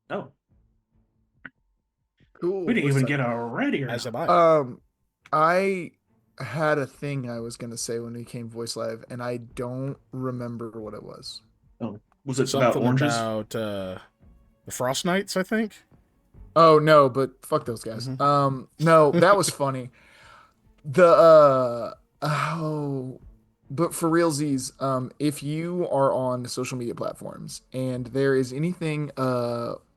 Oh, we Cool. didn't Voice even get acting. a ready or As am not. I. I had a thing I was gonna say when we came voice live, and I don't remember what it was. Oh, was it about Something oranges? about the Frost Knights, I think. Oh no, but fuck those guys. Hmm. No, that was funny. The oh, but for realsies, if you are on social media platforms and there is anything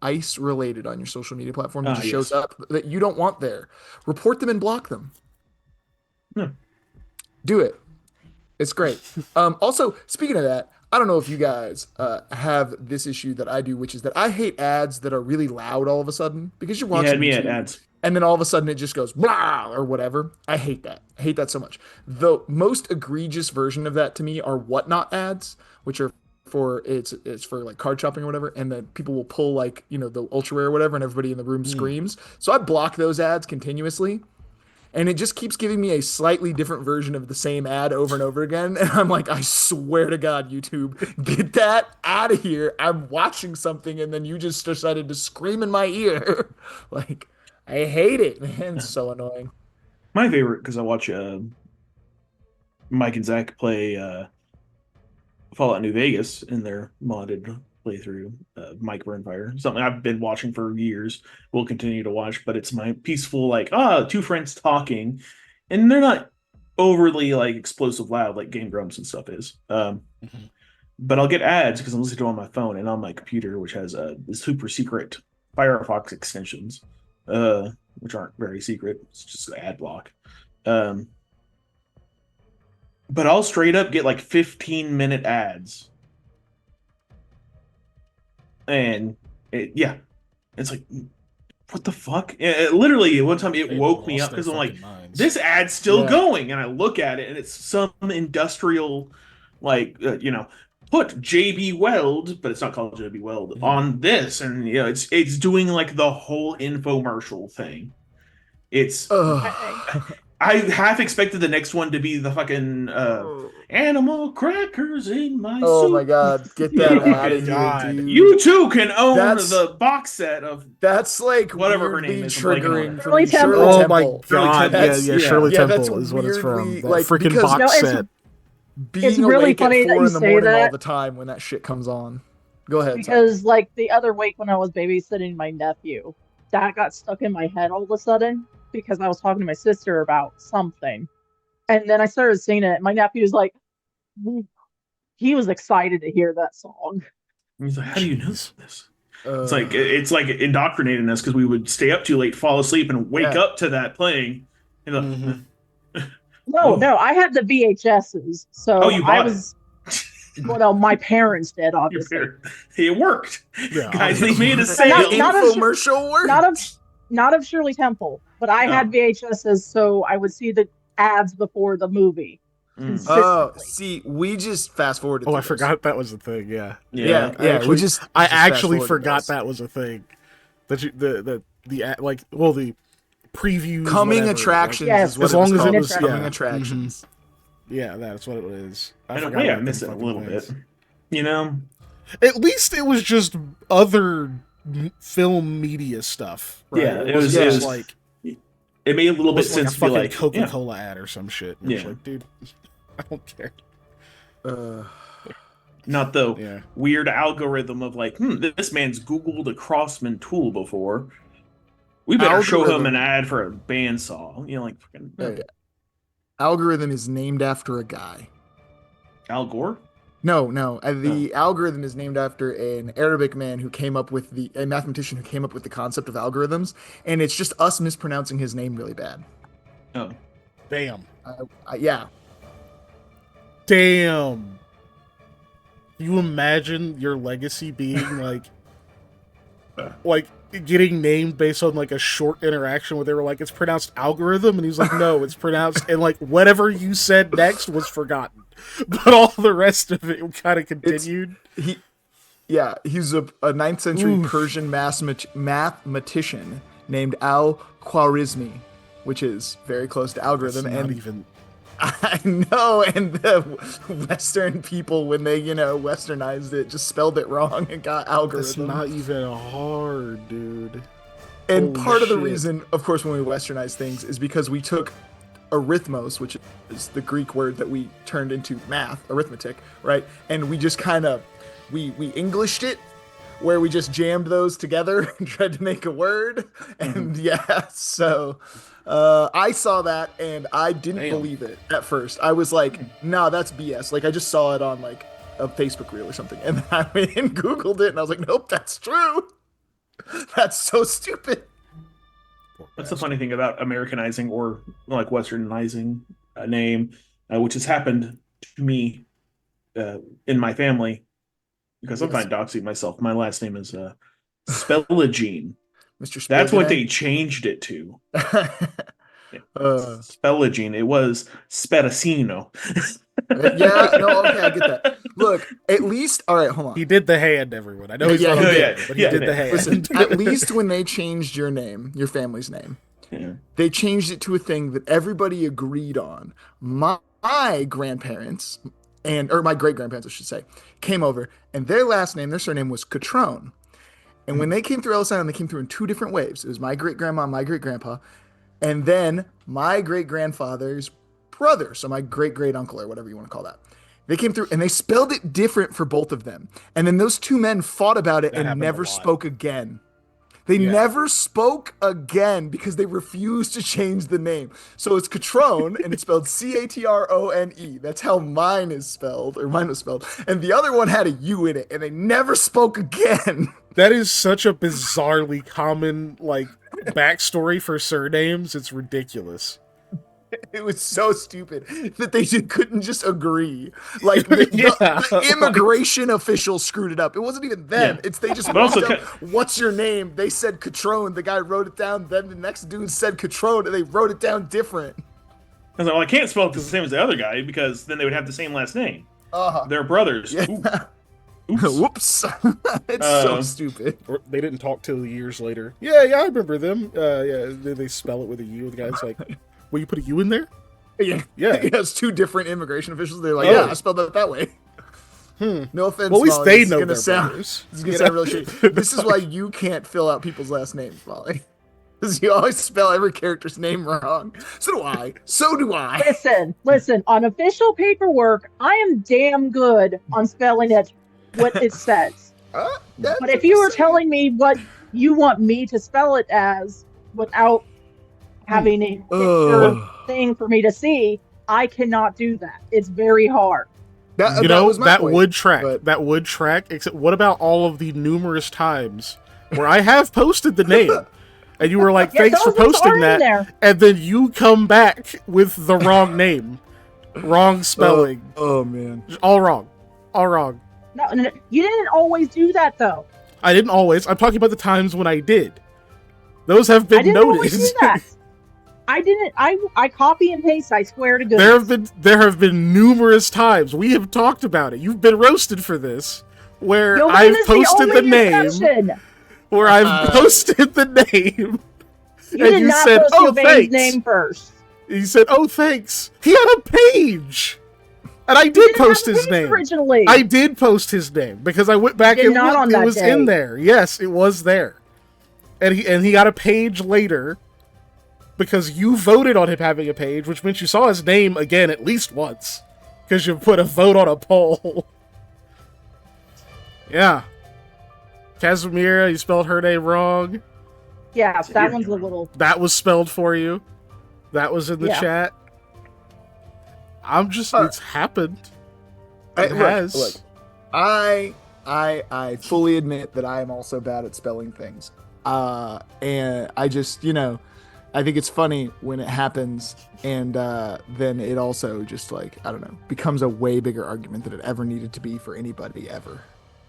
ice related on your social media platform that Ah, just shows yes. up that you don't want there, report them and block them. No. Do it. It's great. Also, speaking of that, I don't know if you guys have this issue that I do, which is that I hate ads that are really loud all of a sudden because you're You had watching me at YouTube ads. and then all of a sudden it just goes blah or whatever. I hate that. I hate that so much. The most egregious version of that to me are whatnot ads, which are for it's for like card shopping or whattever, and then people will pull like the ultra rare or whatever, and everybody in the room Mm. screams. So I block those ads continuously and it just keeps giving me a slightly different version of the same ad over and over again. And I'm like, I swear to God, YouTube, get that out of here. I'm watching something and then you just decided to scream in my ear. Like, I hate it, man. It's so annoying. My favorite because I watch Mike and Zach play Fallout New Vegas in their modded playthrough. Mike Burnfire, something I've been watching for years. Will continue to watch, but it's my peaceful like two friends talking, and they're not overly like explosive loud like Game Grumps and stuff is. Mhm. But I'll get ads because I'm listening to it on my phone and on my computer, which has super secret Firefox extensions, which aren't very secret. It's just ad block. Um, but I'll straight up get like 15-minute ads, and yeah, it's like what the fuck? Literally, one time it They've woke me up lost their because I'm like, fucking minds. this ad's still Yeah. going, and I look at it, and it's some industrial, like put JB Weld, but it's not called JB Weld Mhm. on this, and it's doing like the whole infomercial thing. It's Okay. Ugh. I half expected the next one to be the fucking animal crackers in my Oh my soup. God, get Oh that my out of here, god. You dude. too can own That's the box set of that's like whatever her name weirdly is. I'm blanking on triggering it. for Shirley me. Shirley Oh Temple. my Temple. Shirley god. Temple. Yeah, That's yeah. Yeah. Shirley yeah, that's Temple is what it's from. weirdly That like freaking because No, box set. it's being really awake at funny that four you in the say morning all that the time when that shit comes on. Go ahead, sorry. because like the other week when I was babysitting my nephew, that got stuck in my head all of a sudden because I was talking to my sister about something. And then I started singing it. My nephew was like, he was excited to hear that song. He's like, how do you know Jeez. this? Uh, It's like indoctrinating us because we would stay up too late, fall asleep, and wake yeah. up to that playing. And Hmm. No, oh, no, I had the VHSs. oh, So you I bought it. was, well, no, my parents did, Your obviously. fair. It worked, Yeah, guys. They obviously. made a And The sale. not of infomercial not of worked. not of Shirley Temple, but I had Oh, VHSs, so I would see the ads before the movie mm. Oh, consistently. see, we just fast forwarded Oh, I through those. forgot that was a thing. Yeah, Yeah, Yeah. yeah, we I just fast actually forwarded forgot those. that was a thing. That you, like, well, the previews, Coming whatever. Like, attractions is Yes, what as it was long as it coming called. It was, was coming yeah, attractions. yeah, that's what it is. I In a forgot way, I about them miss it a fucking little bit. things. You know? At least it was just other film media stuff, right? Yeah. It wasn't It Yeah. just was. like It made a it little bit wasn't like a sense to be fucking like, Coca yeah, Cola ad or some shit. It was yeah, like, dude, I don't care. Uh, not the Yeah. weird algorithm of like, this man's Googled a Crossman tool before. We better show him an algorithm. ad for a bandsaw. Like fucking no. Yeah. Algorithm is named after a guy. Al Gore. No, no. Oh, The algorithm is named after an Arabic man who came up with a mathematician who came up with the concept of algorithms, and it's just us mispronouncing his name really bad. oh, Damn. Yeah. Damn. You imagine your legacy being like getting named based on like a short interaction where they were like, it's pronounced algorithm, and he's like, no, it's pronounced, and like whatever you said next was forgotten, but all the rest of it kind of It's continued. he. Yeah, he's a ninth century Oof. Persian mathematician named Al Khwarizmi, which is very close to That's algorithm. not And even. I know, and the Western people, when they, westernized it, just spelled it wrong and got That's algorithm. not even hard, dude. And Holy part of the shit. reason, of course, when we westernized things is because we took arithmos, which is the Greek word that we turned into math, arithmetic, right? And we just kind of, we Englished it, where we just jammed those together and tried to make a word. Mhm. And yeah, so I saw that and I didn't Damn. believe it at first. I was like, no, that's BS. Like I just saw it on like a Facebook reel or something. And then I went and Googled it and I was like, nope, that's true. That's so stupid. Poor That's the bastard. funny thing about Americanizing or like Westernizing a name, which has happened to me in my family because I'm Yes. fine doxing myself. My last name is Spellagine. Mr. That's what they Spilligan. changed it to. Yeah, uh, Spellagine. It was Spedicino. yeah, no, okay, I get that. Look, at least, all right, hold on. He did the hand, everyone. I know he's Yeah, not he on did. camera, but he Yeah, did yeah. the hand. Listen, at least when they changed your name, your family's name, Yeah. they changed it to a thing that everybody agreed on. My grandparents, or my great grandparents, I should say, came over, and their surname was Catrone. And when they came through Ellis Island, they came through in two different waves. It was my great grandma, my great grandpa, and then my great grandfather's brother. So my great great uncle, or whatever you want to call that. They came through and they spelled it different for both of them. And then those two men fought about it That and happened a never lot. spoke again. They Yeah. never spoke again because they refused to change the name. So it's Catrone and it's spelled Catrone. That's how mine is spelled, or mine was spelled. And the other one had a U in it and they never spoke again. That is such a bizarrely common, like, backstory for surnames. It's ridiculous. It was so stupid that they couldn't just agree. Like the, Yeah, the immigration officials screwed it up. It wasn't even them. Yeah. It's they just But also looked up, ca- what's your name? They said Catrone. The guy wrote it down. Then the next dude said Catrone, and they wrote it down different. I was like, well, I can't spell it the same as the other guy because then they would have the same last name. Uh-huh. They're brothers. Yeah. Oops. Whoops. It's so Uh, stupid. Or they didn't talk till years later. Yeah, I remember them. Yeah, they spell it with a U. The guy's like, "Will you put a U in there?" Yeah. Yeah. It's two different immigration officials. They're like, Oh. yeah, I spelled it that way. No offense, Well, at least Molly. they This is know gonna their sound, brothers. This is gonna You sound know? really shitty. This is why you can't fill out people's last names, Molly. Because you always spell every character's name wrong. So do I. So do I. Listen. On official paperwork, I am damn good on spelling it what it says. That's But if you were insane. telling me what you want me to spell it as without having a picture Ugh. thing for me to see, I cannot do that. It's very hard. That, You that know, was my that point, would track. but- That would track. Except, what about all of the numerous times where I have posted the name, and you were like, Yeah, "Thanks for those ones posting are in that," there. and then you come back with the wrong name, wrong spelling, Oh man. all wrong, all wrong. No, you didn't always do that though. I didn't always. I'm talking about the times when I did. Those have I been didn't always do noticed. that. I didn't. I copy and paste. I swear to goodness. There have been numerous times we have talked about it. You've been roasted for this, where Yovan I've is posted the only name, exception. where I've posted the name. You and did you not said, post "Oh, Yovan's thanks." name first. He said, "Oh, thanks." He had a page, and I You did didn't have post a his page name. originally. I did post his name because I went back did and not on looked. It that was day. in there. Yes, it was there, and he got a page later because you voted on him having a page, which meant you saw his name again at least once because you put a vote on a poll. Yeah, Casimira, you spelled her name wrong. Yeah, that one's a little. That was spelled for you. That was in the Yeah. chat. I'm just, it's happened. It Look, has. look, I fully admit that I am also bad at spelling things. And I just, I think it's funny when it happens, and then it also just like, I don't know, becomes a way bigger argument than it ever needed to be for anybody ever.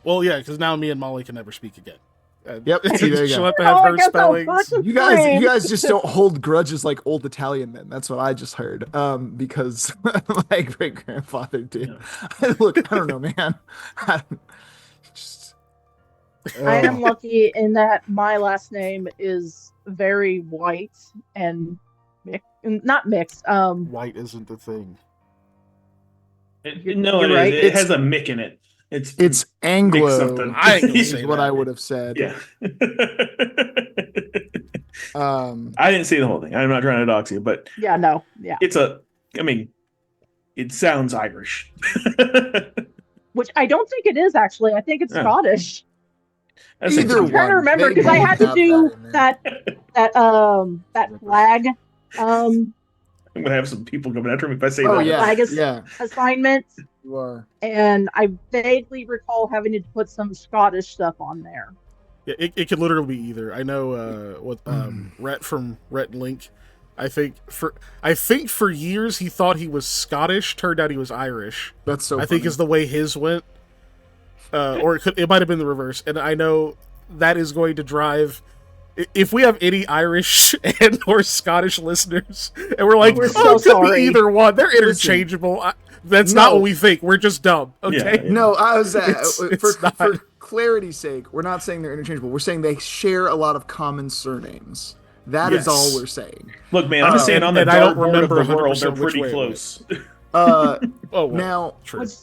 Well, yeah, because now me and Molly can never speak again. Yep, see, there you She'll go. have to have Oh, I her guess I'll spellings. fucking- You guys just don't hold grudges like old Italian men. That's what I just heard. Because my great grandfather did. Look, I don't know, man. Just, I am lucky in that my last name is very white and not mixed. White isn't the thing. No, You're it is. right. It has a Mick in it. It's It's Anglo. something. I ain't gonna is say what that. I would have said. Yeah. Um, I didn't see the whole thing. I'm not trying to dox you, but Yeah, no, yeah. I mean, it sounds Irish. Which I don't think it is actually. I think it's Yeah. Scottish. I think Either I'm trying to one. remember They because I both had to have do that in there. that flag I'm gonna have some people coming after me if I say Oh that. yeah, flag yeah, assignment, you are. and I vaguely recall having to put some Scottish stuff on there. Yeah, it could literally be either. I know what Rhett from Rhett and Link. I think for years he thought he was Scottish. Turned out he was Irish. That's so. I think funny. is the way his went, or it might have been the reverse. And I know that is going to drive. If we have any Irish and or Scottish listeners, and we're like, We're oh, so it could sorry. be either one. They're interchangeable. That's not No. what we think. We're just dumb. Okay. Yeah. No, I was It's not. for clarity's sake, we're not saying they're interchangeable. We're saying they share a lot of common surnames. That is Yes. all we're saying. Look, man, I'm just saying on the and I don't dartboard of the remember world, they're 100% which pretty way it close. Oh, well, Now, true. Which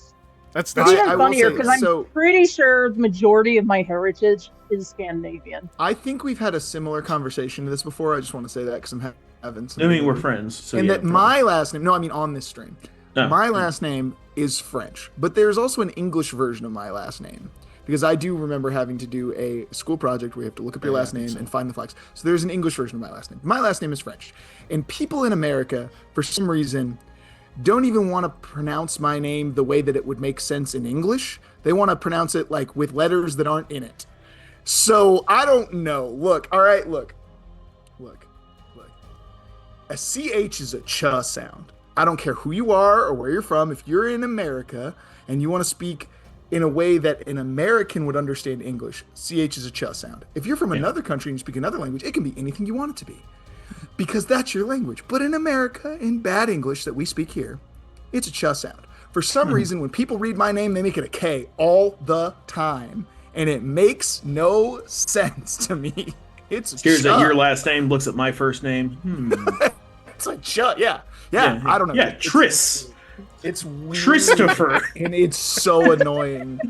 That's I- even will funnier say, because I'm so- pretty sure the majority of my heritage is Scandinavian. I think we've had a similar conversation to this before. I just want to say that because I'm having some. I mean, we're friends. So and yeah, that my last name, no, I mean on this stream. Oh. My last name is French, but there's also an English version of my last name. Because I do remember having to do a school project where you have to look up your last name and find the flags. So there's an English version of my last name. My last name is French. And people in America, for some reason, don't even want to pronounce my name the way that it would make sense in English. They want to pronounce it like with letters that aren't in it. So I don't know. Look, all right, look. A CH is a ch sound. I don't care who you are or where you're from. If you're in America and you want to speak in a way that an American would understand English, CH is a ch sound. If you're from another country and you speak another language, it can be anything you want it to be. Because that's your language. But in America, in bad English that we speak here, it's a ch sound. For some reason, when people read my name, they make it a K all the time. And it makes no sense to me. It's a Here's ch. that your last name looks at my first name. It's like ch. Yeah. I don't know. Yeah, Tris. It's weird. Christopher. And it's so annoying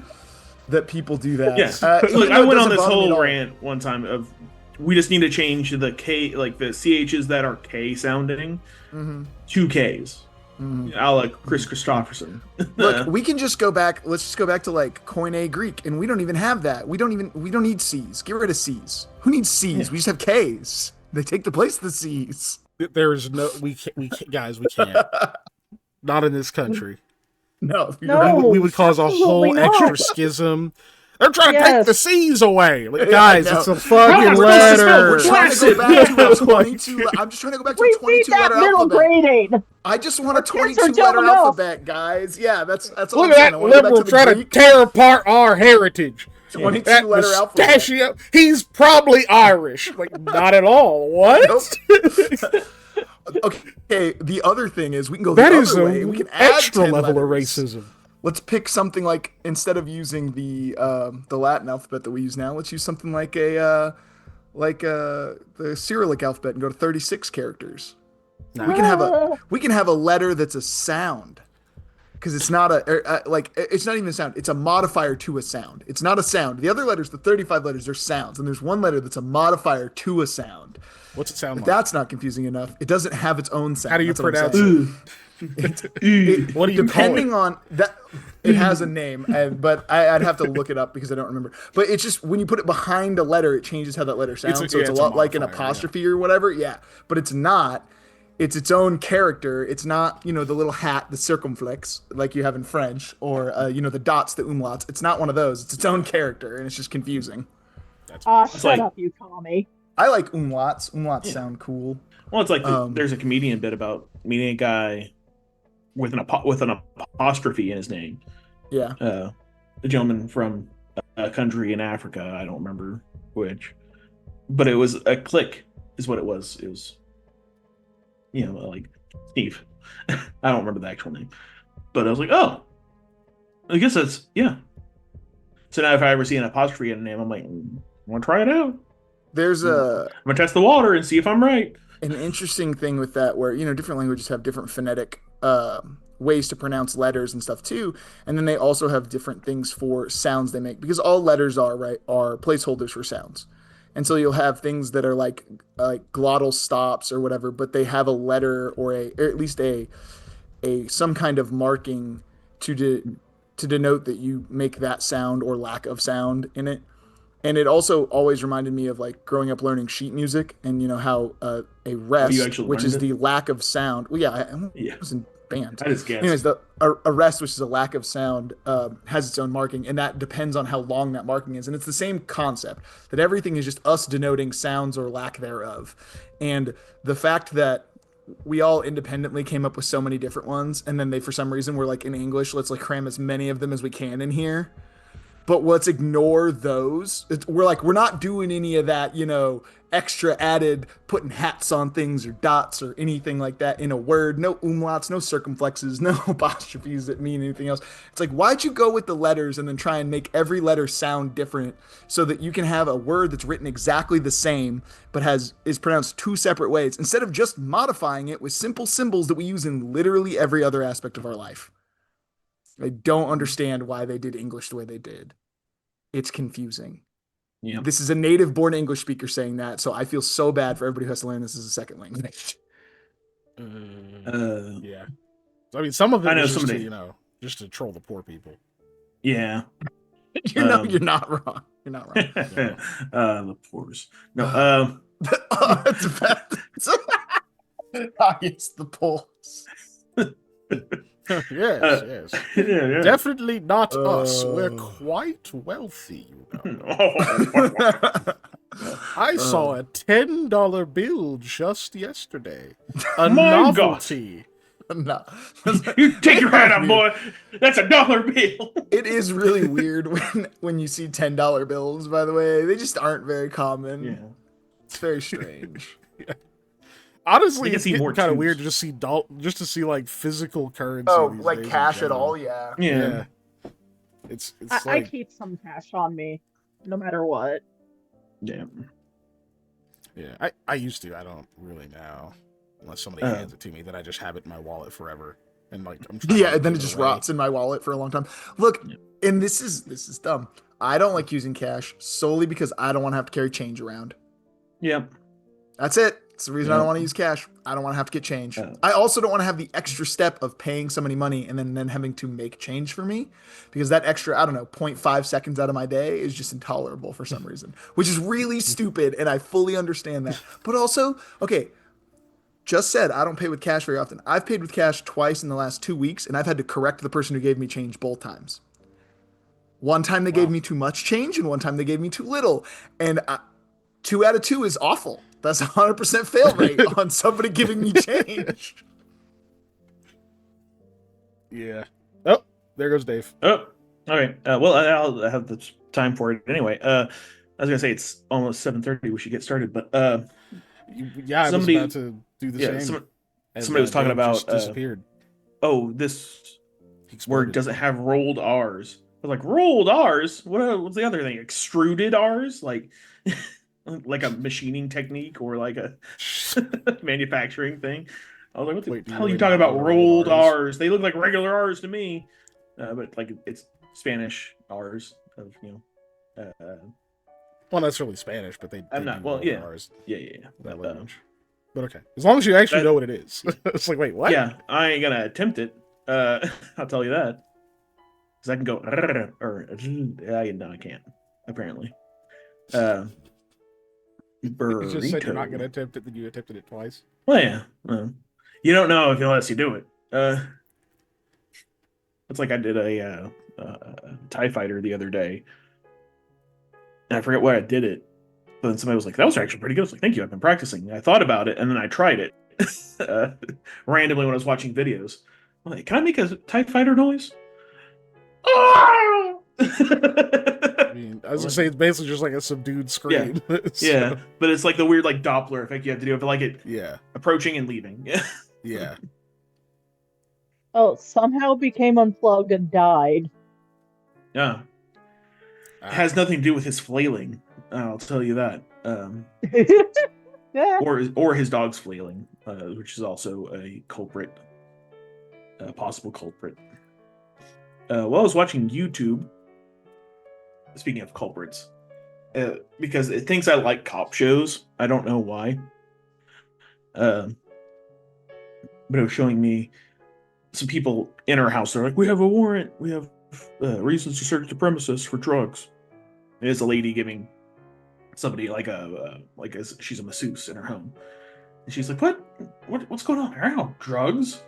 that people do that. Yeah. Even Look, though I it went on doesn't this bother me at whole all. rant one time of we just need to change the K, like the CHs that are K sounding to Ks. A la Chris Christopherson. Look, we can just go back. Let's just go back to like Koine Greek, and we don't even have that. We don't need C's. Get rid of C's. Who needs C's? We just have K's. They take the place of the C's. There's no we can't, guys, we can't. Not in this country. No, you're No. right. We would cause a absolutely whole not. extra schism. They're trying to take Yes. the C's away. Like, Yeah, guys, no. it's a fucking No, letter. We're trying to go back to a 22. I'm just trying to go back to We a need 22 that letter middle alphabet. grading. I just want a Our kids 22 are letter dumb enough. alphabet, guys. Yeah, that's all Look I'm at saying. that I want to go back liberal to the trying to Greek tear apart our heritage. 22 That letter alphabet. mustachio, he's probably Irish. Like, not at all. What? Nope. Okay, the other thing is we can go the That other is way. an We can add extra 10 level of letters. racism. Let's pick something like, instead of using the Latin alphabet that we use now, let's use something like the Cyrillic alphabet and go to 36 characters. Nah. We can have a letter that's a sound. Because it's not it's not even a sound. It's a modifier to a sound. It's not a sound. The other letters, the 35 letters, they're sounds. And there's one letter that's a modifier to a sound. What's it sound If like? that's not confusing enough, it doesn't have its own sound. How do you That's what I'm pronounce saying. it? What do you call Depending it? on that, it has a name, but I'd have to look it up because I don't remember. But it's just when you put it behind a letter, it changes how that letter sounds. So it's a it's a lot like an modifier, apostrophe or whatever. Yeah, but it's not. It's its own character. It's not, the little hat, the circumflex, like you have in French, or the dots, the umlauts. It's not one of those. It's its own character, and it's just confusing. Shut like- up, you commie. I like umlauts. Umlauts sound cool. Well, it's like there's a comedian bit about meeting a guy with an apostrophe in his name. Yeah. A gentleman from a country in Africa. I don't remember which, but it was a click, is what it was. It was, like Steve. I don't remember the actual name, but I was like, oh, I guess that's yeah. So now if I ever see an apostrophe in a name, I'm like, I want to try it out. There's a I'm gonna test the water and see if I'm right. an interesting thing with that where, different languages have different phonetic ways to pronounce letters and stuff too. And then they also have different things for sounds they make because all letters are placeholders for sounds. And so you'll have things that are like glottal stops or whatever, but they have a letter or at least a some kind of marking to to denote that you make that sound or lack of sound in it. And it also always reminded me of like growing up learning sheet music and how a Oh, you rest, actually which learned is it? the lack of sound. Well, yeah, I Yeah, was in band. I just guessed. Anyways, a rest, which is a lack of sound, has its own marking, and that depends on how long that marking is. And it's the same concept that everything is just us denoting sounds or lack thereof. And the fact that we all independently came up with so many different ones, and then they, for some reason, were like in English, let's like cram as many of them as we can in here, but let's ignore those. We're not doing any of that, extra added putting hats on things or dots or anything like that in a word. No umlauts, no circumflexes, no apostrophes that mean anything else. It's like, why'd you go with the letters and then try and make every letter sound different so that you can have a word that's written exactly the same but is pronounced two separate ways instead of just modifying it with simple symbols that we use in literally every other aspect of our life? I don't understand why they did English the way they did. It's confusing. Yeah. This is a native born English speaker saying that, so I feel so bad for everybody who has to learn this as a second language. Yeah. So, I mean, some of I it know was just somebody. to, just to troll the poor people. Yeah. You're not wrong. You're not wrong. The pores. No. It's bad. It's the pulse. Yes, yes. Yeah. Definitely not us. We're quite wealthy, I saw a $10 bill just yesterday. A My God. novelty. No. You take your hat off, boy. That's $1 bill. It is really weird when you see $10 bills, by the way. They just aren't very common. Yeah. It's very strange. Honestly, You can it's see getting more kind of twos. weird to just to see like physical currency. Oh, these like days in cash at general. all? Yeah. Yeah. It's I like keep some cash on me, no matter what. Yeah. yeah. I used to. I don't really now, unless somebody hands it to me. Then I just have it in my wallet forever, and like I'm trying Yeah, to and then it give just away. rots in my wallet for a long time. Look, Yeah. and this is dumb. I don't like using cash solely because I don't want to have to carry change around. Yep. That's it. It's the reason I Yeah. don't want to use cash. I don't want to have to get change. Oh. I also don't want to have the extra step of paying somebody money and then having to make change for me because that extra, I don't know, 0.5 seconds out of my day is just intolerable for some reason, which is really stupid. And I fully understand that. But also, okay, just said I don't pay with cash very often. I've paid with cash twice in the last 2 weeks and I've had to correct the person who gave me change both times. One time they gave me too much change and one time they gave me too little. And 2 out of 2 is awful. That's 100% fail rate on somebody giving me change. Yeah. Oh, there goes Dave. Oh, all right. Well, I'll have the time for it anyway. I was gonna say it's almost 7:30. We should get started, but Yeah, somebody- I was about to do the yeah, same. And, somebody was talking Dave just about disappeared. This He word exploded. doesn't have rolled R's. I was like, rolled R's? What's the other thing? Extruded R's? Like like a machining technique or like a manufacturing thing. I was like, what the Wait, do you hell are you really talking not about? know what Rolled rolled R's? R's? They look like regular R's to me. But like it's Spanish R's of Well, that's really Spanish, but they I'm not- do well, roll yeah. R's, yeah. that But, language. But okay, as long as you actually that- know what it is. It's like, wait, what? Yeah, I ain't gonna attempt it. I'll tell you that. Because I can go or no, I can't. Apparently. You just said you're not Burrito. going to attempt it, then you attempted it twice. Well, yeah. You don't know unless you do it. It's like I did a TIE fighter the other day. And I forget where I did it. But then somebody was like, that was actually pretty good. I was like, thank you. I've been practicing. I thought about it and then I tried it randomly when I was watching videos. I'm like, can I make a TIE fighter noise? I mean, I was going to say, it's basically just like a subdued scream. So, Yeah, but it's like the weird like Doppler effect you have to do for like it yeah. approaching and leaving. Yeah. Oh, somehow became unplugged and died. Yeah. It has nothing to do with his flailing. I'll tell you that. Yeah. or his dog's flailing, which is also a culprit, a possible culprit. While I was watching YouTube, speaking of culprits, because it thinks I like cop shows. I don't know why. But it was showing me some people in our house. They're like, "We have a warrant. We have reasons to search the premises for drugs." There's a lady giving somebody she's a masseuse in her home, and she's like, what's going on? I don't know, drugs."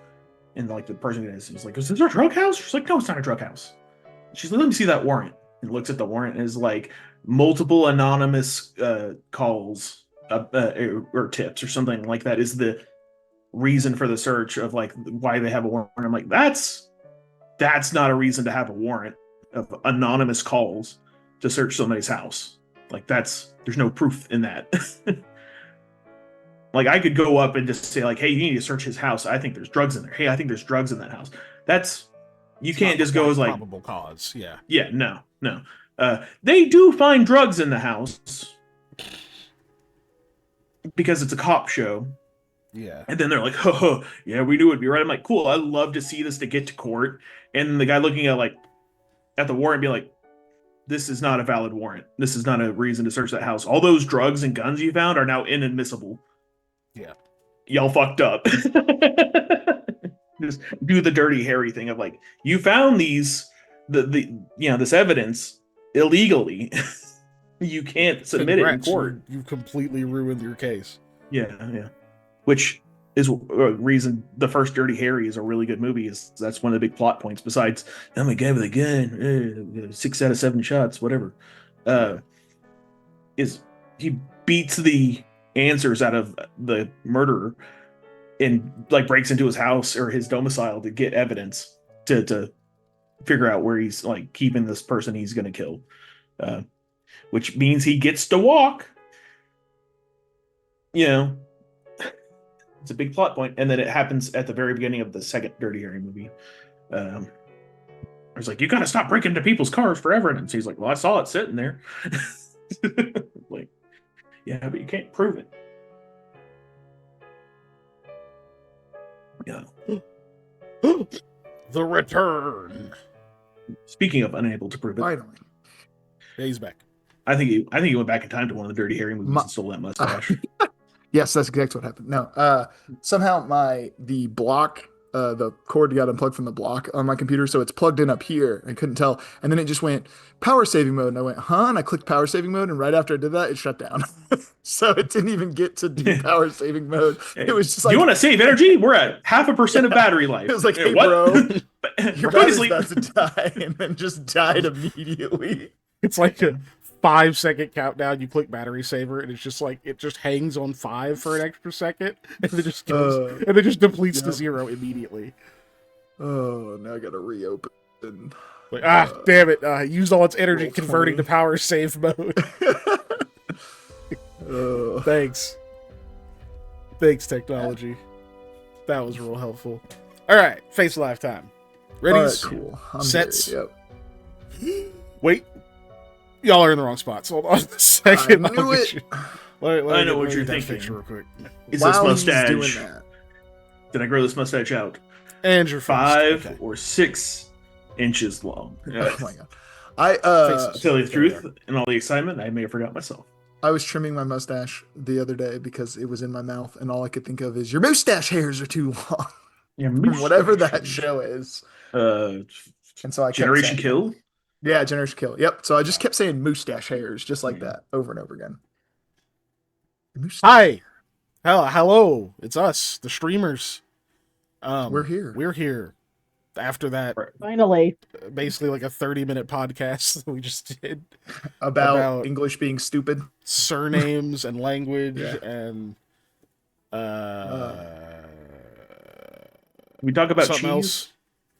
And like the person is like, "Is this a drug house?" She's like, "No, it's not a drug house." She's like, "Let me see that warrant." And looks at the warrant and is like multiple anonymous calls or tips or something like that is the reason for the search of like why they have a warrant. I'm like, that's not a reason to have a warrant of anonymous calls to search somebody's house. Like there's no proof in that. Like I could go up and just say like, "Hey, you need to search his house. I think there's drugs in there. Hey, I think there's drugs in that house." You can't just go as like probable cause. Yeah. Yeah, no. They do find drugs in the house because it's a cop show. Yeah. And then they're like, "Oh, yeah, we knew it'd be right." I'm like, "Cool, I'd love to see this to get to court." And the guy looking at the warrant be like, "This is not a valid warrant. This is not a reason to search that house. All those drugs and guns you found are now inadmissible. Yeah. Y'all fucked up." Just do the dirty Harry thing of like, you found this evidence illegally. You can't submit it in court. You've completely ruined your case. Yeah. Which is a reason the first Dirty Harry is a really good movie. That's one of the big plot points. Besides, "Oh my god, with a gun, 6 out of 7 shots, whatever." Is he beats the answers out of the murderer and like breaks into his house or his domicile to get evidence to figure out where he's like keeping this person he's going to kill, which means he gets to walk. It's a big plot point, and then it happens at the very beginning of the second Dirty Harry movie. It's like, "You got to stop breaking into people's cars for evidence." He's like, "Well, I saw it sitting there." Like, yeah, but you can't prove it. Yeah. The Return. Speaking of unable to prove it, Finally. Yeah, he's back. I think he went back in time to one of the Dirty Harry movies and stole that mustache. Yes, that's exactly what happened. No, somehow the block, the cord got unplugged from the block on my computer, so it's plugged in up here. I couldn't tell, and then it just went power saving mode, and I went, "Huh?" And I clicked power saving mode, and right after I did that, it shut down. So it didn't even get to do power saving mode. It was just like, "You want to save energy? We're at 0.5% of battery life." It was like, "Hey, what? bro, your Go to battery's sleep. about to die," and then just died immediately. It's like a 5-second countdown. You click battery saver, and it's just like it just hangs on 5 for an extra second, and it just goes, and it just depletes to 0 immediately. Oh, now I gotta reopen. Like, damn it! Used all its energy converting to power save mode. Thanks, technology. That was real helpful. All right, face lifetime. Ready? Cool. I'm Sets. Yep. Wait, y'all are in the wrong spots. Hold on a second. I knew it. I know what you're thinking. Real quick. Is this mustache? He's doing that. Did I grow this mustache out? And you're 5 or 6 inches long. Oh my god! To tell you the truth, in all the excitement, I may have forgot myself. I was trimming my mustache the other day because it was in my mouth, and all I could think of is your mustache hairs are too long. Yeah, From whatever that show is. And so I kept Generation saying, Kill. Yeah, Generation Kill. Yep. So I just kept saying mustache hairs, just like that, over and over again. Hi, hello. It's us, the streamers. We're here. We're here. After that, Finally. basically like a 30-minute podcast that we just did about English being stupid, surnames and language, and we talk about something cheese. else.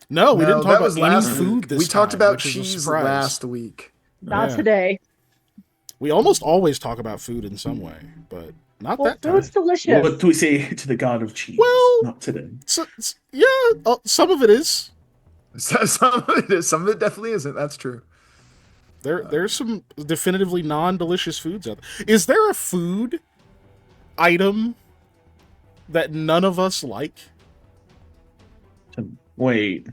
No, we didn't talk about any food this time. We talked about which is a cheese surprise. last week. Not today. We almost always talk about food in some way, but not that time. Food's delicious. What do we say to the god of cheese? Well, not today. Some of it is. Some of it is. Some of it definitely isn't. That's true. There's some definitively non-delicious foods out there. Is there a food item that none of us like? Wait.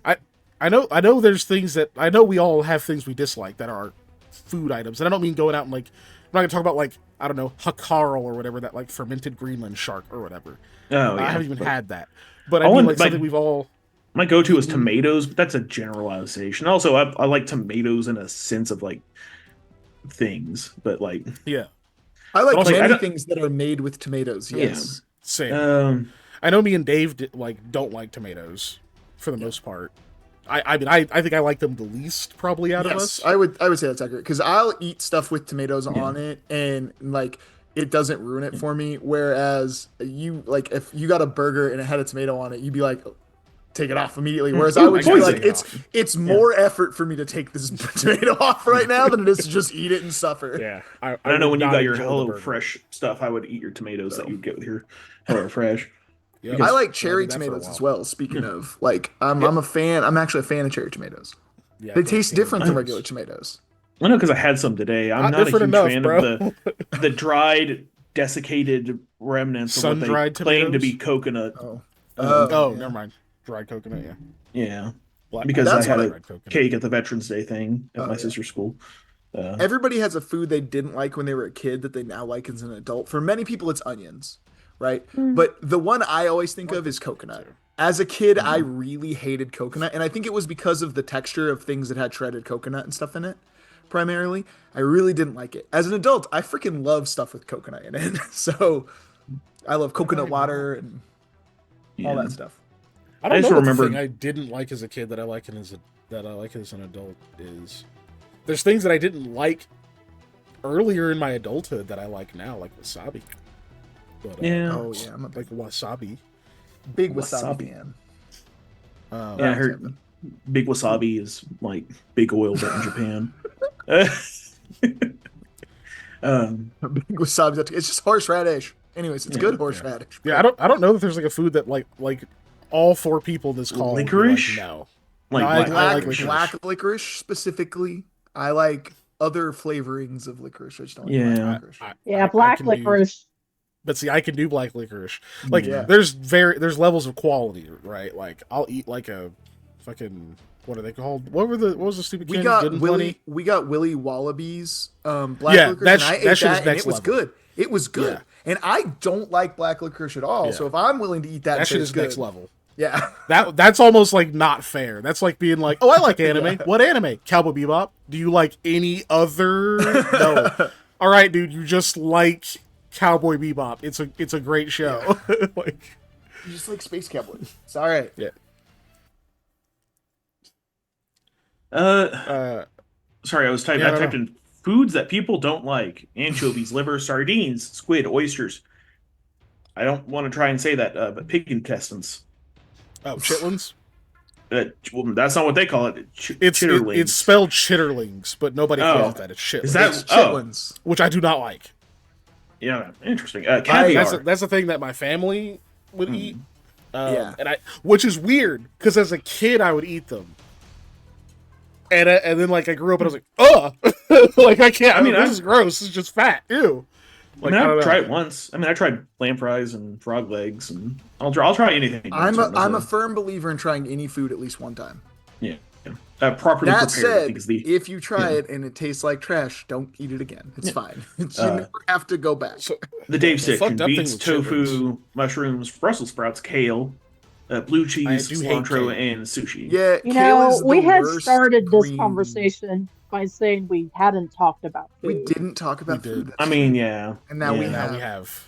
I know there's things that I know we all have things we dislike that are food items, and I don't mean going out and like I'm not gonna talk about like I don't know Hakarl or whatever, that like fermented Greenland shark or whatever. Oh I yeah. haven't even but had that, but I I mean want like something we've all. my go-to is eaten. tomatoes, but that's a generalization. Also, I like tomatoes in a sense of like things, but like Yeah, I but like also I many don't. things that are made with tomatoes. Yeah. Yes. same. Um. I know me and Dave like don't like tomatoes for the most part. I think I like them the least probably out of Yes, us. I would say that's accurate because I'll eat stuff with tomatoes Yeah. on it and like it doesn't ruin it for me. Whereas you like if you got a burger and it had a tomato on it, you'd be like, "Oh, take it off immediately." Whereas I Ooh, would I just be gotta like, take it it's off. it's more effort for me to take this tomato off right now than it is to just eat it and suffer. Yeah, And I know would when you not got your enjoy the Hello burger. Fresh stuff, I would eat your tomatoes that So. you'd get with your Hello Fresh. Yep. I Because like I cherry did that for a tomatoes while. as well. Speaking Yeah. of, like, I'm a fan. I'm actually a fan of cherry tomatoes. Yeah, I They can't taste stand different than I- regular tomatoes. I know because I had some today. I'm Not not a different huge enough, fan bro. of the dried, desiccated remnants of what they Sun-dried claim to tomatoes? be coconut. Oh, Oh, yeah. never mind. Dried coconut, yeah. Yeah, Black, because That's I had what a dried coconut. cake at the Veterans Day thing at Oh, my yeah. sister's school. Everybody has a food they didn't like when they were a kid that they now like as an adult. For many people, it's onions, right? But the one I always think of is coconut. As a kid, I really hated coconut, and I think it was because of the texture of things that had shredded coconut and stuff in it. Primarily, I really didn't like it. As an adult, I freaking love stuff with coconut in it. So I love coconut water and all Yeah. that stuff. I I don't just know what remember- the thing I didn't like as a kid that I like as an adult is. There's things that I didn't like earlier in my adulthood that I like now, like wasabi. But, Yeah. Oh yeah, I'm a like wasabi. big wasabi, Wasabi. fan. Yeah, I That's heard happened. big wasabi is like big oil, but in Japan. Big wasabi. It's just horseradish. Anyways, it's Yeah. good horseradish. Yeah, I don't know that there's like a food that like all four people in this call would be like, Licorice? no. like No, black, black, like licorice. black licorice specifically. I like other flavorings of licorice. I just don't like Yeah. black licorice. Yeah, I black can do- licorice. but see, I can do black licorice. Like, Yeah. there's levels of quality, right? Like, I'll eat like a fucking what are they called? What was the stupid We candy? got Good and Willy. Plenty? We got Willy Wallabies. Black Yeah, licorice, that and I sh- ate that shit is that, and next it was level. good. It was good, Yeah. and I don't like black licorice at all. Yeah. So if I'm willing to eat that, That and say shit it's is next good, level. yeah, That's almost like not fair. That's like being like, oh, I like anime. What anime? Cowboy Bebop. Do you like any other? No. All right, dude. You just like Cowboy Bebop. It's a great show. Like, you just like Space Cowboy. It's all right. yeah. Sorry, I Yeah, no, typed in foods that people don't like: anchovies, liver, sardines, squid, oysters. I don't want to try and say that, but pig intestines. Oh, chitlins. Well, that's not what they call it. It's Chitterlings. spelled chitterlings, but nobody Oh. calls it that. It's chitlins. Is that- It's Oh. chitlins. which I do not like. Yeah, interesting. Caviar. That's the thing that my family would eat. Yeah. And which is weird because as a kid I would eat them, and then like I grew up and I was like, ugh, like I can't. I mean, this is gross. It's just fat. Ew. I mean, I've tried it once. I mean, I tried lampreys and frog legs, and I'll try anything. I'm a firm believer in trying any food at least one time. yeah. Properly That prepared. I said, think is the if you try yeah. it and it tastes like trash, don't eat it again. It's fine. You Uh, never have to go back. So, the Dave the section: fucked up thing beets, with tofu, mushrooms, Brussels sprouts, kale, blue cheese, do hate cilantro, kale. and sushi. Yeah, You kale know, is the we had worst started this green- conversation by saying we hadn't talked about food. We didn't talk about We did. food. I mean, yeah. And now we yeah. have. now we have.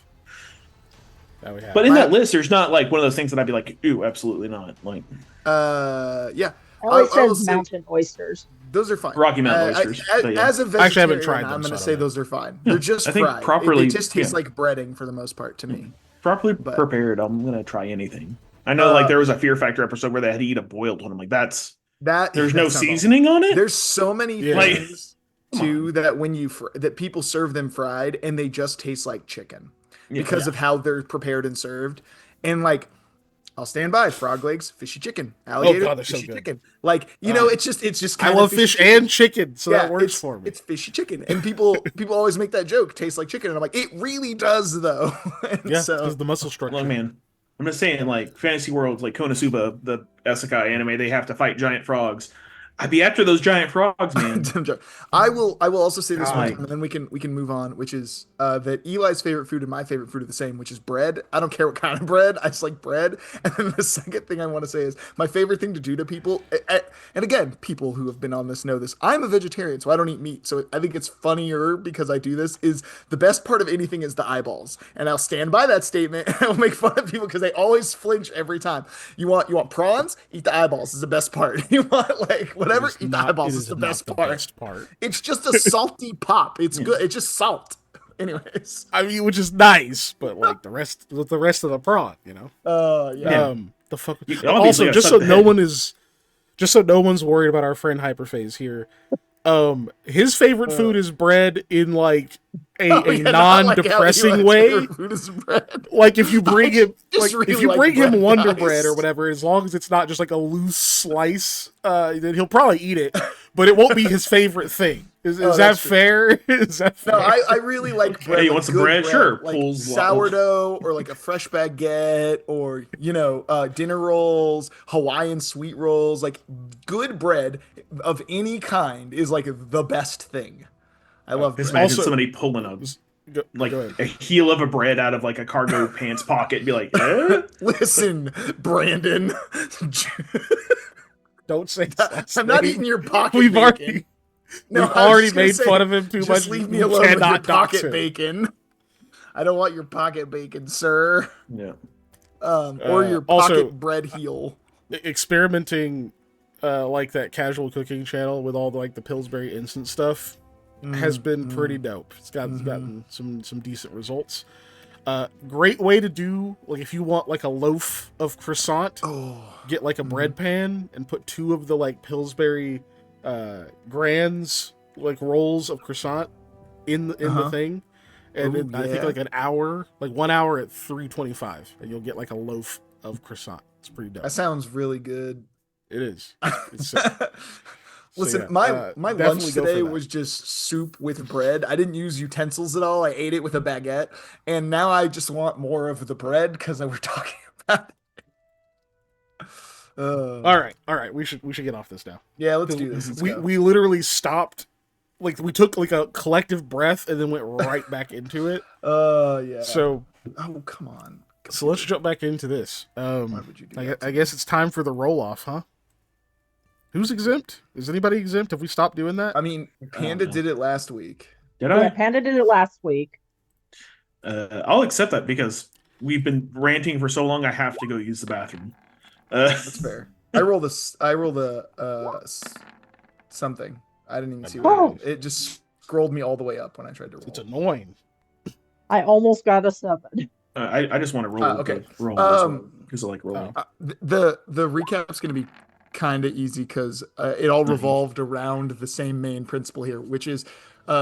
Now we have. But in My- that list, there's not like one of those things that I'd be like, ooh, absolutely not. Like Yeah. Ellie I will says say- mountain oysters. Those are fine. Rocky Mountain oysters, but yeah. As a vegetarian, Actually, I haven't tried them, I'm so going I to say don't know. those are fine. They're just I think fried. properly- They just taste yeah. like breading for the most part to me. properly But- prepared, I'm gonna try anything. I know, like there was a Fear Factor episode where they had to eat a boiled one. I'm like, there's no That sounds seasoning on awful. it. There's so many Yeah. Like, things too that when you that people serve them fried and they just taste like chicken Yeah. because of how they're prepared and served. And like I'll stand by. Frog legs, fishy chicken, alligator, God, they're so fishy good. chicken. Like, you know, it's just I kind love of fish and chicken, so that works it's, for me. It's fishy chicken, and people always make that joke. Tastes like chicken, and I'm like, it really does though. And Yeah, so because the muscle structure. Look, man, I'm just saying, like fantasy worlds, like Konosuba, the isekai anime, they have to fight giant frogs. I'd be after those giant frogs, man. I will also say this one God. time, and then we can move on, which is that Eli's favorite food and my favorite food are the same, which is bread. I don't care what kind of bread, I just like bread. And then the second thing I want to say is my favorite thing to do to people, and again, people who have been on this know this. I'm a vegetarian, so I don't eat meat. So I think it's funnier because I do this. Is the best part of anything is the eyeballs, and I'll stand by that statement. And I'll make fun of people because they always flinch every time. You want prawns? Eat the eyeballs. Is the best part. You want like whatever? Eat the eyeballs. It Is is the not best the part. best part. It's just a salty pop. It's good. It's just salt. Anyways. I mean, which is nice, but like the rest of the prawn, you know. Yeah. The fuck. You obviously Also, gotta just suck so the no head. one is, just so no one's worried about our friend Hyperphase here. His favorite food is bread in like a Oh, yeah, not non-depressing like how way. Eli's favorite food is bread. Like if you bring him, just like, if really you like bring him bread, Wonder guys. Bread or whatever, as long as it's not just like a loose slice, then he'll probably eat it. But it won't be his favorite thing. Is that that's true. fair? Is that fair? No, I really like bread. Hey, you like want some good bread? Sure. Like Pulls sourdough or like a fresh baguette or, dinner rolls, Hawaiian sweet rolls. Like good bread of any kind is like the best thing. I love Just bread. imagine Also- somebody pulling a Go like ahead. a heel of a bread out of like a cargo pants pocket and be like, eh? Listen, Brandon. Don't say his last I'm not name. eating your pocket We've bacon. already, No, we've I was already just gonna made say, fun of him too just much. leave me You alone with your cannot dox pocket him. bacon. I don't want your pocket bacon, sir. Yeah. Or your also- pocket bread heel. Experimenting like that casual cooking channel with all the, like the Pillsbury instant stuff has been pretty dope. It's gotten some decent results. Great way to do, like, if you want like a loaf of croissant, get like a bread pan and put 2 of the like Pillsbury grands, like rolls of croissant in the thing, and Ooh, I think yeah. like an hour, like 1 hour at $3.25, and you'll get like a loaf of croissant. It's pretty dope. That sounds really good. It is. It's sick. Listen, yeah, my definitely lunch go for today that. was just soup with bread. I didn't use utensils at all. I ate it with a baguette, and now I just want more of the bread because we're talking about it. All right. We should get off this now. Yeah, let's do this. Let's go. We literally stopped, like we took like a collective breath and then went right back into it. Yeah. So Come on. so let's jump back into this. Why would you do that? I guess it's time for the roll off, huh? Who's exempt? Is anybody exempt? Have we stopped doing that? I mean, Panda did it last week. Did Yeah, I? Panda did it last week. I'll accept that because we've been ranting for so long. I have to go use the bathroom. That's fair. I rolled something. I didn't even see what Oh. it just scrolled me all the way up when I tried to roll. It's annoying. I almost got a 7. I just want to roll. Okay. Roll because I like rolling. The recap's going to be kind of easy because it all revolved around the same main principle here, which is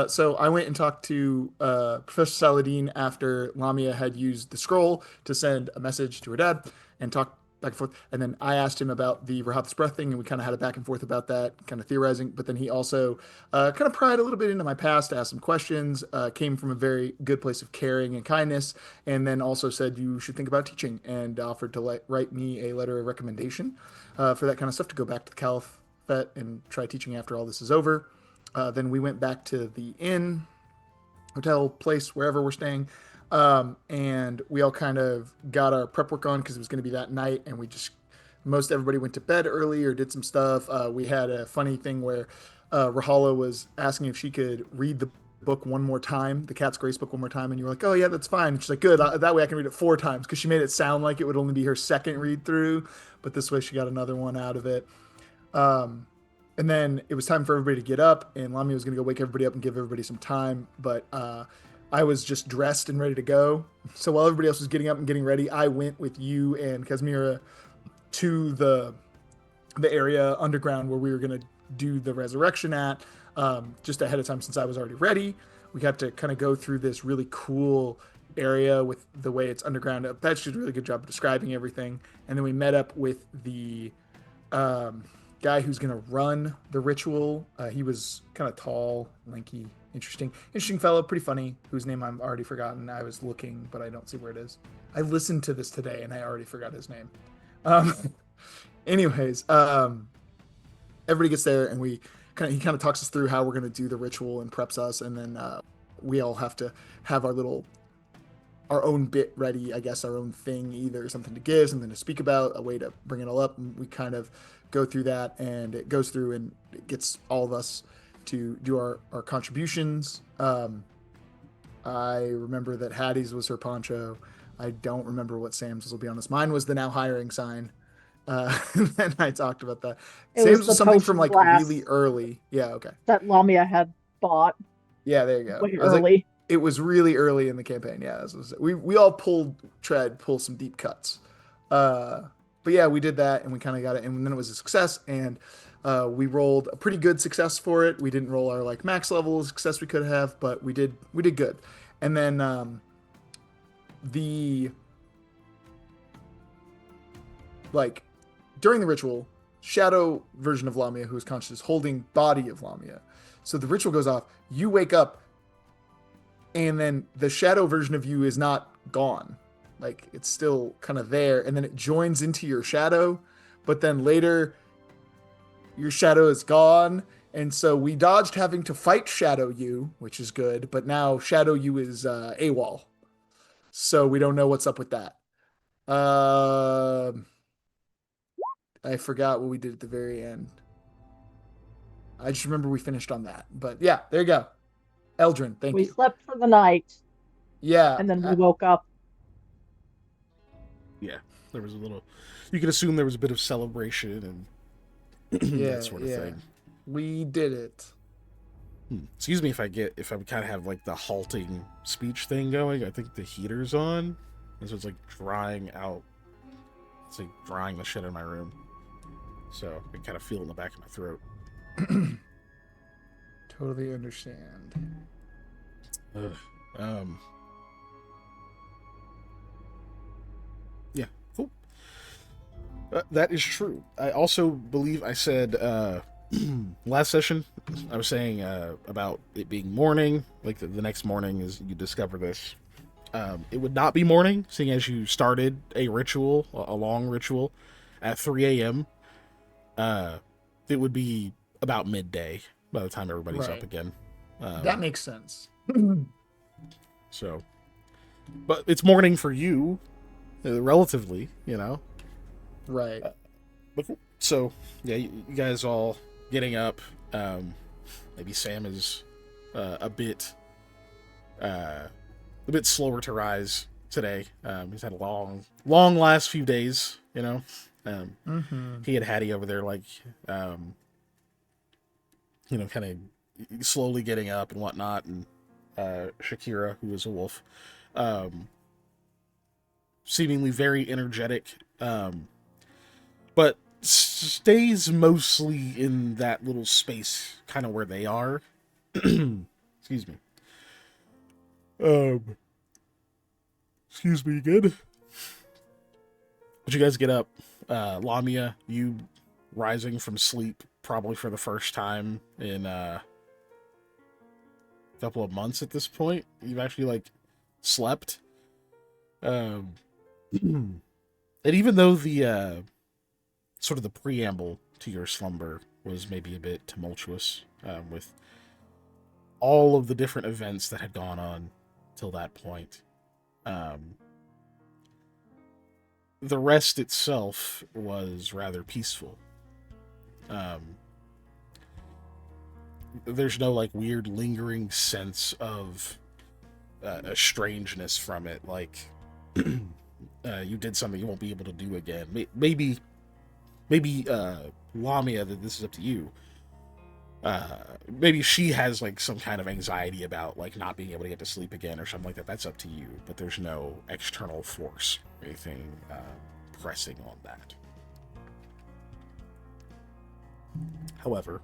so I went and talked to Professor Saladin after Lamia had used the scroll to send a message to her dad and talk back and forth. And then I asked him about the Rahat's breath thing, and we kind of had a back and forth about that, kind of theorizing. But then he also kind of pried a little bit into my past, asked some questions, came from a very good place of caring and kindness, and then also said you should think about teaching and offered to write me a letter of recommendation for that kind of stuff to go back to the Caliphate and try teaching after all this is over. Then we went back to the inn, hotel, place, wherever we're staying. And we all kind of got our prep work on because it was going to be that night. And most everybody went to bed early or did some stuff. We had a funny thing where Rahala was asking if she could read the book one more time, the Cat's Grace book one more time. And you were like, oh, yeah, that's fine. And she's like, good. That way I can read it 4 times because she made it sound like it would only be her second read through. But this way she got another one out of it. And then it was time for everybody to get up, and Lamia was going to go wake everybody up and give everybody some time. But I was just dressed and ready to go. So while everybody else was getting up and getting ready, I went with you and Kazmira to the area underground where we were going to do the resurrection at, just ahead of time since I was already ready. We got to kind of go through this really cool area with the way it's underground. That's did a really good job of describing everything. And then we met up with the um, guy who's gonna run the ritual. He was kind of tall, lanky, interesting fellow, pretty funny. Whose name I'm already forgotten. I was looking, but I don't see where it is. I listened to this today and I already forgot his name. Um, anyways, everybody gets there and he kind of talks us through how we're gonna do the ritual and preps us, and then we all have to have our own bit ready, I guess, our own thing, either something to give, something to speak about, a way to bring it all up. And we kind of go through that, and it goes through and it gets all of us to do our contributions. I remember that Hattie's was her poncho. I don't remember what Sam's was, I'll be honest. Mine was the now hiring sign. And I talked about that. It was Sam's the was something from potion like glass really early. Yeah, okay. that Lamia had bought Yeah, there you go. way I was like, early. it was really early in the campaign. Yeah, we all pull some deep cuts. But yeah, we did that and we kind of got it, and then it was a success. And we rolled a pretty good success for it. We didn't roll our like max level of success we could have, but we did good. And then the like during the ritual, shadow version of Lamia, who is conscious, is holding body of Lamia. So the ritual goes off. You wake up, and then the shadow version of you is not gone. Like it's still kind of there, and then it joins into your shadow, but then later your shadow is gone. And so we dodged having to fight Shadow You, which is good, but now Shadow You is AWOL. So we don't know what's up with that. I forgot what we did at the very end. I just remember we finished on that. But yeah, there you go. Eldrin, thank We you. slept for the night Yeah. and then we woke up. Yeah, there was a little. You could assume there was a bit of celebration and Yeah, that sort of thing. We did it. Excuse me if I kind of have like the halting speech thing going. I think the heater's on, and so it's like drying out. It's like drying the shit in my room. So I kind of feel it in the back of my throat. Totally understand. Ugh. Yeah, cool. That is true. I also believe I said last session, I was saying about it being morning, like the next morning is you discover this. It would not be morning, seeing as you started a ritual, a long ritual, at 3 a.m. It would be about midday by the time everybody's up again. That makes sense. So, but it's morning for you, relatively, you know. Right. But cool. So, yeah, you guys all getting up. Maybe Sam is a bit slower to rise today. He's had a long last few days, you know. He had Hattie over there, like, you know, kind of slowly getting up and whatnot, and Shakira, who is a wolf, seemingly very energetic, but stays mostly in that little space, kind of where they are. Excuse me. Excuse me again. But you guys get up. Lamia, you rising from sleep probably for the first time in a couple of months at this point. You've actually like slept. And even though the sort of the preamble to your slumber was maybe a bit tumultuous, with all of the different events that had gone on till that point, the rest itself was rather peaceful. There's no like weird lingering sense of a strangeness from it, like you did something you won't be able to do again. Maybe Lamia, that this is up to you. Maybe she has like some kind of anxiety about like not being able to get to sleep again or something like that. That's up to you, but there's no external force or anything pressing on that. However,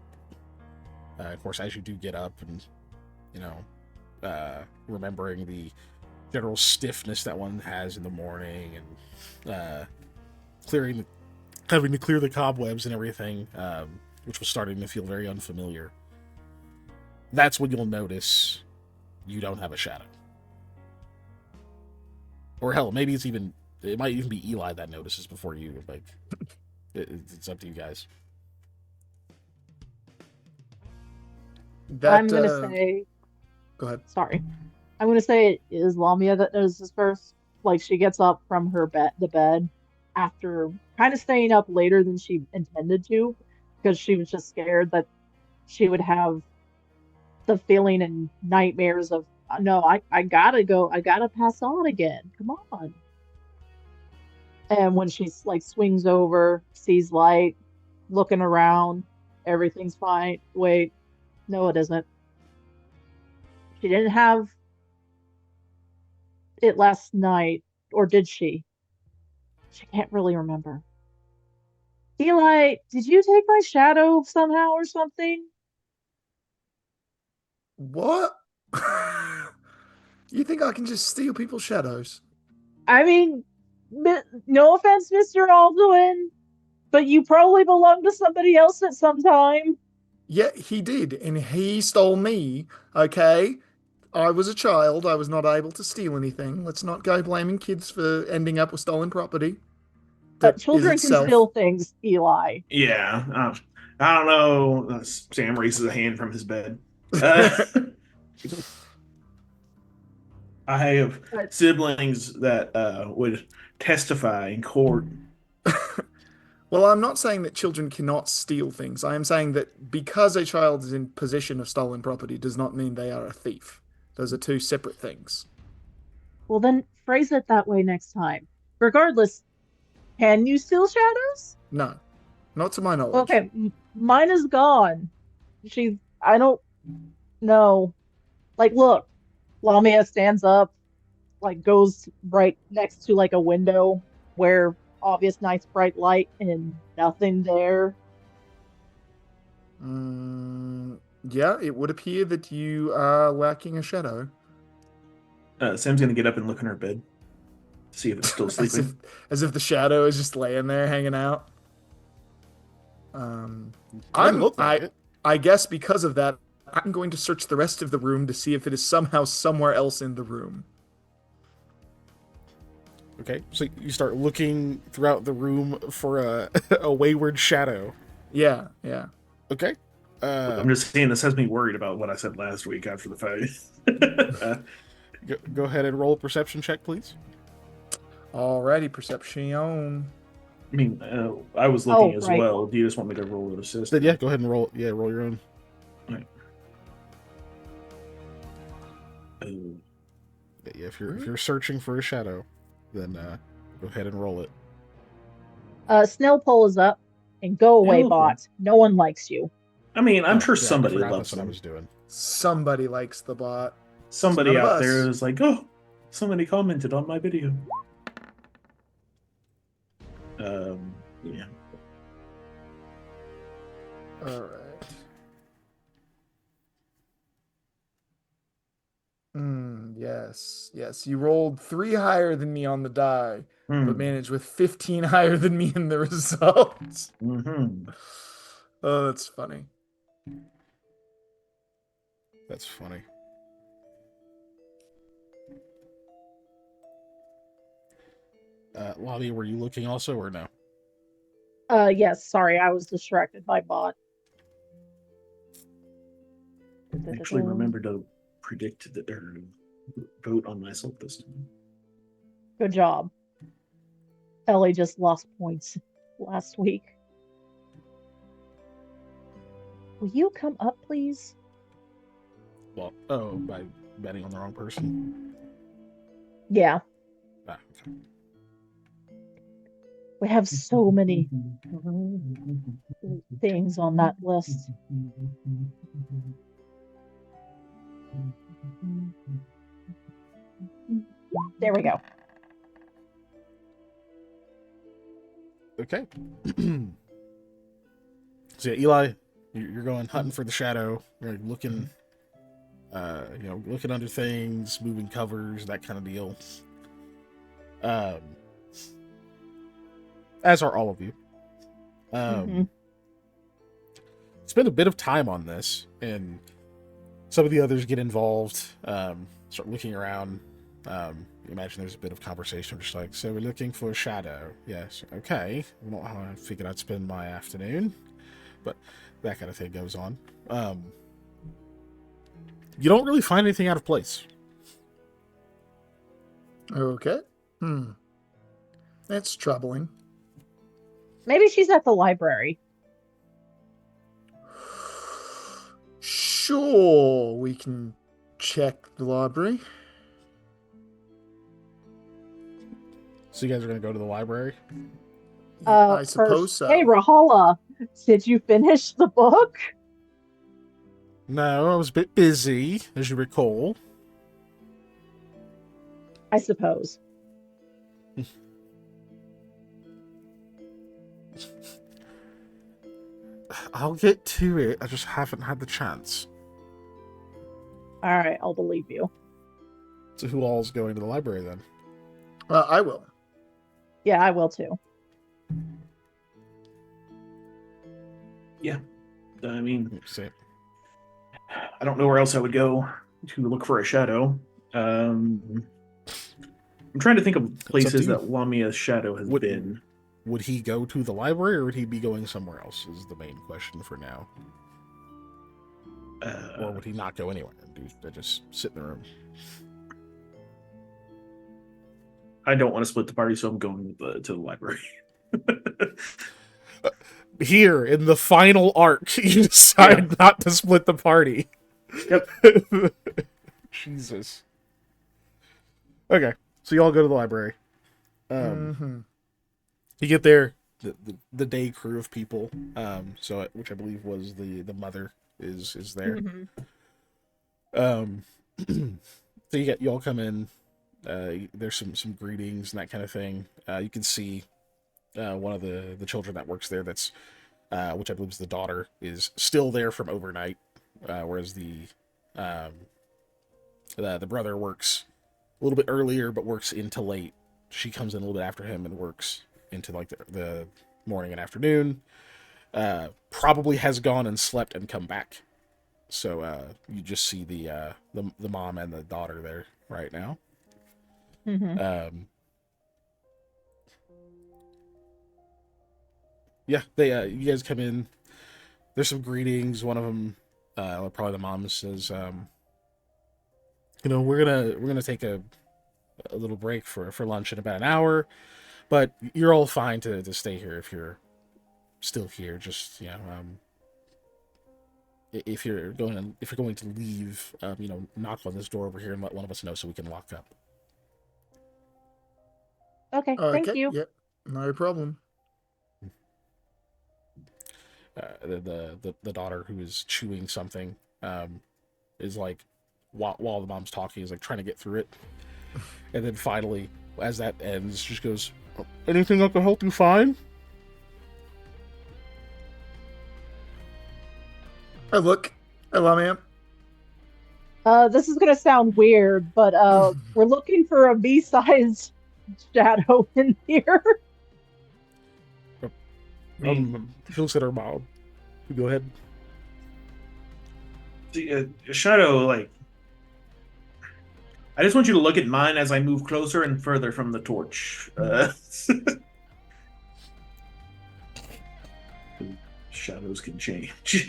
of course, as you do get up and, you know, remembering the general stiffness that one has in the morning, and clearing, having to clear the cobwebs and everything, which was starting to feel very unfamiliar. That's when you'll notice you don't have a shadow. Or hell, maybe it might even be Eli that notices before you. Like, it's up to you guys. That I'm gonna say, go ahead. sorry. I'm gonna say it is Lamia that notices first. Like she gets up from the bed after kind of staying up later than she intended to, because she was just scared that she would have the feeling and nightmares of no, I gotta go, I gotta pass on again. Come on. And when she's like swings over, sees light, looking around, everything's fine. Wait, no, it isn't. She didn't have it last night, or did she? She can't really remember. Eli, did you take my shadow somehow or something? What? You think I can just steal people's shadows? I mean, no offense, Mr. Alduin, but you probably belonged to somebody else at some time. Yeah, he did, and he stole me. Okay, I was a child. I was not able to steal anything. Let's not go blaming kids for ending up with stolen property. That is Children can itself. steal things, Eli. Yeah, I don't know. Sam raises a hand from his bed. Uh, I have But siblings that would testify in court. Well, I'm not saying that children cannot steal things. I am saying that because a child is in possession of stolen property does not mean they are a thief. Those are two separate things. well, then phrase it that way next time. Regardless, can you steal shadows? No, not to my knowledge. Okay, mine is gone. I don't know. Like, look, Lamia stands up, like, goes right next to, like, a window where obvious nice bright light and nothing there. Yeah, it would appear that you are lacking a shadow. Sam's gonna get up and look in her bed, see if it's still as if sleeping. as if the shadow is just laying there hanging out. Doesn't look like it. I guess because of that, I'm going to search the rest of the room to see if it is somehow somewhere else in the room. Okay, so you start looking throughout the room for a wayward shadow. Yeah, yeah. Okay. I'm just saying this has me worried about what I said last week after the fight. Go ahead and roll a perception check, please. Alrighty, perception. I mean, I was looking as right. well. Do you just want me to roll an assist? Then yeah, go ahead and roll. Yeah, roll your own. Right. Yeah, if you're searching for a shadow, then go ahead and roll it. Snail pole is up, and go away, okay. bot. No one likes you. I mean, I'm sure Yeah, somebody I forgot loves that's what I them. was doing. Somebody likes the bot. Somebody It's none of out there us. is like, oh, somebody commented on my video. Yeah. Alright. Yes. You rolled 3 higher than me on the die, but managed with 15 higher than me in the results. Mm-hmm. Oh, that's funny. That's funny. Lobby, were you looking also or no? Yes, sorry, I was distracted by bot. I actually remember to predict that or vote on myself this time. Good job. Ellie just lost points last week. Will you come up, please? Well, by betting on the wrong person. Yeah, Okay. we have so many things on that list. There we go. Okay. So yeah, Eli, you're going hunting for the shadow. You're looking looking under things, moving covers, that kind of deal. Um, as are all of you. Mhm. Spend a bit of time on this, and some of the others get involved, start looking around. Imagine there's a bit of conversation, just like, so we're looking for a shadow. Yes, okay. Not how I figured I'd spend my afternoon, but that kind of thing goes on. You don't really find anything out of place. Okay. That's troubling. Maybe she's at the library. Sure, we can check the library. So you guys are going to go to the library? I suppose First, so. hey, Rahala, did you finish the book? No, I was a bit busy, as you recall. I suppose. I'll get to it. I just haven't had the chance. All right, I'll believe you. So who all's going to the library then? I will. Yeah, I will too. Yeah. I mean, Let's see. I don't know where else I would go to look for a shadow. I'm trying to think of places you. that Lamia's shadow has been. Would he go to the library, or would he be going somewhere else? Is the main question for now. Or would he not go anywhere and just sit in the room? I don't want to split the party, so I'm going to the library. Here, in the final arc, you decide not to split the party. Yep. Jesus. Okay, so you all go to the library. You get there, the day crew of people, which I believe was the mother is there. So you all come in. There's some greetings and that kind of thing. You can see one of the children that works there, that's which I believe is the daughter, is still there from overnight, whereas the brother works a little bit earlier but works into late. She comes in a little bit after him and works into like the morning and afternoon. Probably has gone and slept and come back. So you just see the mom and the daughter there right now. Yeah, they you guys come in. There's some greetings. One of them, probably the mom, says, we're gonna take a little break for lunch in about an hour, but you're all fine to stay here if you're still here. Just if you're going to leave, knock on this door over here and let one of us know so we can lock up. Okay, thank you. Yep, no problem. The daughter, who is chewing something, is like, while the mom's talking, is like trying to get through it, and then finally, as that ends, just goes, "Anything I can help you find?" Look, hello, ma'am. This is gonna sound weird, but we're looking for a B-sized shadow in here. She looks at her mom. Go ahead. The shadow, like, I just want you to look at mine as I move closer and further from the torch. Shadows can change.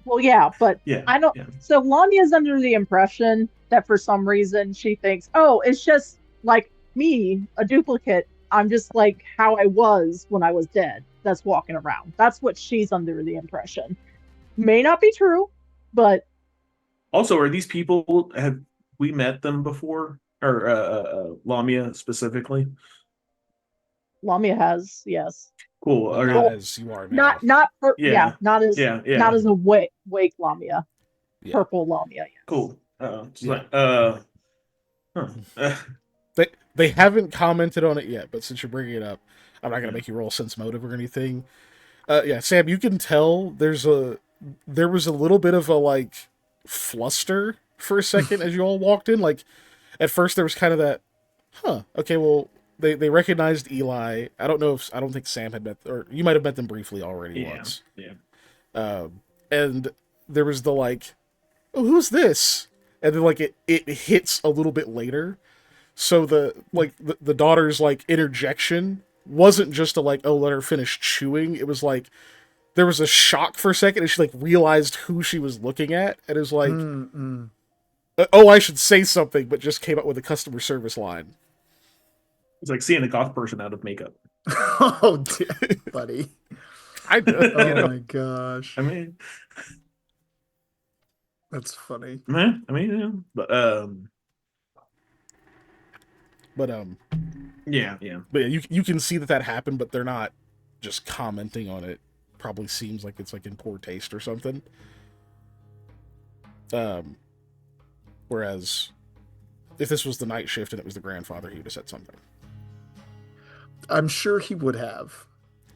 Well, yeah, but Yeah, I don't. yeah. So Lania's under the impression that for some reason she thinks, oh, it's just like me, a duplicate. I'm just like how I was when I was dead. That's walking around. That's what she's under the impression. May not be true, but Also, are these people, have we met them before? Or Lamia specifically? Lamia has, yes. Cool. Not as you are now. Not as Yeah. not as a wake Lamia. Yeah. Purple Lamia, yes. Cool. They haven't commented on it yet, but since you're bringing it up, I'm not gonna make you roll sense motive or anything. Yeah, Sam, you can tell there was a little bit of a, like, fluster for a second as you all walked in. Like, at first there was kind of that, huh, okay, well, they recognized Eli. I don't think Sam had met, or you might have met them briefly already Yeah, once. yeah. And there was the like, oh, who's this? And then like it hits a little bit later. So the daughter's like interjection wasn't just a like, oh, let her finish chewing. It was like there was a shock for a second, and she like realized who she was looking at, and it was like, oh, I should say something, but just came up with a customer service line. It's like seeing a goth person out of makeup. Oh, dear, buddy. I know. Oh my gosh. I mean, That's funny. yeah, but But yeah. but yeah, you can see that happened, but they're not just commenting on it. Probably seems like it's like in poor taste or something. Whereas if this was the night shift and it was the grandfather, he would have said something. I'm sure he would have.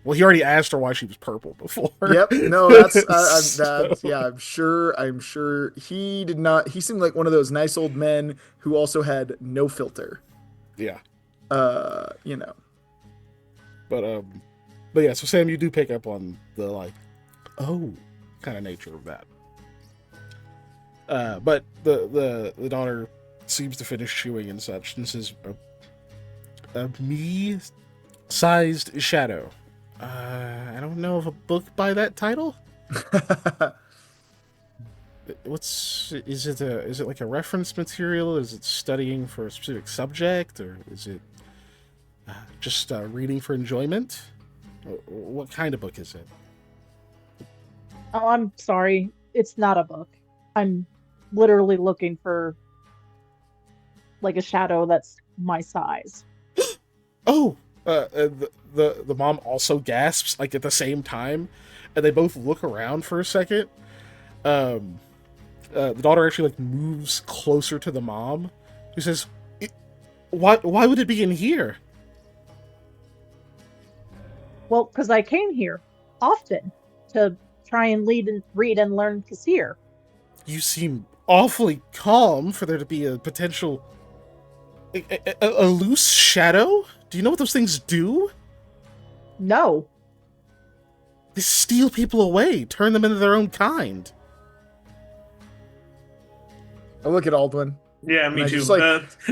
Well, he already asked her why she was purple before. Yep. No, that's So- yeah. I'm sure he did not. He seemed like one of those nice old men who also had no filter. Yeah. You know. But yeah. So Sam, you do pick up on the like, oh, kind of nature of that. But the daughter seems to finish chewing and such, and says, "A me-sized shadow. I don't know of a book by that title. Is it like a reference material? Is it studying for a specific subject, or is it just reading for enjoyment? What kind of book is it?" Oh, I'm sorry. It's not a book. I'm literally looking for like a shadow that's my size. Oh, the mom also gasps like at the same time, and they both look around for a second. The daughter actually like moves closer to the mom, who says, "Why would it be in here?" Well, because I came here often to try and read and learn Kassir. You seem awfully calm for there to be a potential a loose shadow. Do you know what those things do? No. They steal people away, turn them into their own kind. I look at Aldwin. Yeah, And me I too. just, like,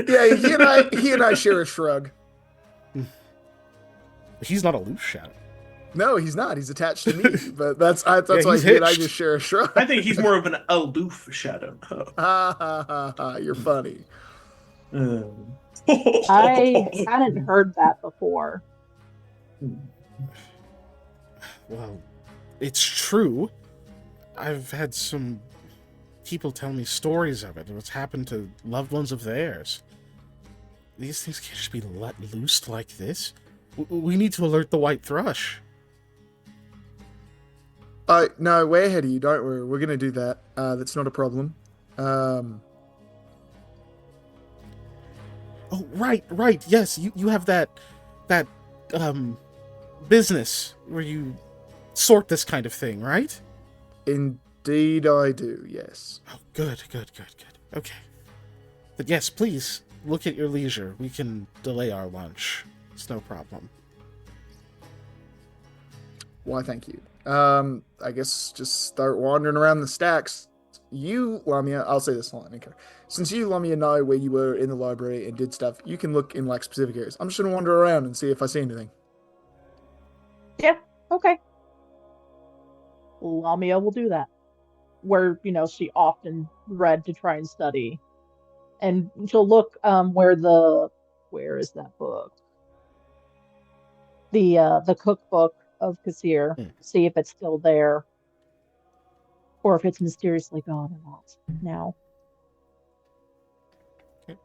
Yeah, he and I share a shrug. He's not a loose shadow. No, he's not. He's attached to me. But that's Yeah, why he's he and I hitched. just share a shrug. I think he's more of an aloof shadow. Ha ha ha ha! You're funny. I hadn't heard that before. Well, it's true. I've had some people tell me stories of it, what's happened to loved ones of theirs. These things can't just be let loose like this. We need to alert the white thrush. No, way ahead of you. Don't worry. We're gonna do that. That's not a problem. Oh, right. Yes, you have that business where you sort this kind of thing, right? Indeed, I do. Yes. Oh, good. Okay. But yes, please, look at your leisure. We can delay our lunch. It's no problem. Why, thank you. I guess just start wandering around the stacks. You, Lamia, I'll say this line, okay. Since you, Lamia, know where you were in the library and did stuff, you can look in like specific areas. I'm just gonna wander around and see if I see anything. Yeah, okay. Lamia will do that. Where, she often read to try and study. And she'll look where is that book? The cookbook of Kassir, see if it's still there. Or if it's mysteriously gone or not now. Okay.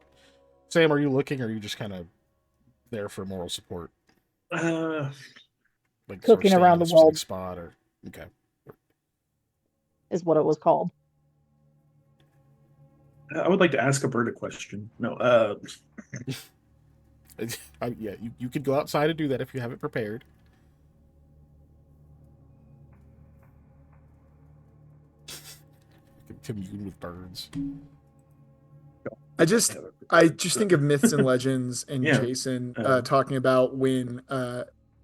Sam, are you looking, or are you just kind of there for moral support? Like Cooking sort of staying around in a the specific world. spot, or okay. Is what it was called. I would like to ask a bird a question. No, Yeah, you could go outside and do that if you have it prepared. commune with birds. I just think of myths and legends and Yeah. Jason talking about when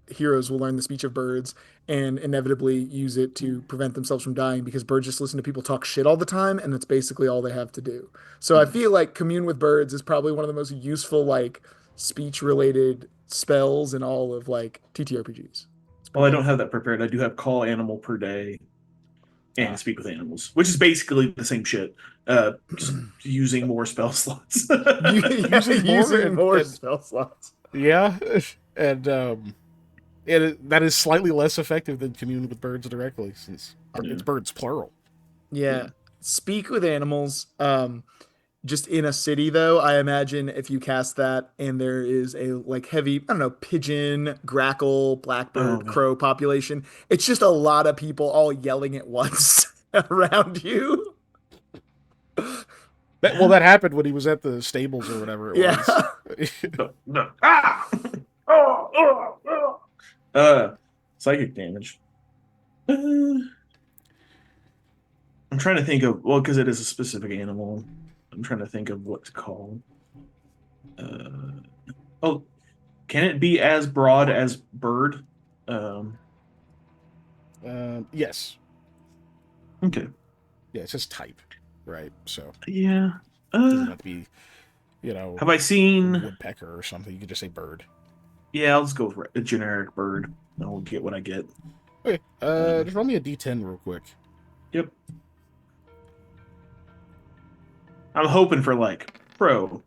heroes will learn the speech of birds and inevitably use it to prevent themselves from dying because birds just listen to people talk shit all the time and that's basically all they have to do. So I feel like commune with birds is probably one of the most useful like speech related spells in all of like TTRPGs. Well, I don't have that prepared. I do have call animal per day and speak with animals, which is basically the same shit. Just using more spell slots. Using more Using more and spell slots. yeah, and that is slightly less effective than commune with birds directly, since it's birds plural. Yeah. Speak with animals. Just in a city though, I imagine if you cast that and there is a like heavy, I don't know, pigeon, grackle, blackbird, crow population, it's just a lot of people all yelling at once around you. That happened when he was at the stables or whatever it Yeah. was. No. Ah! Psychic damage. I'm trying to think of, well, because it is a specific animal. I'm trying to think of what to call. Oh, can it be as broad as bird? Yes. Okay. Yeah, it's just type, right? So Yeah. it doesn't have to be, Have I seen woodpecker or something. You could just say bird. Yeah, I'll just go with a generic bird. I'll get what I get. Okay. Just roll me a d10 real quick. Yep. I'm hoping for like pro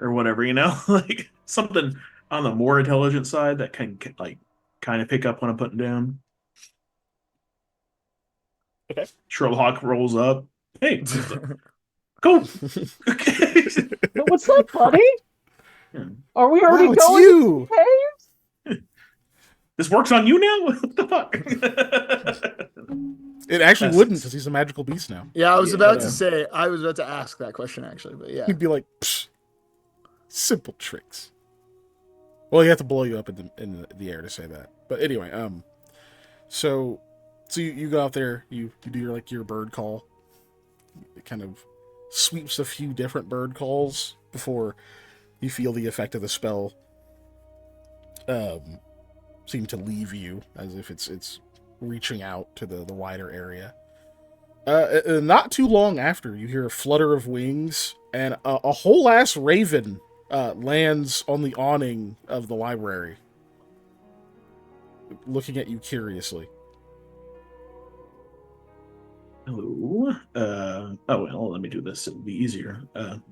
or whatever, like something on the more intelligent side that can like kind of pick up when I'm putting down. Okay. Sherlock rolls up. Hey, cool. Okay. What's up, buddy? Are we already Wow, it's going you! to the caves? This works on you now? What the fuck? It actually wouldn't, because he's a magical beast now. Yeah, I was about to ask that question actually, but yeah. He'd be like, psh, simple tricks. Well, you have to blow you up in the air to say that. But anyway, so you go out there, you do your bird call. It kind of sweeps a few different bird calls before you feel the effect of the spell seem to leave you, as if it's reaching out to the wider area. Not too long after, you hear a flutter of wings, and a whole ass raven lands on the awning of the library, looking at you curiously. Hello. Oh well, let me do this. It'll be easier.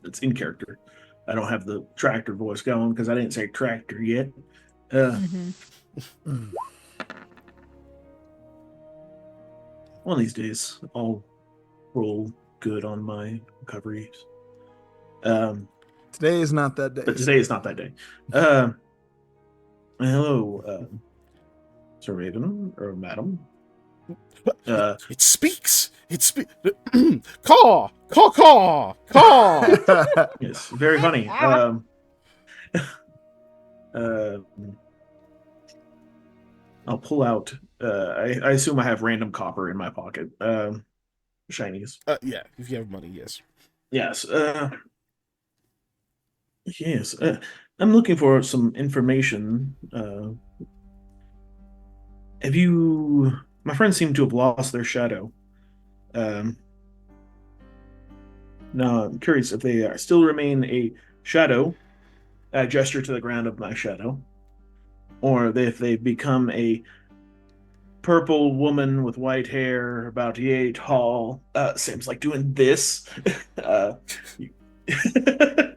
It's in character. I don't have the tractor voice going because I didn't say tractor yet. One of these days, I'll roll good on my recoveries. Today is not that day. But today is not that day. Hello, Sir Raven or Madam. It speaks. Caw, caw, caw, caw. Yes, very funny. I'll pull out. I assume I have random copper in my pocket. Shinies. Yeah, if you have money, yes. Yes. Yes. I'm looking for some information. Have you? My friends seem to have lost their shadow. Now I'm curious if they still remain a shadow. I gesture to the ground of my shadow, or if they've become a purple woman with white hair, about yay tall. Seems like doing this,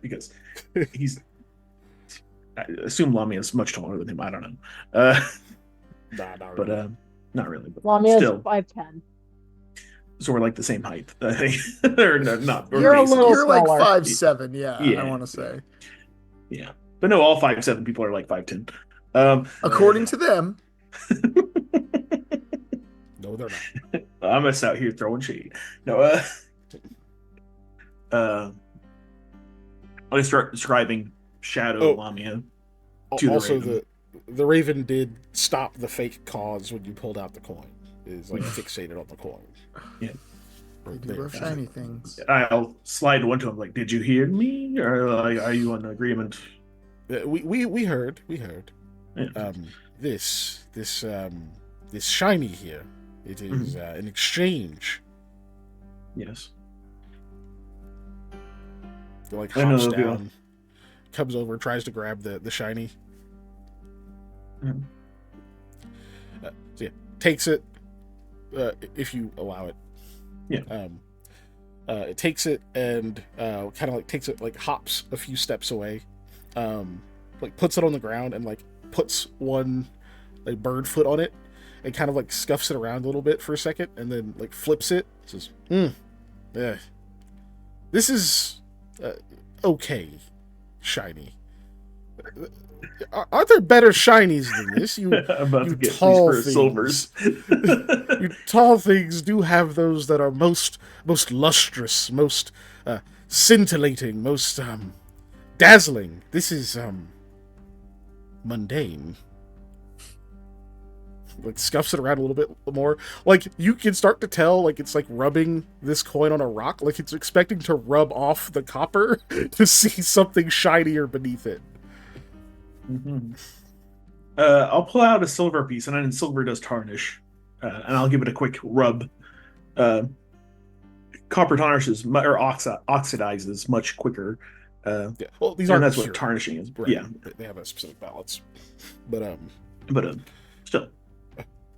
because he's. I assume Lamia is much taller than him. I don't know, Nah, not but really. not really. But Lamia still, is 5'10". so we're like the same height. I think they're not. You're a little You're like smaller. 5'7", yeah, Yeah, I want to say. Yeah, but no, all 5'7" people are like 5'10". According to them. No, they're not. I'm just out here throwing shade. No, I start describing Shadow Lamia to Also, the Raven. the Raven did stop the fake cause when you pulled out the coin. Is like fixated on the coin. Yeah. They do there. love shiny things. I'll slide one to him like, "Did you hear me? Or like, are you in agreement?" We heard. Yeah. This shiny here. It is an exchange. Yes. He, like, I know hops the deal. down, comes over, tries to grab the shiny. Mhm. So yeah, takes it, if you allow it. Yeah. It takes it and kind of like takes it, like hops a few steps away, like puts it on the ground and like puts one like bird foot on it and kind of like scuffs it around a little bit for a second and then like flips it. Says, yeah, this is okay, shiny. Aren't there better shinies than this? I'm about You to get tall these for silvers. You tall things do have those that are most lustrous, most scintillating, most dazzling. This is mundane. Like scuffs it around a little bit more. Like you can start to tell, like it's like rubbing this coin on a rock, like it's expecting to rub off the copper to see something shinier beneath it. Mhm. I'll pull out a silver piece, and then silver does tarnish, and I'll give it a quick rub. Uh, Copper tarnishes or oxidizes much quicker. Yeah. Well, these And aren't that's pure. what tarnishing is. Right. Yeah, They have a specific balance. But but still,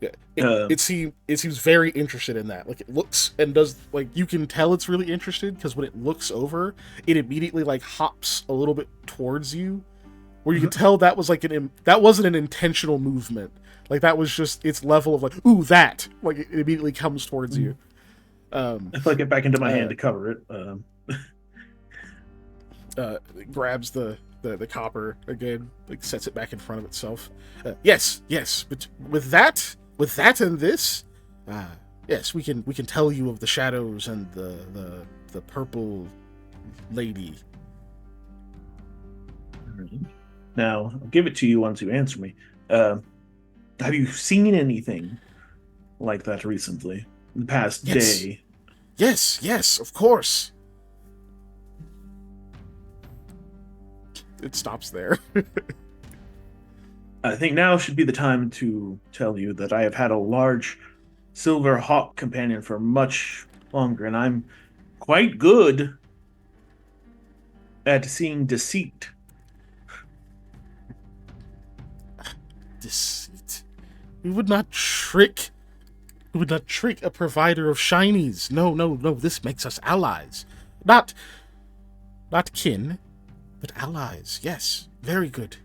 yeah, Uh, it seems very interested in that. Like it looks and does, like you can tell it's really interested because when it looks over, it immediately like hops a little bit towards you, where you can tell that was like that wasn't an intentional movement. Like that was just its level of like, ooh, that, like it immediately comes towards you. I flick it back into my hand to cover it. Grabs the copper again, like sets it back in front of itself. Yes, but with that and this, yes, we can tell you of the shadows and the purple lady. Now, I'll give it to you once you answer me. Have you seen anything like that recently? In the past Yes. day? Yes, of course. It stops there. I think now should be the time to tell you that I have had a large silver hawk companion for much longer, and I'm quite good at seeing deceit. Deceit. We would not trick a provider of shinies. No. This makes us allies. Not kin, but allies. Yes. Very good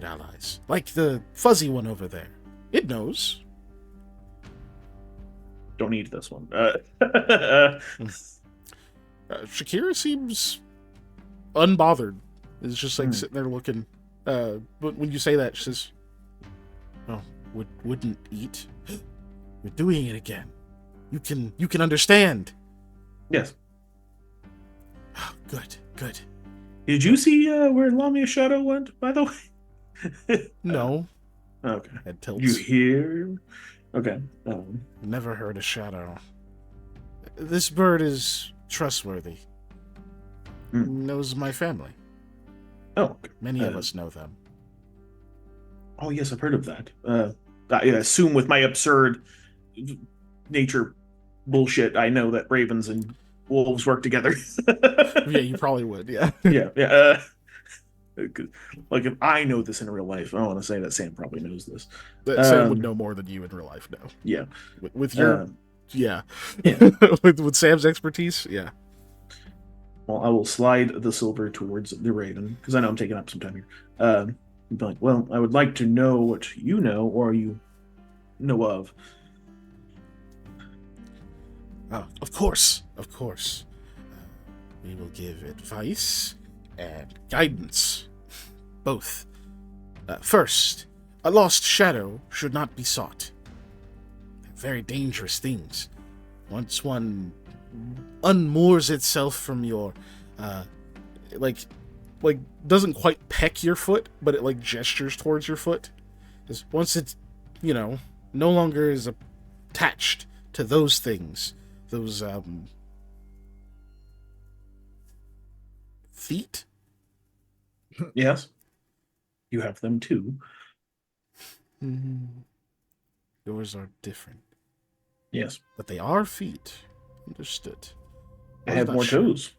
allies. Like the fuzzy one over there. It knows. Don't need this one. Shakira seems unbothered. It's just like sitting there looking. But when you say that, she says, "Oh, wouldn't eat. You're doing it again. You can understand." Yes. Good. Did you see where Lamia's shadow went, by the way? No. Okay. Head tilts. You hear? Okay. Never heard a shadow. This bird is trustworthy. Knows my family. Oh. Many of us know them. Oh, yes, I've heard of that. I assume with my absurd nature bullshit, I know that ravens and wolves work together. Yeah, you probably would. Yeah. Yeah. Like if I know this in real life, I don't want to say that Sam probably knows this. Sam would know more than you in real life. No. Yeah. With your yeah. Yeah. with Sam's expertise, yeah. Well, I will slide the silver towards the raven because I know I'm taking up some time here. Be like, well, I would like to know what you know or you know of. Of course. We will give advice and guidance. Both. First, a lost shadow should not be sought. They're very dangerous things. Once one unmoors itself from your, like doesn't quite peck your foot, but it like gestures towards your foot. Because once it's, no longer is attached to those things, those feet? Yes, you have them too. Hmm. Yours are different, Yes, but they are feet. Understood. I I was have not more sure. toes.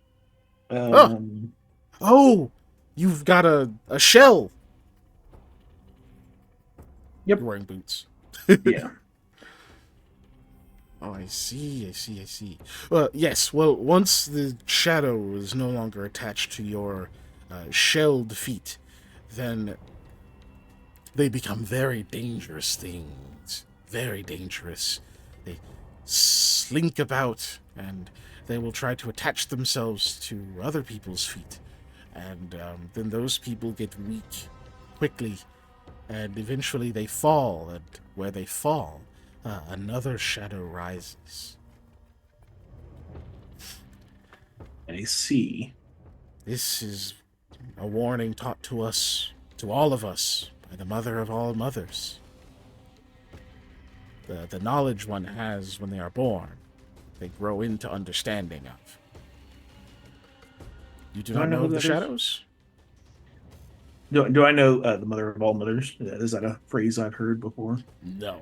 Oh, Um, oh, you've got a shell. yep, You're wearing boots. yeah. Oh, I see, I see, I see. Well, yes, well, once the shadow is no longer attached to your shelled feet, then they become very dangerous things. Very dangerous. They slink about, and they will try to attach themselves to other people's feet. And then those people get weak quickly, and eventually they fall, and where they fall, another shadow rises. I see. This is a warning taught to us, to all of us, by the mother of all mothers. The knowledge one has when they are born, they grow into understanding of. You do Do I not know know who of the that is? shadows? Do I know the mother of all mothers? Is that a phrase I've heard before? No,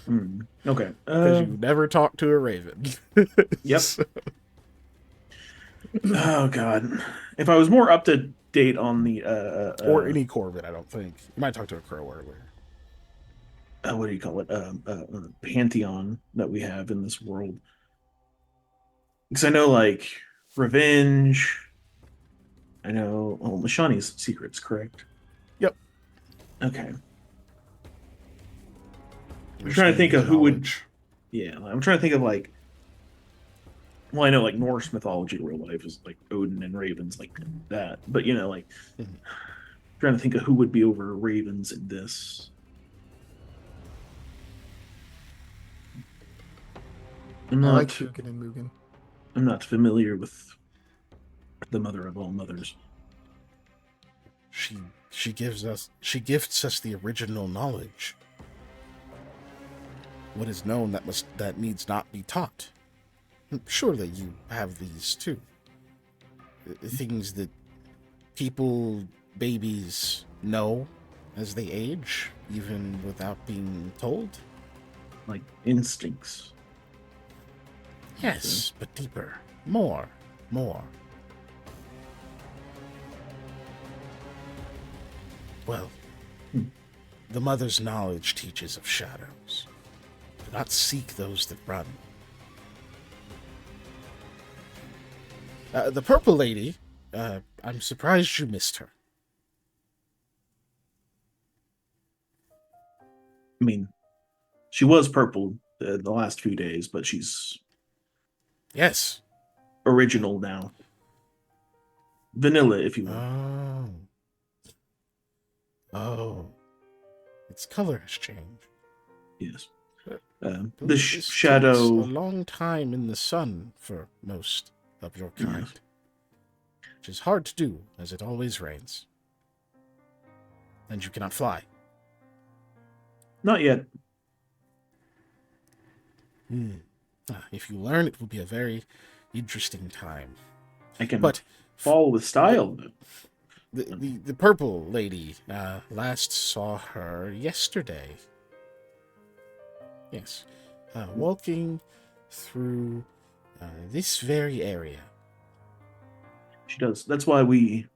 Hmm. Okay. because you never talk to a raven. Yep. Oh God. If I was more up to date on the Or any corvid, I don't think. You might talk to a crow earlier. what do you call it? Pantheon that we have in this world. Because I know like revenge. I know. Oh, Mashani's secrets, correct? Yep. Okay. I'm trying to Understanding think is of who would. knowledge. Yeah, I'm trying to think of like. Well, I know like Norse mythology, real life is like Odin and ravens, like that. But like Mhm. trying to think of who would be over ravens in this. I'm I like not. Hugin and Mugen. I'm not familiar with the mother of all mothers. She she gifts us the original knowledge. What is known that needs not be taught. Surely you have these too. Things that people, babies, know as they age, even without being told. Like instincts. Yes, but deeper. More. More. Well, Hmm. the mother's knowledge teaches of shadows. Do not seek those that run. The purple lady, I'm surprised you missed her. I mean, she was purple the last few days, but she's Yes. original now. Vanilla, if you will. Oh. Oh. Its color has changed. Yes. I This believe this takes a shadow. long time in the sun for most of your kind. Yes. Which is hard to do, as it always rains. And you cannot fly. Not yet. If you learn, it will be a very interesting time. I can But fall with style. the purple lady, last saw her yesterday. Yes. Walking through this very area. She does. That's why we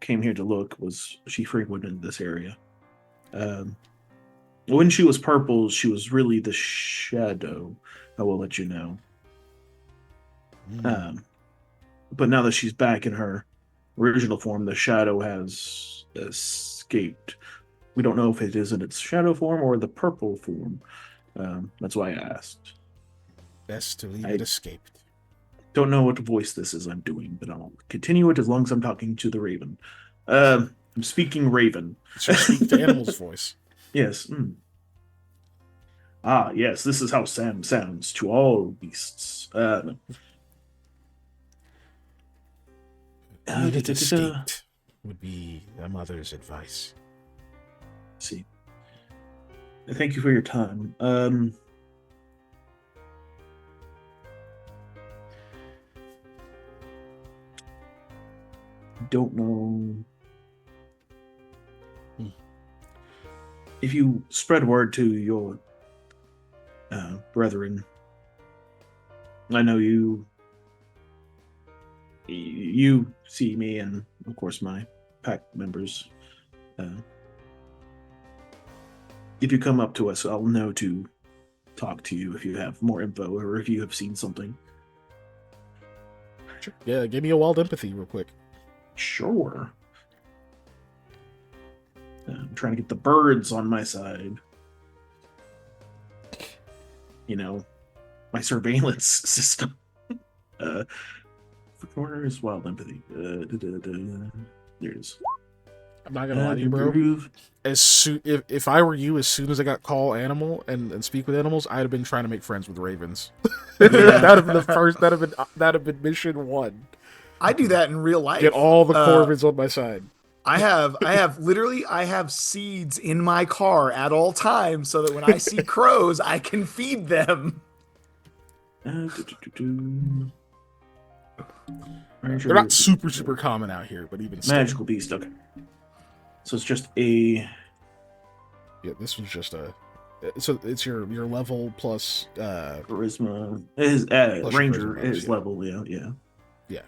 came here to look. Was she frequented this area? Um, when she was purple, she was really the shadow. I will let you know. Mm. Um, but now that she's back in her original form, the shadow has escaped. We don't know if it is in its shadow form or the purple form. That's why I asked. Best to leave it I escaped. don't know what voice this is I'm doing, but I'll continue it as long as I'm talking to the Raven. I'm speaking Raven. It's your speak to animals voice. Yes. Ah, yes, this is how Sam sounds to all beasts. Leave it Da. escaped would be a mother's advice. See. Thank you for your time. don't know Hmm. if you spread word to your brethren. I know you see me, and of course my pack members. If you come up to us, I'll know to talk to you if you have more info or if you have seen something. Sure. Yeah, give me a wild empathy real quick. Sure. I'm trying to get the birds on my side. You know, my surveillance system. Where is wild empathy? There it is. I'm not gonna lie to you, bro. Improve. As soon if I were you, as soon as I got call animal and speak with animals, I'd have been trying to make friends with ravens. Yeah. That'd have been the first. That'd have been mission one. I do that in real life. Get all the corvids on my side. I have literally I have seeds in my car at all times so that when I see crows, I can feed them. They're not super common out here, but even still. Magical beast. Okay. So it's just a. Yeah, this was just a. So it's your level plus. Charisma. His Plus your ranger charisma bonus, is yeah. level. Yeah. Yeah.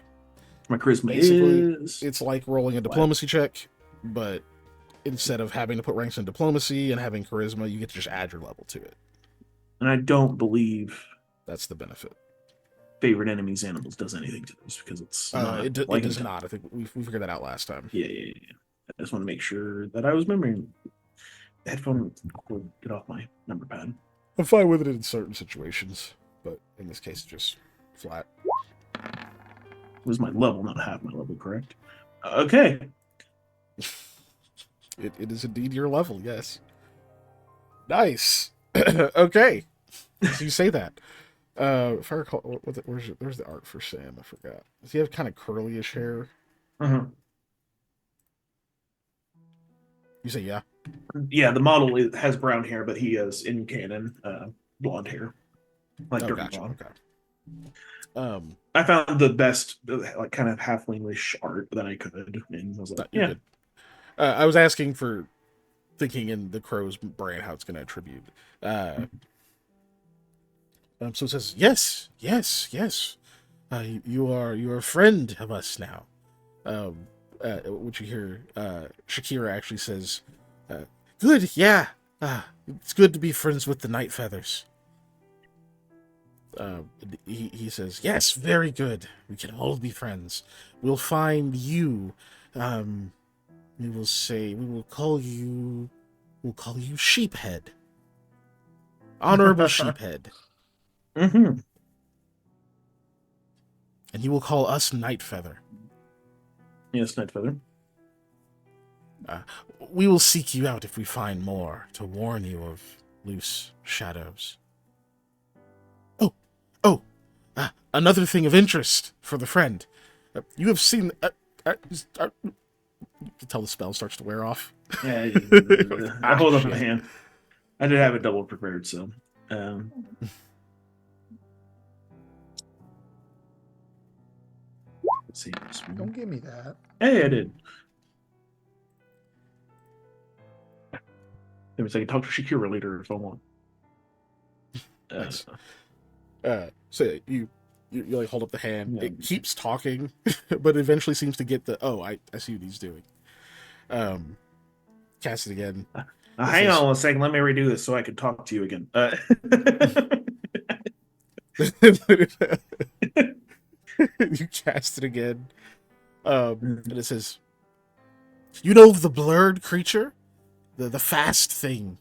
My charisma Basically, is. it's like rolling a diplomacy check, but instead of having to put ranks in diplomacy and having charisma, you get to just add your level to it. And I don't believe That's the benefit. favorite enemies animals does anything to this because it's not It like does not. I think we figured that out last time. Yeah. I just want to make sure that I was remembering. Headphone cord, get off my number pad. I'm fine with it in certain situations, but in this case, just flat. It was my level, not half my level, correct? Okay. It is indeed your level, yes. Nice. Okay. So you say that. If I recall, where's the art for Sam? I forgot. Does he have kind of curly-ish hair? Uh-huh. You say yeah. Yeah, the model has brown hair, but he has in canon blonde hair, like dirty Gotcha. blonde. Okay. I found the best, like, kind of halflingish art that I could, and I was like, You're yeah. good. I was asking for thinking in the crow's brain how it's going to attribute. So it says yes. You are a friend of us now. What you hear, Shakira actually says, "Good, yeah. It's good to be friends with the Night Feathers." He says, "Yes, very good. We can all be friends. We'll find you. We will call you Sheephead, Honorable Sheephead, Mm-hmm. and you will call us Night Feather. Yes, Night Feather. We will seek you out if we find more to warn you of loose shadows. Another thing of interest for the friend. You have seen... you can tell the spell starts to wear off. Yeah, I hold up my hand. I did have it double prepared, so. Let's see. Don't give me that. Hey, I did. That means I can talk to Shakira later if I want. Nice. So you like hold up the hand. Yeah. It keeps talking, but eventually seems to get the I see what he's doing. Cast it again. Hang on one second. Let me redo this so I can talk to you again. You cast it again. And it says, "You know the blurred creature, the fast thing,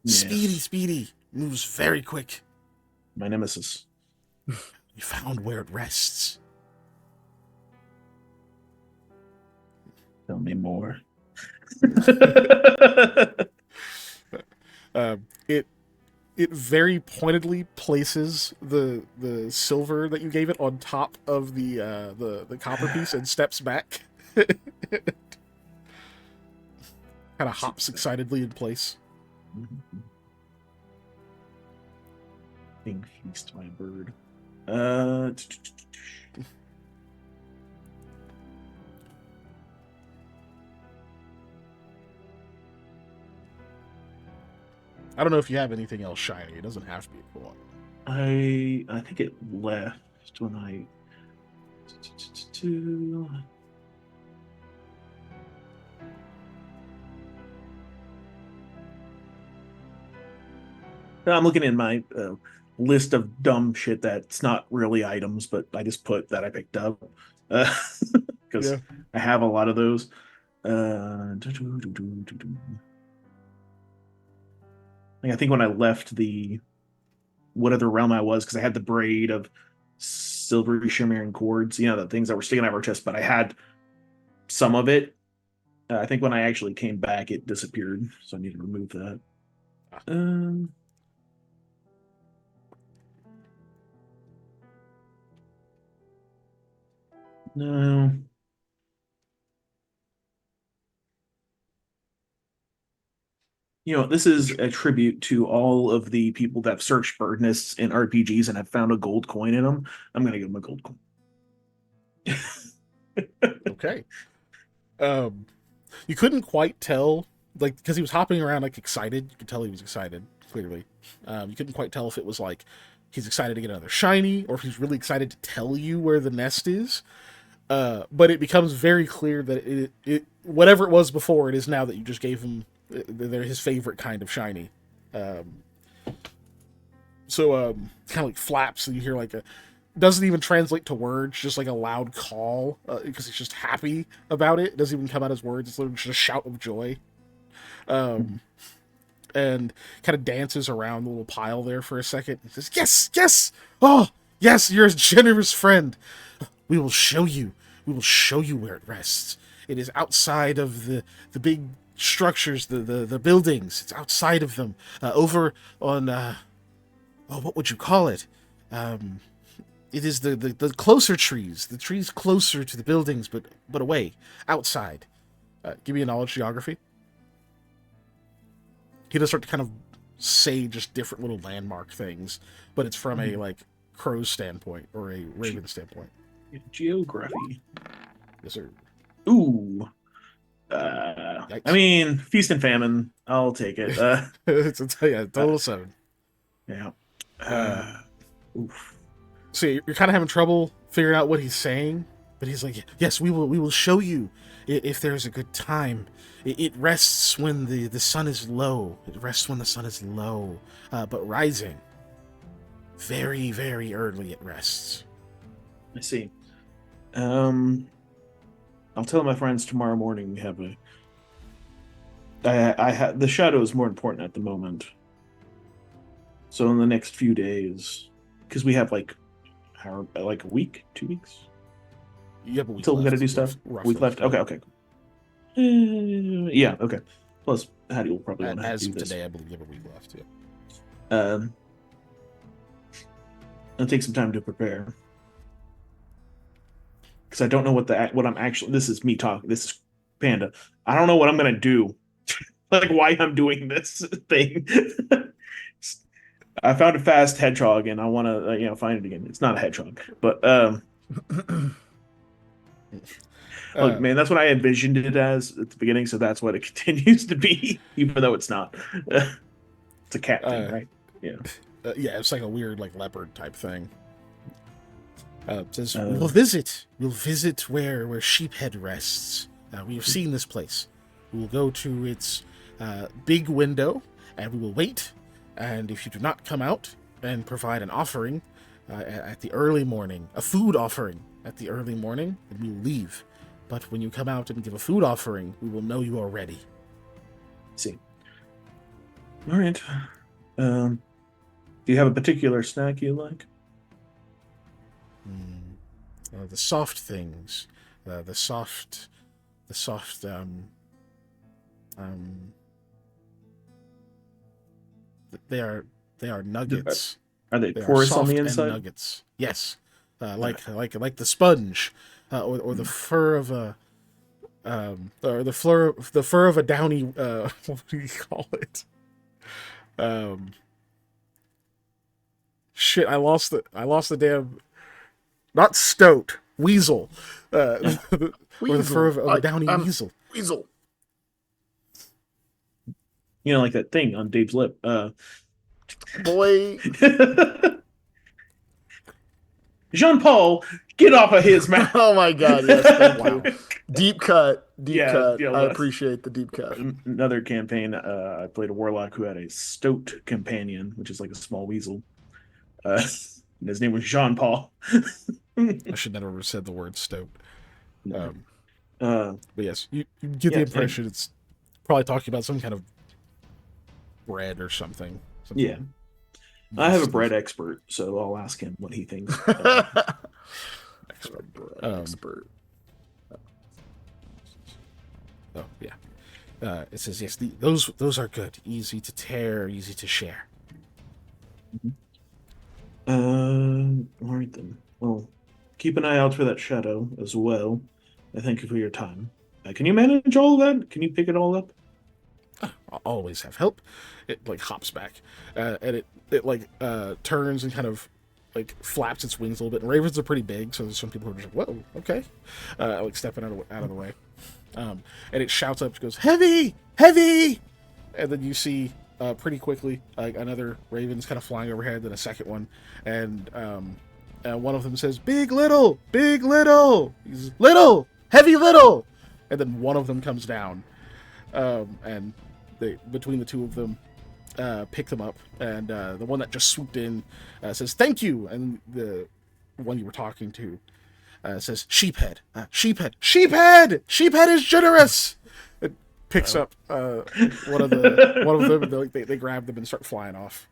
Yes. speedy, moves very quick. My nemesis. You found where it rests. Tell me more. It very pointedly places the silver that you gave it on top of the copper piece and steps back. Kind of hops excitedly in place. Being feast my bird. I don't know if you have anything else shiny. It doesn't have to be a coin. I think it left when I. I'm looking in my list of dumb shit that's not really items, but I just put that I picked up because Yeah. I have a lot of those. I think when I left the whatever realm I was, because I had the braid of silvery shimmering cords, the things that were sticking out of our chest, but I had some of it. I think when I actually came back, it disappeared, so I need to remove that. No. This is a tribute to all of the people that have searched bird nests in RPGs and have found a gold coin in them. I'm going to give them a gold coin. Okay. You couldn't quite tell, like, because he was hopping around, like, excited. You could tell he was excited, clearly. You couldn't quite tell if it was, like, he's excited to get another shiny, or if he's really excited to tell you where the nest is. But it becomes very clear that whatever it was before, it is now that you just gave him, they're his favorite kind of shiny. So kind of like flaps, and you hear, like, doesn't even translate to words, just like a loud call, because he's just happy about it. It doesn't even come out as words, it's literally just a shout of joy. And kind of dances around the little pile there for a second and says, yes, yes, oh, yes, you're a generous friend. We will show you where it rests. It is outside of the big structures, the buildings. It's outside of them, over on, what would you call it? It is the closer trees, the trees closer to the buildings, but away, outside. Give me a knowledge geography. He does start to kind of say just different little landmark things, but it's from a, like, crow's standpoint or a raven standpoint. Geography. Yes, sir. Ooh. I mean, feast and famine. I'll take it. It's a total 7. Yeah. Oof. So you're kind of having trouble figuring out what he's saying, but he's like, yes, we will show you if there's a good time. It rests when the sun is low. It rests when the sun is low, but rising. Very, very early it rests. I see. I'll tell my friends tomorrow morning we have the shadow is more important at the moment. So in the next few days, because we have like a week, 2 weeks. Yeah, but until we gotta do stuff. Week left. Okay. Yeah. Okay. Plus, Hattie will probably want to as do of this. today, I believe you have a week left. Yeah. I'll take some time to prepare because I don't know what I'm actually. This is me talking. This is Panda. I don't know what I'm gonna do. Like why I'm doing this thing. I found a fast hedgehog and I want to find it again. It's not a hedgehog, but look, man, that's what I envisioned it as at the beginning, so that's what it continues to be, even though it's not. It's a cat thing, right? Yeah. Yeah, it's like a weird, like, leopard type thing. It says, we'll visit where Sheephead rests. We have seen this place. We will go to its big window, and we will wait. And if you do not come out and provide an offering at the early morning, a food offering at the early morning, then we will leave. But when you come out and give a food offering, we will know you are ready. See. All right. Do you have a particular snack you like? The soft things, the soft, they are nuggets. Are they They porous soft on the and inside? nuggets. Yes, like the sponge, or the fur of a, or the fur of a downy. What do you call it? Shit, I lost the damn. Not stoat, weasel. Or the fur of a downy weasel. Weasel. like that thing on Dave's lip. Boy. Jean Paul, get off of his mouth. Oh my God, yes, thank Wow. you. Deep cut, deep Yeah, cut. yeah, I well, appreciate the deep cut. another campaign. I played a warlock who had a stoat companion, which is like a small weasel. And his name was Jean Paul. I should never have said the word stoked. But yes, you get the Yeah, impression it's probably talking about some kind of bread or something. Yeah. I have a bread expert, so I'll ask him what he thinks. Expert. Oh yeah. It says yes. Those are good. Easy to tear, easy to share. All right then. Well, keep an eye out for that shadow as well. I thank you for your time. Can you manage all of that? Can you pick it all up? I'll always have help. It like hops back, and it like turns and kind of like flaps its wings a little bit. And ravens are pretty big, so there's some people who are just like, "Whoa, okay," like stepping out of the way. And it shouts up, it goes, "Heavy, heavy!" And then you see pretty quickly like another raven's kind of flying overhead, then a second one, and one of them says, "Big, little, big, little." He's little, heavy, little, and then one of them comes down, and they between the two of them pick them up, and the one that just swooped in says, "Thank you," and the one you were talking to says, "Sheephead, sheephead, sheephead, sheephead is generous." It picks up one of them. And they grab them and start flying off.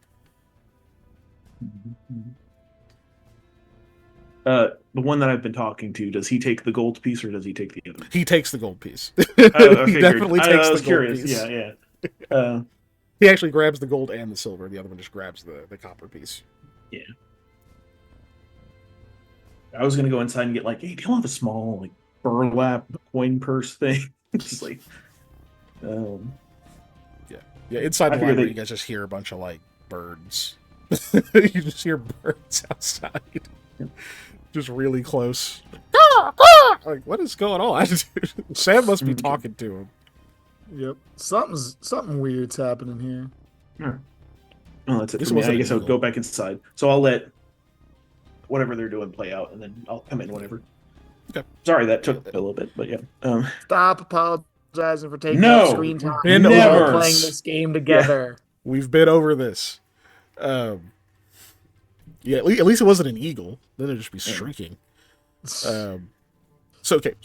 The one that I've been talking to, does he take the gold piece or does he take the other? He takes the gold piece. I He definitely takes I was the gold curious. piece. Yeah. He actually grabs the gold and the silver. The other one just grabs the copper piece. Yeah. I was gonna go inside and get like, hey, do you have a small like burlap coin purse thing? Just like, Yeah. Inside the I figure library, they- you guys just hear a bunch of like birds. You just hear birds outside, just really close. Like, what is going on? Sam must be talking to him. Yep. Something weird's happening here. oh, that's it This for me. wasn't I guess I'll illegal. go back inside. So I'll let whatever they're doing play out, and then I'll come in whenever. Okay. Sorry that took a little bit, but yeah. Stop apologizing for taking No. up screen time. Been We're all over playing this. this game together. We've been over this. Yeah, at least it wasn't an eagle. Then it'd just be shrieking. So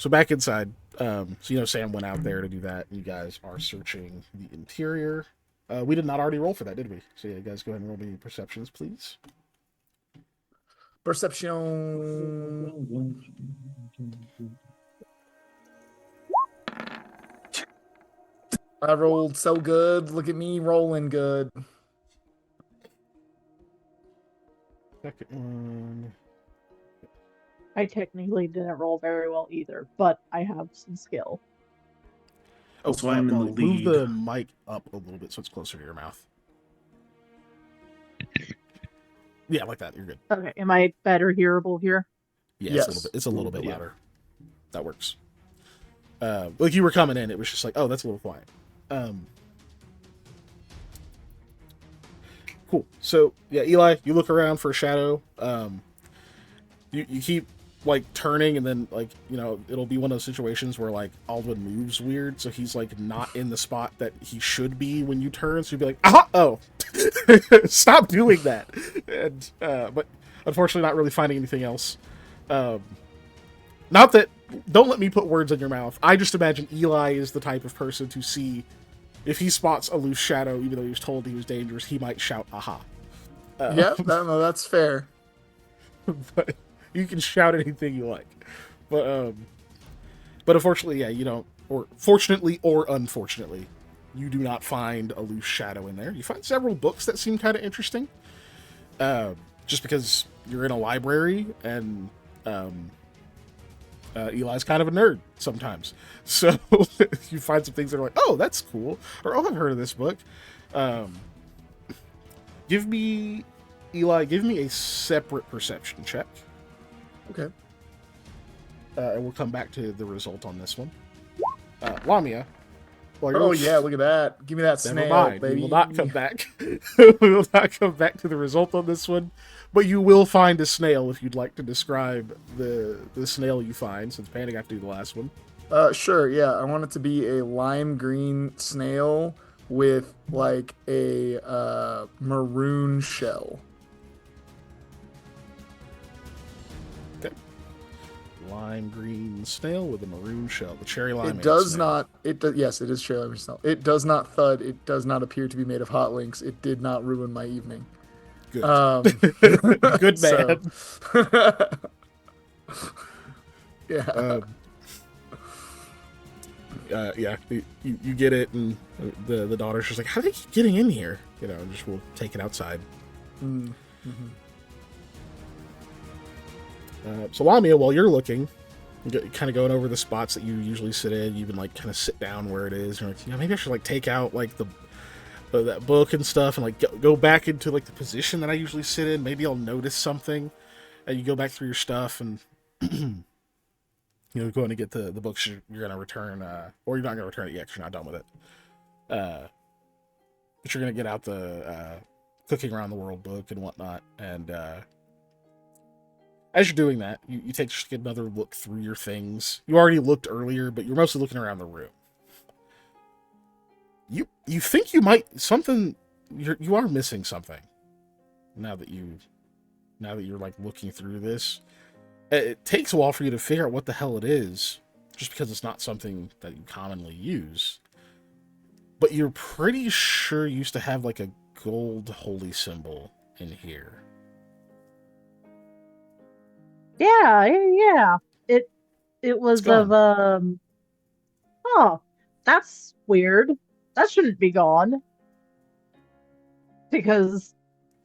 back inside. So Sam went out there to do that. You guys are searching the interior. We did not already roll for that, did we? So yeah, you guys go ahead and roll me perceptions, please. Perception. I rolled so good. Look at me rolling good. Second one. I technically didn't roll very well either, but I have some skill. Oh, So I'm in the move lead. the mic up a little bit so it's closer to your mouth. Yeah, like that. You're good. Okay, am I better hearable here? Yeah, Yes. it's a little bit Yeah. louder. That works. Like you were coming in, it was just like, oh, that's a little quiet. Cool. So yeah, Eli, you look around for a shadow. You keep like turning, and then like it'll be one of those situations where like Aldwin moves weird, so he's like not in the spot that he should be when you turn. So you'd be like, aha, oh, stop doing that. And but unfortunately, not really finding anything else. Not that. Don't let me put words in your mouth. I just imagine Eli is the type of person to see if he spots a loose shadow, even though he was told he was dangerous, he might shout, aha. Yep, no, that's fair. But you can shout anything you like. But unfortunately, yeah, you don't, or fortunately or unfortunately, you do not find a loose shadow in there. You find several books that seem kind of interesting. Just because you're in a library and Eli's kind of a nerd sometimes. So you find some things that are like, oh, that's cool. Or, oh, I've heard of this book. Eli, give me a separate perception check. Okay. And we'll come back to the result on this one. Lamia, Like, Oh yeah, look at that. Give me that never snail, mind. We will not come baby. back. We will not come back to the result on this one. But you will find a snail if you'd like to describe the snail you find, since Panda got to do the last one. Sure, yeah. I want it to be a lime green snail with like a maroon shell. Okay. Lime green snail with a maroon shell. The cherry It limeade does snail. not. Yes, it is cherry lime snail. It does not thud. It does not appear to be made of hot links. It did not ruin my evening. Good. Um, Good so, man. yeah. Um, yeah, you get it, and the daughter's just like, how do they keep getting in here? You know, just we'll take it outside. Mm-hmm. So Lamia, while you're looking, kind of going over the spots that you usually sit in, you even like kind of sit down where it is. You're like, maybe I should like take out like the that book and stuff, and like go back into like the position that I usually sit in. Maybe I'll notice something, and you go back through your stuff, and going to get the books you're going to return, or you're not going to return it yet because you're not done with it. But you're going to get out the Cooking Around the World book and whatnot, and as you're doing that, you take just another look through your things. You already looked earlier, but you're mostly looking around the room. You think you might something. You are missing something. Now that you're like looking through this, it takes a while for you to figure out what the hell it is, just because it's not something that you commonly use. But you're pretty sure you used to have like a gold holy symbol in here. Yeah, yeah. It It's was of gone. oh, that's weird. That shouldn't be gone because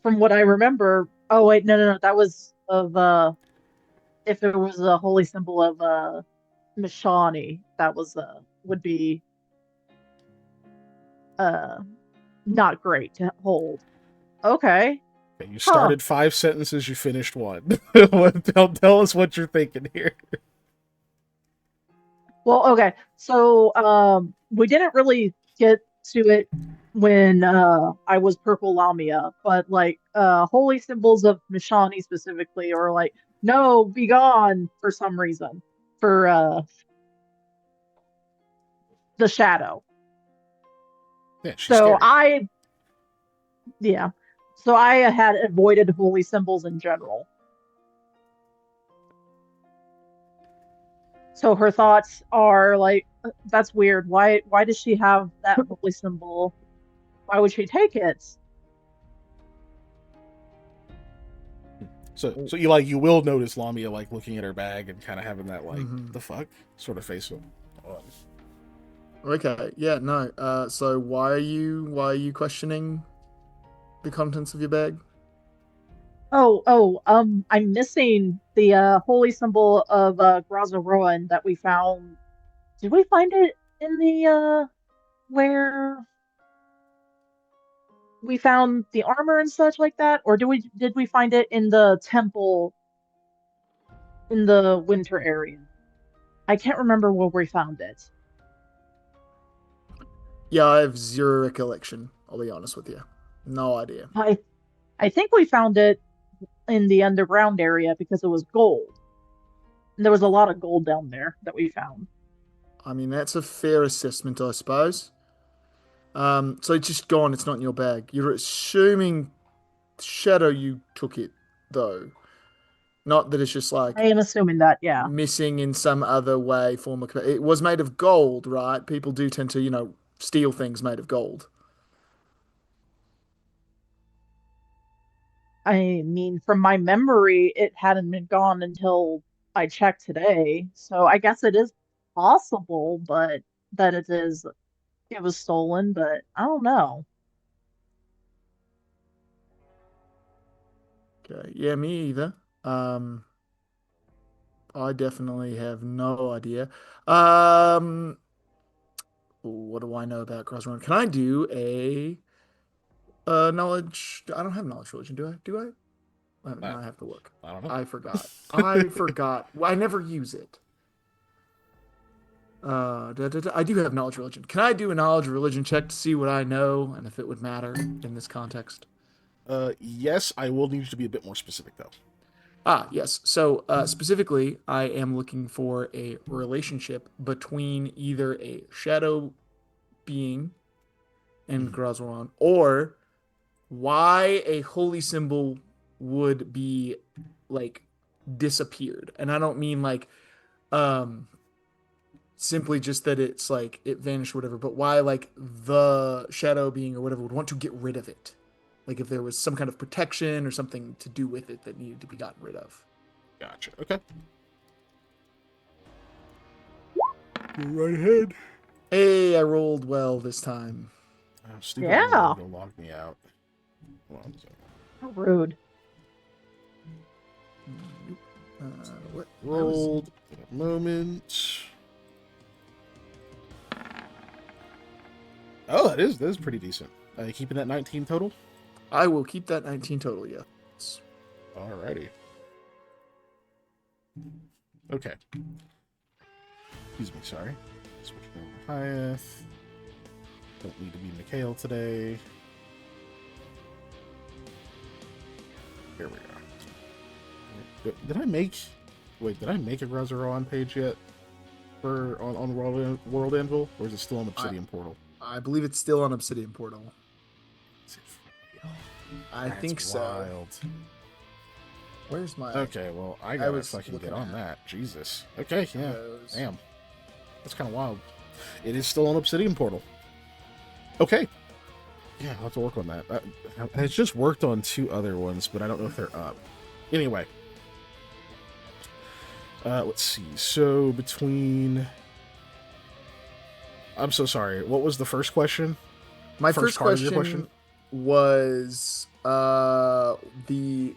from what I remember, oh wait, no, that was of if it was a holy symbol of Mishani, that was would be uh not great to hold. Okay. Okay, you Huh. started 5 sentences. You finished one. Tell us what you're thinking here. Well, okay. So we didn't really get to it when I was Purple Lamia, but like holy symbols of Mishani specifically are like, no, be gone for some reason. For the shadow. Yeah, she's So scary. I yeah. So I had avoided holy symbols in general. So her thoughts are like, that's weird. Why does she have that holy symbol? Why would she take it? So you will notice Lamia like looking at her bag and kind of having that like Mm-hmm. the fuck sort of face. Okay. Yeah. No. So why are you questioning the contents of your bag? I'm missing the holy symbol of Grazaroan that we found. Did we find it in the where we found the armor and such like that, or did we find it in the temple in the winter area? I can't remember where we found it. Yeah, I have zero recollection. I'll be honest with you. No idea. I think we found it in the underground area because it was gold. And there was a lot of gold down there that we found. I mean, that's a fair assessment, I suppose. So it's just gone. It's not in your bag. You're assuming Shadow you took it though, not that it's just I like am assuming that, yeah. missing in some other way, form, or it was made of gold, right? People do tend to, steal things made of gold. I mean, from my memory, it hadn't been gone until I checked today. So I guess it is possible, but that it was stolen, but I don't know. Okay, yeah, me either. Um, I definitely have no idea. Um, what do I know about Crossrun? Can I do a knowledge? I don't have knowledge religion, do I? Do I? I, No, I have to look. I don't know. I forgot. I forgot. I never use it. I do have knowledge religion. Can I do a knowledge religion check to see what I know and if it would matter in this context? Yes, I will need you to be a bit more specific though. Ah, yes. So specifically, I am looking for a relationship between either a shadow being and Mhm. Grazaron, or why a holy symbol would be like disappeared. And I don't mean like um simply just that it's like it vanished or whatever, but why like the shadow being or whatever would want to get rid of it. Like if there was some kind of protection or something to do with it that needed to be gotten rid of. Gotcha. Okay. Go right ahead. Hey, I rolled well this time. Stupid roll Yeah. didn't go log me out. Hold on a second. How rude. What? Rolled. A moment. Oh, that is pretty decent. Keeping that 19 total. I will keep that 19 total, yes. Alrighty. Okay. Excuse me, sorry. Switching over to Hayethe. Don't need to be Mikhail today. Here we go. Did I make... Wait, did I make a Grazaron page yet? For on World Anvil? Or is it still on Obsidian Portal? I believe it's still on Obsidian Portal. Is it for real? I That's think so. wild. Where's my... Okay, well, I gotta was fucking looking get on at that. Jesus. Okay, yeah. those. Damn. That's kind of wild. It is still on Obsidian Portal. Okay. Yeah, I'll have to work on that. It's just worked on 2 other ones, but I don't know if they're up. Anyway. Let's see. So, between... I'm so sorry. What was the first question? My first part of your question was the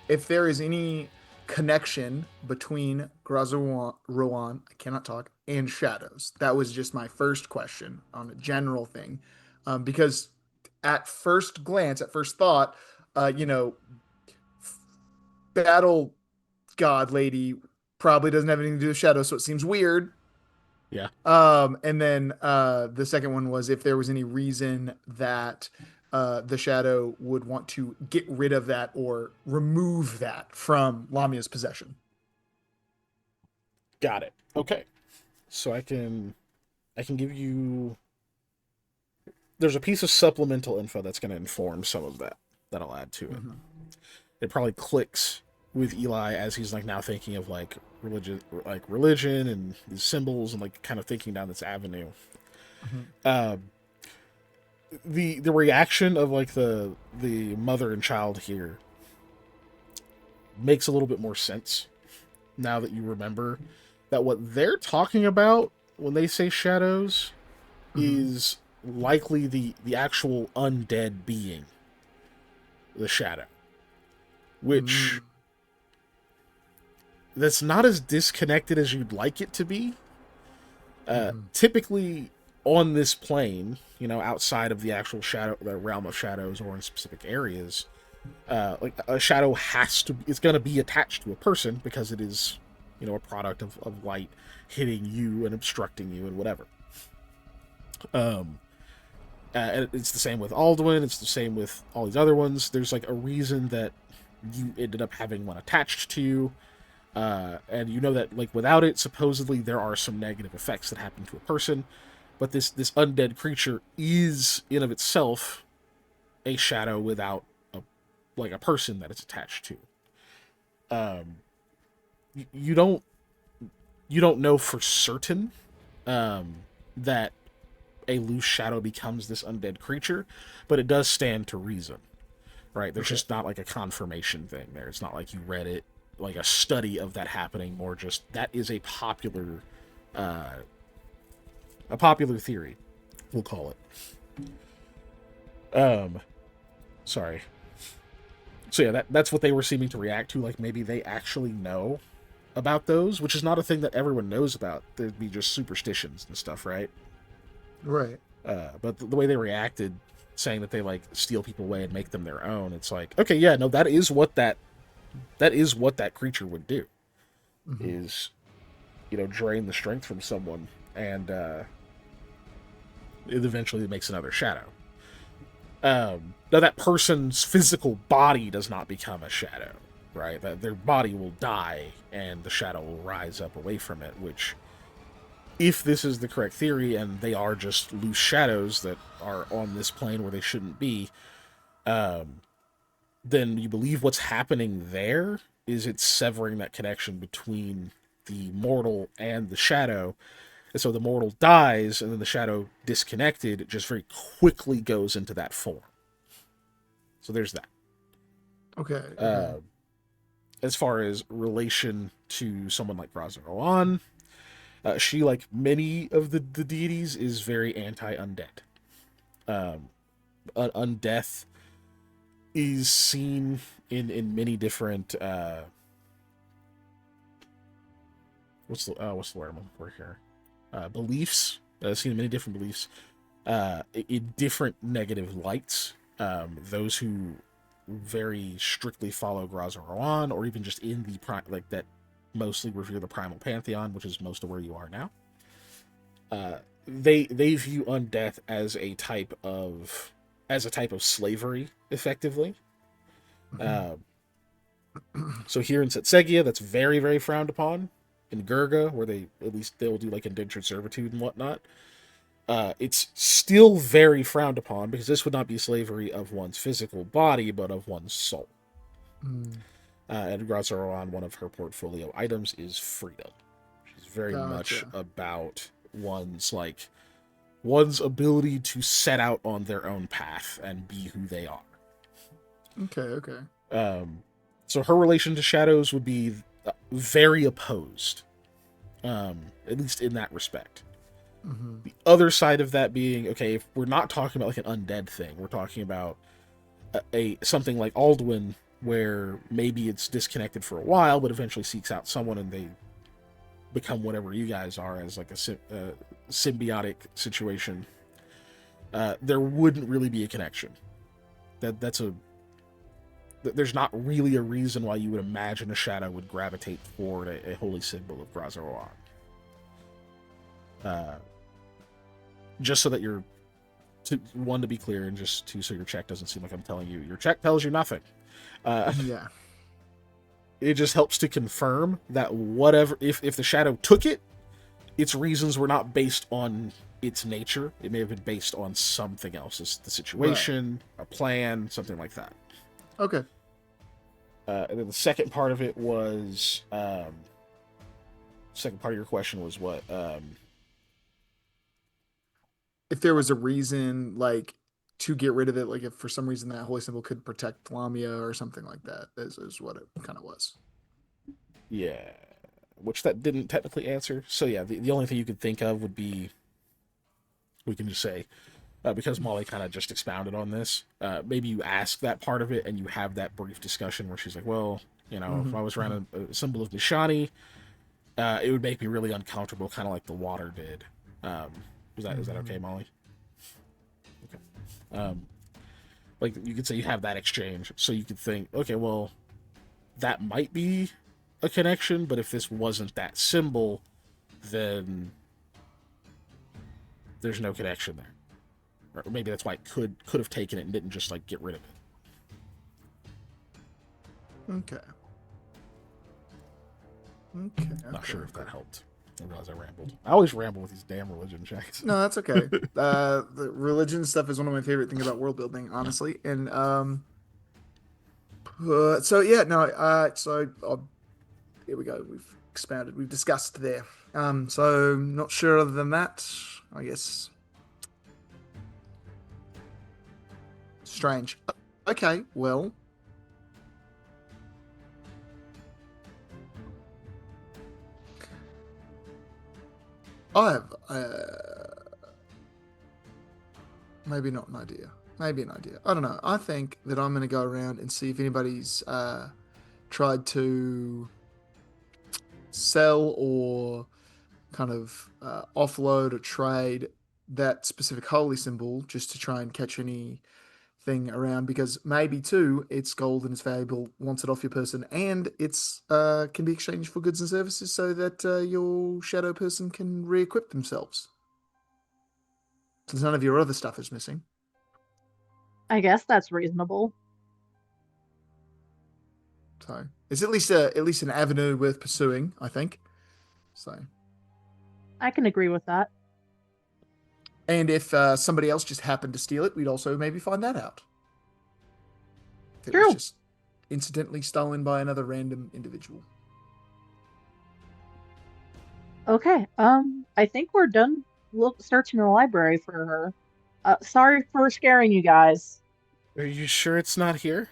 if there is any connection between Rowan, I cannot talk, and shadows. That was just my first question on a general thing, because at first glance, at first thought, you know, battle god lady probably doesn't have anything to do with shadows, so it seems weird. Yeah. And then the second one was if there was any reason that the shadow would want to get rid of that or remove that from Lamia's possession. Got it. Okay. So I can give you... There's a piece of supplemental info that's going to inform some of that I'll add to it. Mm-hmm. It probably clicks with Eli as he's like now thinking of like religion and these symbols and like kind of thinking down this avenue. Mm-hmm. The reaction of like the mother and child here makes a little bit more sense now that you remember that what they're talking about when they say shadows is likely the actual undead being, the shadow, which that's not as disconnected as you'd like it to be. Typically on this plane, you know, outside of the actual shadow, the realm of shadows, or in specific areas, like a shadow it's going to be attached to a person because it is, you know, a product of light hitting you and obstructing you and whatever. And it's the same with Alduin. It's the same with all these other ones. There's like a reason that you ended up having one attached to you. And you know that like without it, supposedly there are some negative effects that happen to a person. But this undead creature is in of itself a shadow without a person that it's attached to. You don't know for certain that a loose shadow becomes this undead creature, but it does stand to reason, right? There's just not like a confirmation thing there. It's not like you read it, like a study of that happening, more just that is a popular theory, we'll call it. Sorry. So yeah, that's what they were seeming to react to, like maybe they actually know about those, which is not a thing that everyone knows about. There'd be just superstitions and stuff, right? Right. But the way they reacted, saying that they like steal people away and make them their own, it's like, okay, yeah, no, that is what that creature would do, is, you know, drain the strength from someone and it eventually makes another shadow. Now that person's physical body does not become a shadow, right? That their body will die and the shadow will rise up away from it, which, if this is the correct theory and they are just loose shadows that are on this plane where they shouldn't be, um, then you believe what's happening there is it's severing that connection between the mortal and the shadow. And so the mortal dies, and then the shadow, disconnected, just very quickly goes into that form. So there's that. Okay. As far as relation to someone like Razaroan, she, like many of the deities, is very anti-undead. Undeath is seen in many different what's the word I'm looking for here? Beliefs. Seen in many different beliefs, in different negative lights. Those who very strictly follow Grazaroan, or even just in the like that mostly revere the primal pantheon, which is most of where you are now. They view undeath as a type of slavery, effectively. So here in Setsegia, that's very, very frowned upon. In Gurga, where they'll do like indentured servitude and whatnot, it's still very frowned upon, because this would not be slavery of one's physical body, but of one's soul. And Grazaroan, one of her portfolio items is freedom. She's very much about one's ability to set out on their own path and be who they are. Okay. So her relation to shadows would be very opposed, at least in that respect. The other side of that being, okay, if we're not talking about like an undead thing, we're talking about something like Alduin, where maybe it's disconnected for a while, but eventually seeks out someone and they become whatever you guys are, as like a symbiotic situation. There wouldn't really be a connection. There's not really a reason why you would imagine a shadow would gravitate toward a holy symbol of Grazaroan. Just so that to be clear, and just so your check doesn't seem like I'm telling you. Your check tells you nothing. Yeah. It just helps to confirm that whatever, if the shadow took it, its reasons were not based on its nature. It may have been based on something else. It's the situation, a plan, something like that. Okay. And then the second part of it was, second part of your question was what? If there was a reason, like, to get rid of it, like if for some reason that holy symbol could protect Lamia or something like that, is what it kind of was. Yeah. Which that didn't technically answer. So yeah, the only thing you could think of would be, we can just say, because Molly kind of just expounded on this, maybe you ask that part of it and you have that brief discussion where she's like, well, if I was around a symbol of Nishani, it would make me really uncomfortable, kind of like the water did. Is that okay, Molly? Okay. Like you could say you have that exchange, so you could think, okay, well, that might be a connection, but if this wasn't that symbol, then there's no connection there. Or maybe that's why it could have taken it and didn't just like get rid of it. Okay. Not sure if that helped. I realize I rambled. I always ramble with these damn religion checks. No, that's okay. The religion stuff is one of my favorite things about world building, honestly. And so yeah, no. Here we go. We've expanded. We've discussed there. So not sure other than that. I guess strange. Okay, well. I have maybe not an idea. Maybe an idea. I don't know. I think that I'm going to go around and see if anybody's tried to sell or kind of offload or trade that specific holy symbol, just to try and catch anything thing around because maybe too it's gold and it's valuable, wants it off your person, and it's can be exchanged for goods and services so that your shadow person can re-equip themselves. Since none of your other stuff is missing. I guess that's reasonable. So it's at least an avenue worth pursuing, I think. So I can agree with that. and if somebody else just happened to steal it, we'd also maybe find that out. If it was True. just incidentally stolen by another random individual. Okay. I think we're done searching the library for her. Sorry for scaring you guys. Are you sure it's not here?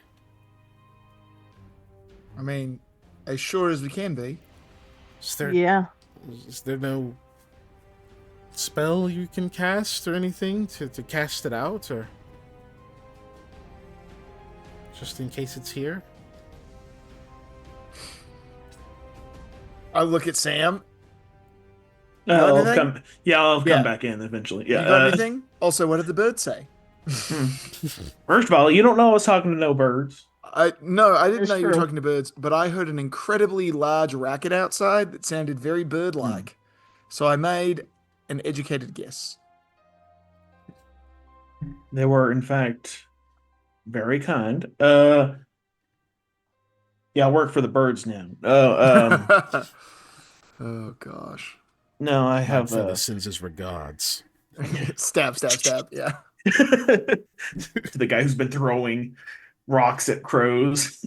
I mean, as sure as we can be. Is there Yeah. is there no spell you can cast or anything to cast it out, or just in case it's here? I look at Sam. Got I'll anything? come. Yeah, I'll come Yeah. back in eventually. Yeah. You got anything? Also, what did the bird say? First of all, you don't know I was talking to no birds. No, I didn't It's know you were true. talking to birds, but I heard an incredibly large racket outside that sounded very Hmm. bird-like. So I made an educated guess. They were, in fact, very kind. Yeah, I work for the birds now. Oh gosh. No, I My have fellow sends his regards. Stab, stab, stab. Yeah. to the guy who's been throwing rocks at crows.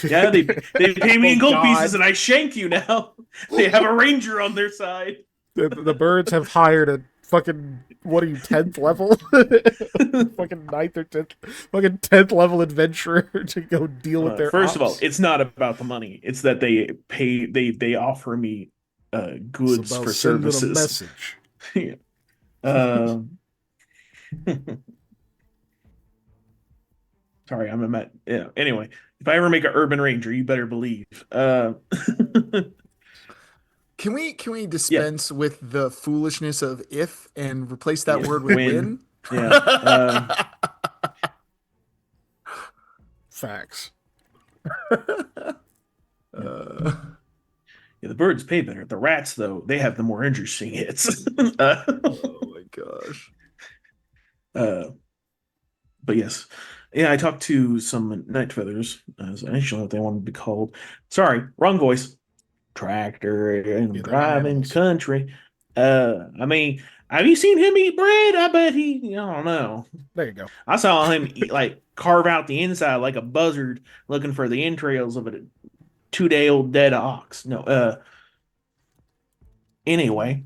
Yeah, they pay me Oh in gold pieces, God! and I shank you now. They have a ranger on their side. The birds have hired a fucking, what are you, 10th level? Fucking ninth or 10th, fucking 10th level adventurer to go deal with their First of all, ops. it's not about the money. It's that they offer me It's goods about for sending a services. message. Yeah. Um, sorry, I'm a met. Yeah. Anyway, if I ever make an urban ranger, you better believe. Can we Yeah, dispense with the foolishness of if and replace that yeah. word with Win. win? Yeah. Facts. Yeah. Uh, Yeah, the birds pay better. The rats, though, they have the more interesting hits. oh my gosh. uh, but yes, yeah, I talked to some night feathers. As I don't know what they wanted to be called. Sorry, wrong voice. Tractor Yeah, and they're not driving animals. country. I mean, have you seen him eat bread? I bet he. I don't know. There you go. I saw him eat like carve out the inside like a buzzard, looking for the entrails of a 2 day old dead ox. No. Anyway,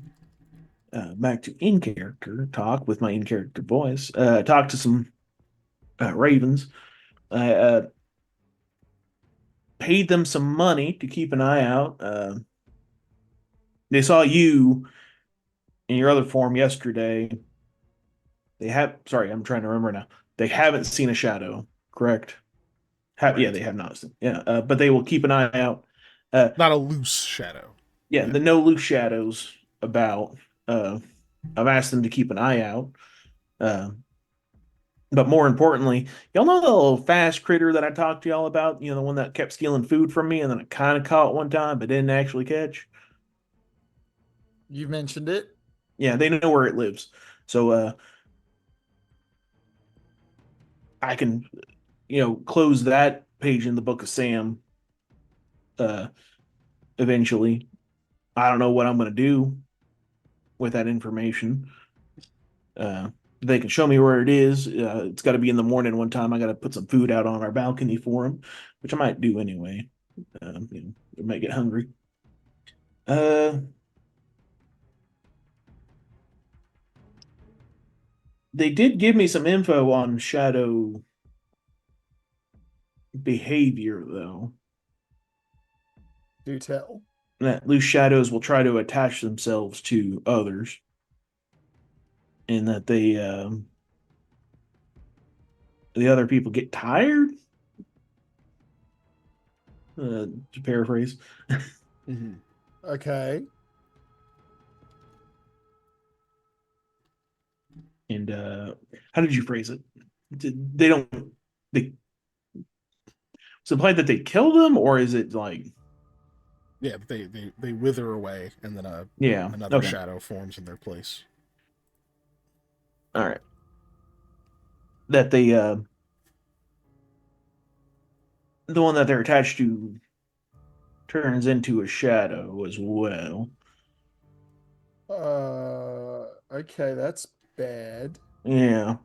back to in character talk with my in character voice. Talked to some ravens. I paid them some money to keep an eye out. They saw you in your other form yesterday. They have. Sorry, I'm trying to remember now. They haven't seen a shadow, correct? Yeah, Correct. they have not seen. Yeah, but they will keep an eye out. Uh, Not a loose shadow. yeah, Yeah. the no loose shadows about. Uh, I've asked them to keep an eye out. Uh, but more importantly, y'all know the little fast critter that I talked to y'all about? You know, the one that kept stealing food from me and then I kind of caught one time but didn't actually catch? You've mentioned it. Yeah, they know where it lives. So I can, close that page in the Book of Sam uh, eventually. I don't know what I'm going to do with that information. Uh, they can show me where it is. It's got to be in the morning one time. I got to put some food out on our balcony for them, which I might do anyway. They might get hungry. Uh, they did give me some info on shadow behavior, though. Do tell. That loose shadows will try to attach themselves to others, and that the other people get tired. To paraphrase, Mm-hmm. Okay. and how did you phrase it? they don't. They Is it implied that they kill them, or is it like, Yeah, they wither away, and then yeah? another Okay, shadow forms in their place. all right. That they the one that they're attached to turns into a shadow as well. Okay, that's bad. Yeah.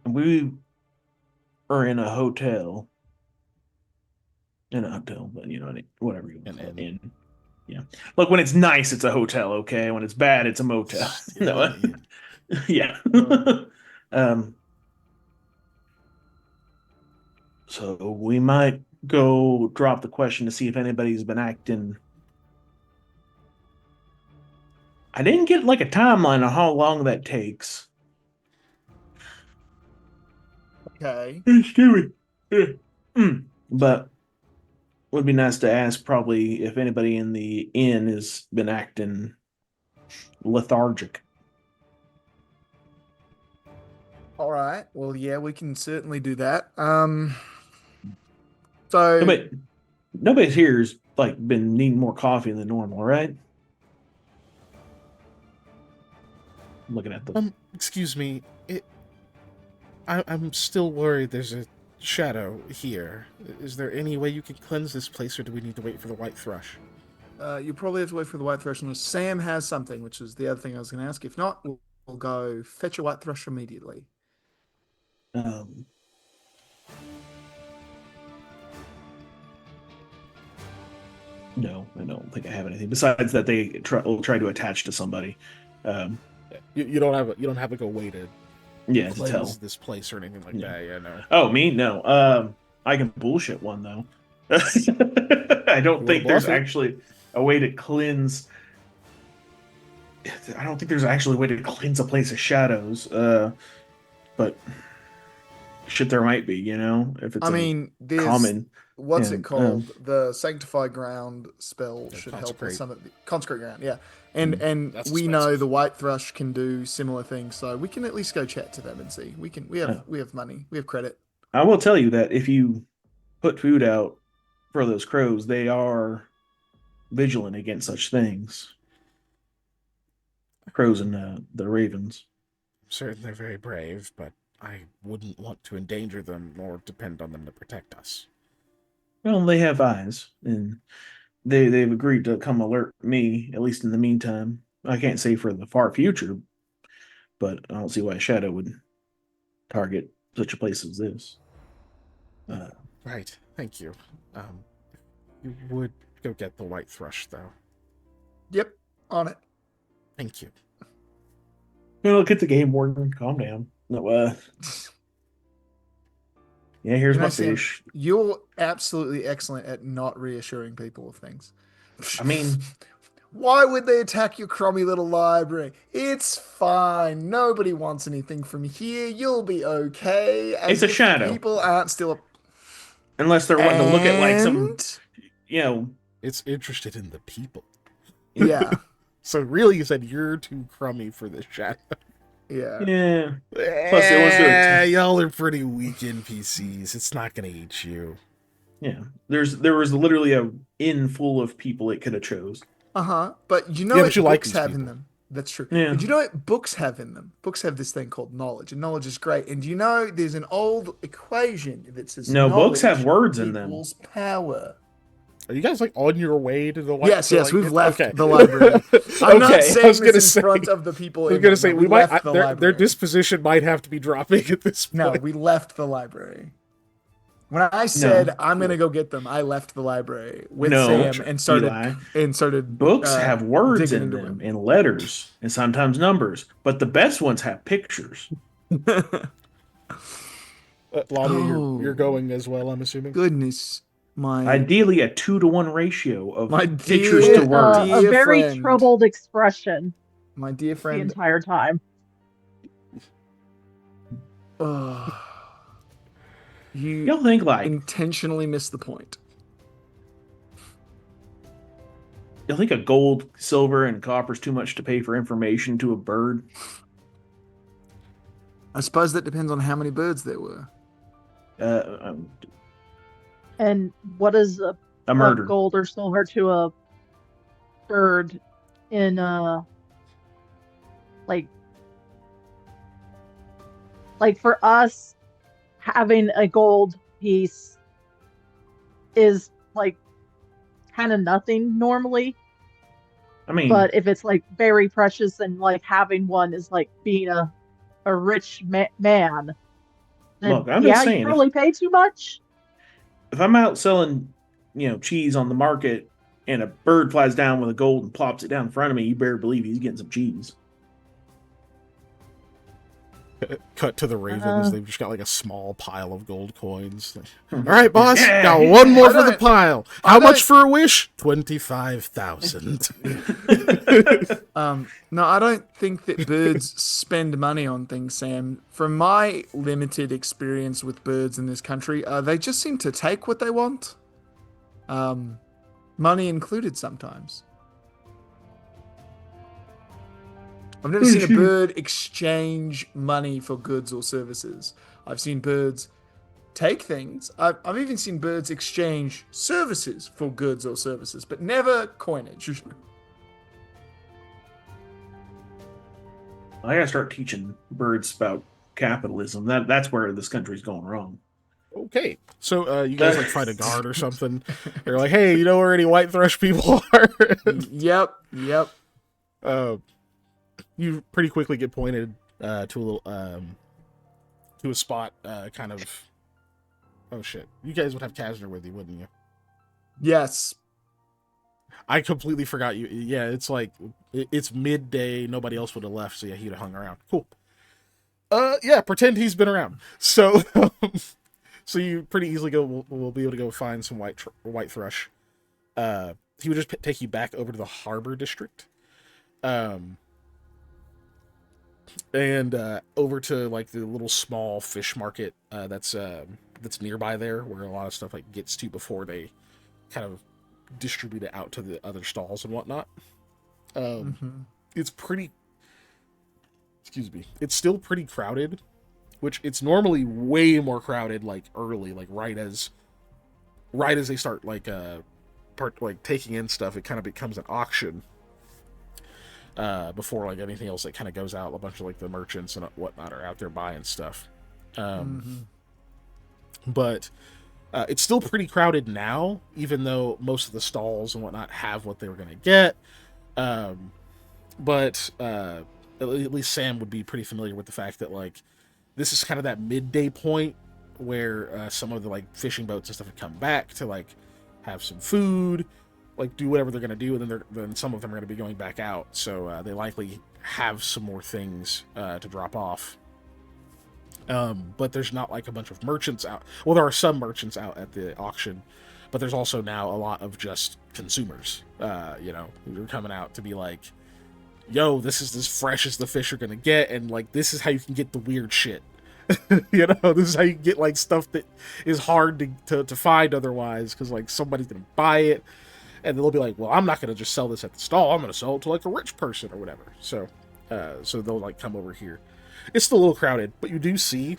We are in a hotel. In a hotel, but whatever you want to And call it. and In. Yeah. Look, when it's nice, it's a hotel. Okay. When it's bad, it's a motel. still No. an inn. Yeah. Uh, um. So we might go drop the question to see if anybody's been acting. I didn't get like a timeline on how long that takes. okay. It's Stewie. Yeah. But would be nice to ask probably if anybody in the inn has been acting lethargic. All right. Well, yeah, we can certainly do that. So Nobody, nobody's here's like been needing more coffee than normal, right? Looking at the. Excuse me. I'm still worried. There's a shadow here. Is there any way you can cleanse this place, or do we need to wait for the white thrush? you probably have to wait for the white thrush unless Sam has something, which is the other thing I was going to ask. If not, we'll go fetch a white thrush immediately. Um, no, I don't think I have anything besides that will try to attach to somebody. Um, You don't have like a way to yeah, to tell. cleanse this place or anything like Yeah. that. Yeah, no. Oh, me? No. I can bullshit one though. I don't You wanna think there's bluff it? actually a way to cleanse. I don't think there's actually a way to cleanse a place of shadows. But shit, there might be. If it's I a mean, there's common. what's it And called? The sanctify ground spell Yeah, should help with consecrate. some of the consecrate ground, yeah. And That's we know expensive. the white thrush can do similar things, so we can at least go chat to them and see. We uh, have money, we have credit. I will tell you that if you put food out for those crows, they are vigilant against such things. Crows and the ravens. I'm certain they're very brave, but I wouldn't want to endanger them or depend on them to protect us. Well, they have eyes, and they've agreed to come alert me, at least in the meantime. I can't say for the far future, but I don't see why a shadow would target such a place as this. Uh, Right. Thank you. Um, you would go get the white thrush, though. Yep, on it. Thank you. look at the game warden. Calm down. No, yeah, here's my Sam, fish. you're absolutely excellent at not reassuring people of things. I mean, Why would they attack your crummy little library? It's fine. Nobody wants anything from here. You'll be okay. it's As a if the shadow, people aren't still. unless they're wanting to look at like some, And you know, It's interested in the people. yeah, So really, you said you're too crummy for this shadow. yeah. yeah. Plus, it wants to attack. Y'all are pretty weak NPCs. It's not gonna eat you. Yeah, there was literally a inn full of people it could have chose. Uh-huh. But you know Yeah, what but you like books these have in people. them? That's true. Yeah. But you know what books have in them? Books have this thing called knowledge, and knowledge is great. And you know there's an old equation that says No, books have knowledge words in them. equals power. Are you guys like on your way to the white? Yes, yes, we've left okay. the library. I'm not Okay, I saying was gonna this in say. front of the people. I was in gonna there. say No, we might left the their library. disposition might have to be dropping at this point. No, we left the library. When I said I'm gonna go get them, I left the library with No, Sam and Eli. started Books have words digging in into them and letters and sometimes numbers, but the best ones have pictures. them. Lamia, Oh. you're going as well. I'm assuming. Goodness, my Ideally, a 2-to-1 ratio of My pictures dear- to With words. a Dear very friend. troubled expression my dear the friend. entire time. Ugh. You Y'all think like intentionally missed the point. you'll think a gold, silver, and copper's too much to pay for information to a bird. I suppose that depends on how many birds there were. Um, And what is a a murder. gold or silver to a bird in like like for us having a gold piece is like kind of nothing normally, I mean, but if it's like very precious and like having one is like being a rich man, then look, I'm just yeah, you saying, probably pay too much. if I'm out selling, cheese on the market, and a bird flies down with a gold and plops it down in front of me, you better believe he's getting some cheese. Cut to the Ravens. Uh, They've just got like a small pile of gold coins. All Hmm. right, boss. Yeah, Got one yeah. more I for the don't- pile. I How much don't- for a wish? 25,000. No, I don't think that birds spend money on things, Sam. From my limited experience with birds in this country, they just seem to take what they want. Um, Money included sometimes. I've never seen a bird exchange money for goods or services. I've seen birds take things. I've even seen birds exchange services for goods or services, but never coinage. I gotta start teaching birds about capitalism. That's where this country's going wrong. Okay. So you guys like find a guard or something. They're like, hey, you know where any white thrush people are? Yep. uh, you pretty quickly get pointed to a little to a spot kind of. Oh shit! You guys would have Kasner with you, wouldn't you? Yes. I completely forgot you. Yeah, it's like it's midday. Nobody else would have left, so yeah, he'd have hung around. Cool. Yeah, pretend he's been around. So, so you pretty easily will be able to go find some white thrush. He would just take you back over to the harbor district, and over to like the little small fish market that's nearby there, where a lot of stuff like gets to before they kind of distribute it out to the other stalls and whatnot. It's pretty. Excuse me. It's still pretty crowded, which it's normally way more crowded like early, like right as they start like taking in stuff. It kind of becomes an auction before like anything else that kind of goes out. A bunch of like the merchants and whatnot are out there buying stuff. But it's still pretty crowded now, even though most of the stalls and whatnot have what they were going to get. But at least Sam would be pretty familiar with the fact that like this is kind of that midday point where some of the like fishing boats and stuff have come back to like have some food, like do whatever they're going to do, and then some of them are going to be going back out. So they likely have some more things to drop off. But there's not like a bunch of merchants out. Well, there are some merchants out at the auction, but there's also now a lot of just consumers, who are coming out to be like, yo, this is as fresh as the fish are going to get. And like, this is how you can get the weird shit. This is how you can get like stuff that is hard to find otherwise. Cause like somebody's going to buy it and they'll be like, well, I'm not going to just sell this at the stall. I'm going to sell it to like a rich person or whatever. So they'll like come over here. It's still a little crowded, but you do see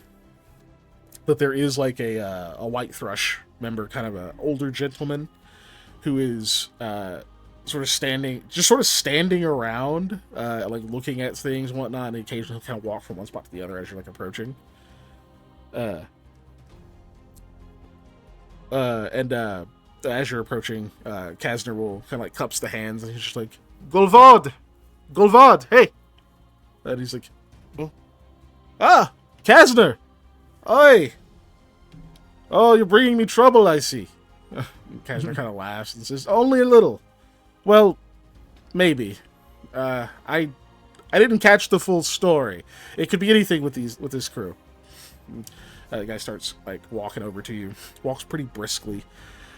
that there is like a white thrush member, kind of an older gentleman who is sort of standing around, like looking at things and whatnot, and occasionally kind of walk from one spot to the other as you're like approaching. And as you're approaching, Kasner will kind of like cups the hands, and he's just like, Golvod, hey! And he's like, oh. Ah, Kasner! Oi! Oh, you're bringing me trouble, I see. Kasner kind of laughs and says, only a little. Well, maybe. I didn't catch the full story. It could be anything with this crew. The guy starts like walking over to you. Walks pretty briskly.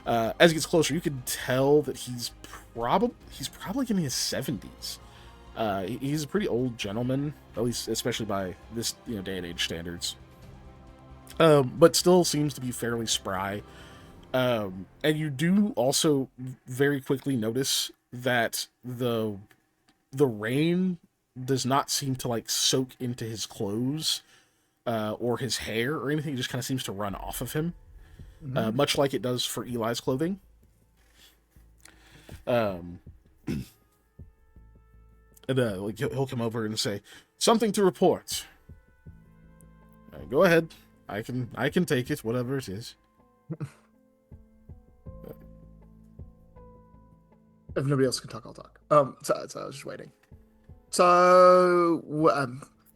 As he gets closer, you can tell that he's probably in his 70s. He's a pretty old gentleman, at least especially by this day and age standards. But still seems to be fairly spry. And you do also very quickly notice that the rain does not seem to like soak into his clothes or his hair or anything. It just kind of seems to run off of him, Mhm. much like it does for Eli's clothing. Um, and like he'll come over and say, "Something to report." Go ahead. I can take it, whatever it is. If nobody else can talk, I'll talk. So I was just waiting. So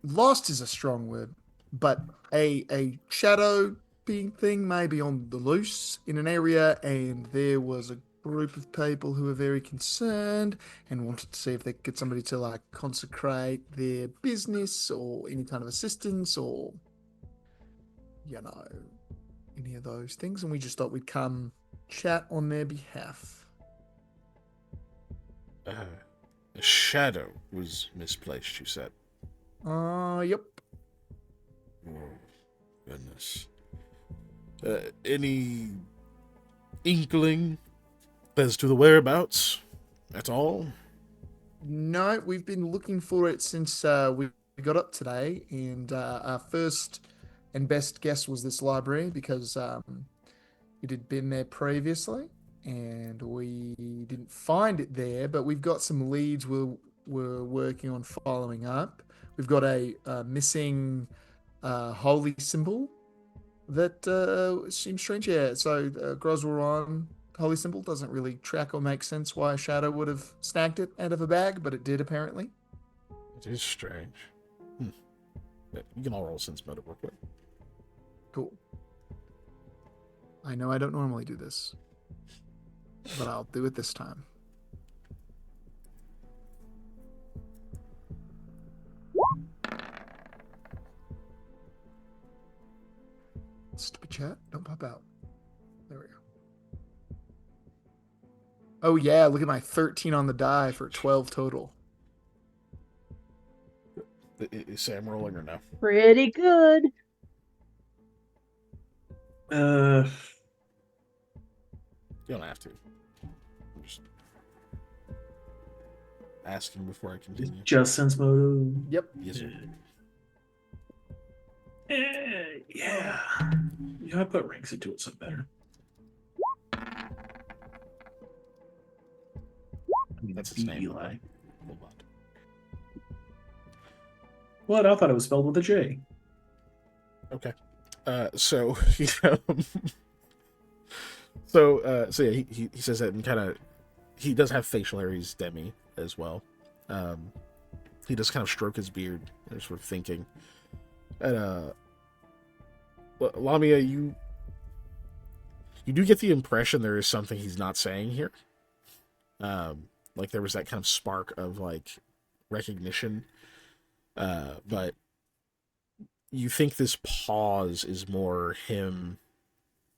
lost is a strong word, but a shadow being thing may be on the loose in an area, and there was a group of people who were very concerned and wanted to see if they could get somebody to like consecrate their business or any kind of assistance or you know any of those things, and we just thought we'd come chat on their behalf. Uh, a shadow was misplaced, you said. Yep. Oh, goodness. Any inkling as to the whereabouts at all? No, we've been looking for it since we got up today, and our first and best guess was this library because it had been there previously, and we didn't find it there. But we've got some leads we're working on following up. We've got a missing holy symbol that seems strange. Yeah, so Groswaron holy symbol doesn't really track or make sense why a shadow would have snagged it out of a bag, but it did apparently. It is strange. Yeah, you can all roll sense motive real quick. Cool. I know I don't normally do this, but I'll do it this time. Stupid chat, don't pop out. There we go. Oh yeah, look at my 13 on the die for 12 total. Is Sam rolling or no? Pretty good. Uh, You don't have to. I'm just asking before I continue. just sense motive. Yep. Yes, sir. Yeah. I put ranks into it, so better. I mean, That's that's his name. Eli. Hold on. What? I thought it was spelled with a J. Okay. So so yeah, he says that and kind of he does have facial hair. He's demi as well. He does kind of stroke his beard, sort of thinking. And Lamia, you do get the impression there is something he's not saying here. Like there was that kind of spark of like recognition, but you think this pause is more him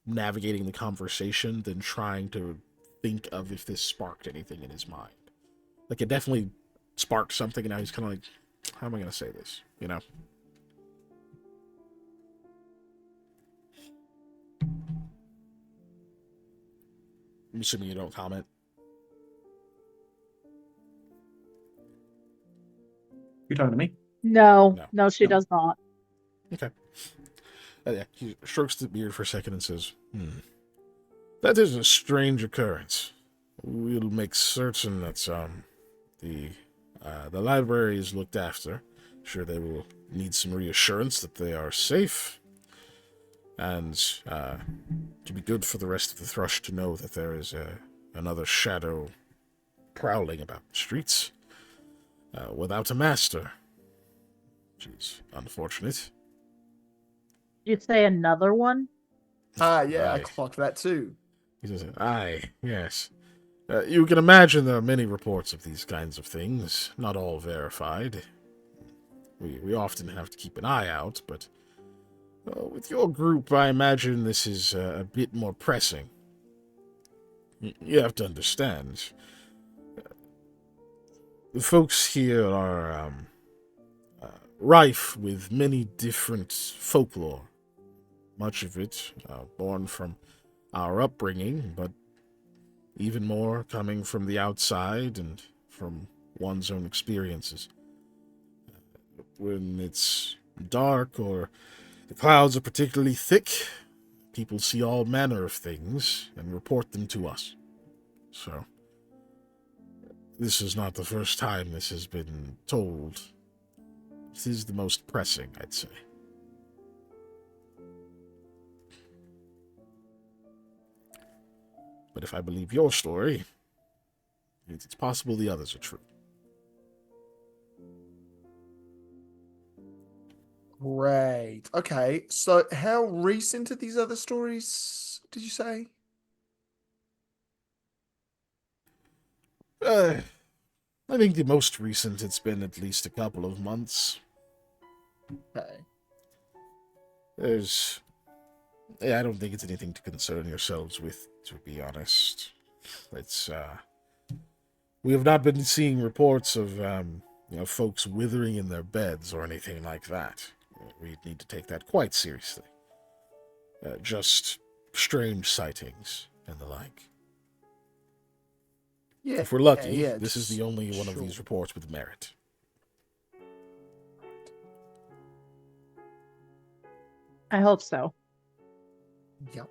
navigating the conversation than trying to think of if this sparked anything in his mind. Like it definitely sparked something, and now he's kind of like, how am I going to say this? You know? I'm assuming you don't comment. You're talking to me? No, No. she No. does not. Okay. Yeah, he strokes the beard for a second and says, That is a strange occurrence. We'll make certain that the library is looked after. Sure, they will need some reassurance that they are safe, and to be good for the rest of the thrush to know that there is another shadow prowling about the streets without a master, which is unfortunate. You'd say another one? Yeah, I Right. clocked that too. He says, aye, yes. You can imagine there are many reports of these kinds of things, not all verified. We often have to keep an eye out, but with your group, I imagine this is a bit more pressing. You have to understand. The folks here are rife with many different folklore. Much of it born from our upbringing, but even more coming from the outside and from one's own experiences. When it's dark or the clouds are particularly thick, people see all manner of things and report them to us. So, this is not the first time this has been told. This is the most pressing, I'd say. But if I believe your story, it's possible the others are true. Great. Okay, so how recent are these other stories, did you say? I think the most recent, it's been at least a couple of months. Okay. I don't think it's anything to concern yourselves with, to be honest. We have not been seeing reports of, folks withering in their beds or anything like that. We need to take that quite seriously. Just strange sightings and the like. Yeah. If we're lucky, yeah, this is the only one of sure. these reports with merit. I hope so. Yep.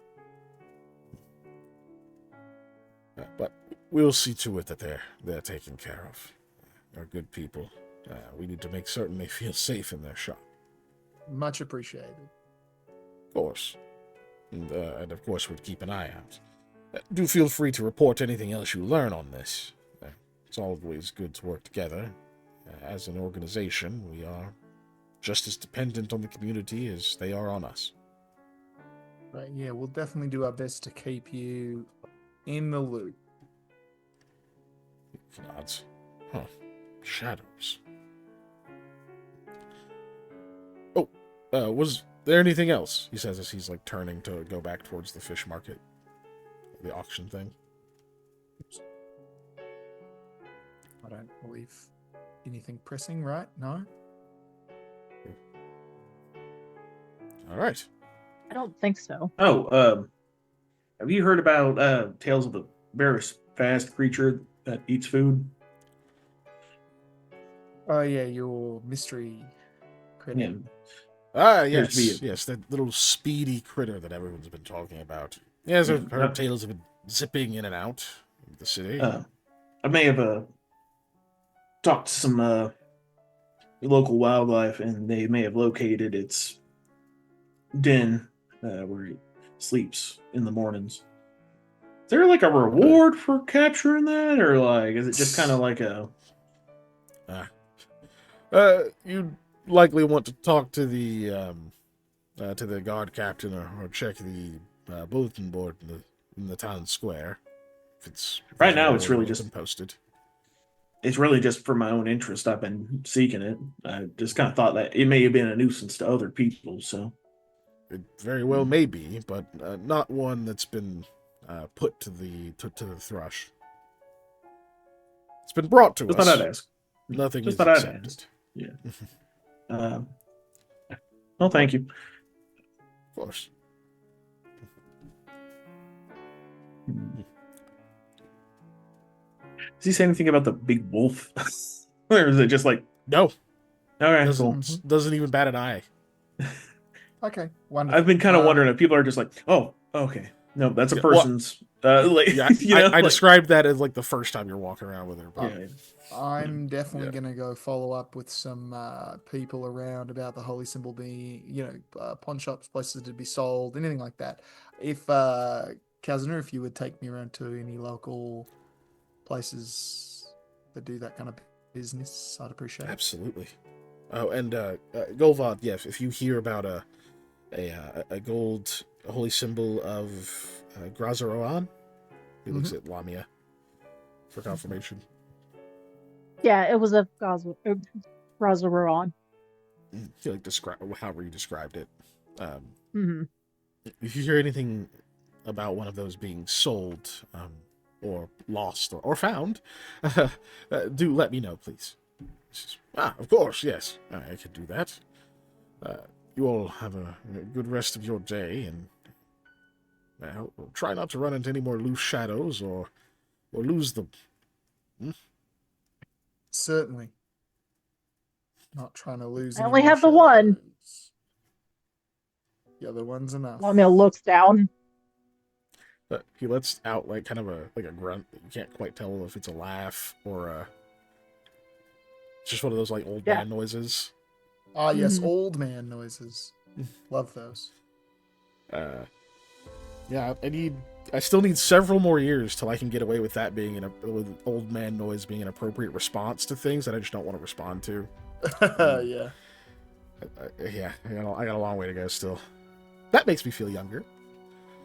But we'll see to it that they're taken care of. They're good people. We need to make certain they feel safe in their shop. Much appreciated. Of course. And of course, we'd keep an eye out. Do feel free to report anything else you learn on this. It's always good to work together. As an organization, we are just as dependent on the community as they are on us. Right, yeah, we'll definitely do our best to keep you in the loop. Gods. Huh. Shadows. Oh, was there anything else? He says as he's like turning to go back towards the fish market. The auction thing. I don't believe anything pressing, right? No? All right. I don't think so. Oh, have you heard about Tales of the very fast creature that eats food? Oh, yeah, your mystery critter. Yeah. Ah, Appears to yes, be yes, that little speedy critter that everyone's been talking about. Yes, I've heard tales of it zipping in and out of the city. I may have talked to some local wildlife, and they may have located its den where it sleeps in the mornings. Is there like a reward for capturing that, or like is it just kind of like a? You'd likely want to talk to the guard captain or check the bulletin board in the town square. If it's Right now, it's visible really or just posted. It's really just for my own interest. I've been seeking it. I just kind of thought that it may have been a nuisance to other people. So It very well may be, but not one that's been put to the thrush. It's been brought to just us. thought I'd ask. Nothing Just is thought I'd accepted. ask. Yeah. Um, well, thank you. Of course. Does he say anything about the big wolf? Or is it just like, No, all right, doesn't cool. doesn't even bat an eye. Okay, wonderful. I've been kind of wondering if people are just like, oh, okay. No, that's a Yeah, well, person's. Like, Yeah, I like, described that as like the first time you're walking around with her. But yeah. I'm definitely Yeah. going to go follow up with some people around about the holy symbol being, pawn shops, places to be sold, anything like that. If Kazner, if you would take me around to any local places that do that kind of business, I'd appreciate it. Absolutely. Oh, and Golvad, yes, if you hear about a gold holy symbol of Grazaroan, he looks at Lamia for confirmation. Yeah, it was a Razaron. He like describe however you described it. Mm-hmm. If you hear anything about one of those being sold, or lost or found, do let me know, please. Of course, yes, I can do that. You all have a good rest of your day, and try not to run into any more loose shadows or lose them. Certainly. Not trying to lose. I any only more have the one. shadows. The other one's enough. Lamia looks down. But he lets out like kind of a grunt that you can't quite tell if it's a laugh or it's just one of those like old Yeah. man noises. Ah, yes, Mhm. old man noises. Love those. Yeah, I still need several more years till I can get away with that being with old man noise being an appropriate response to things that I just don't want to respond to. Yeah. Yeah, I got a long way to go still. That makes me feel younger.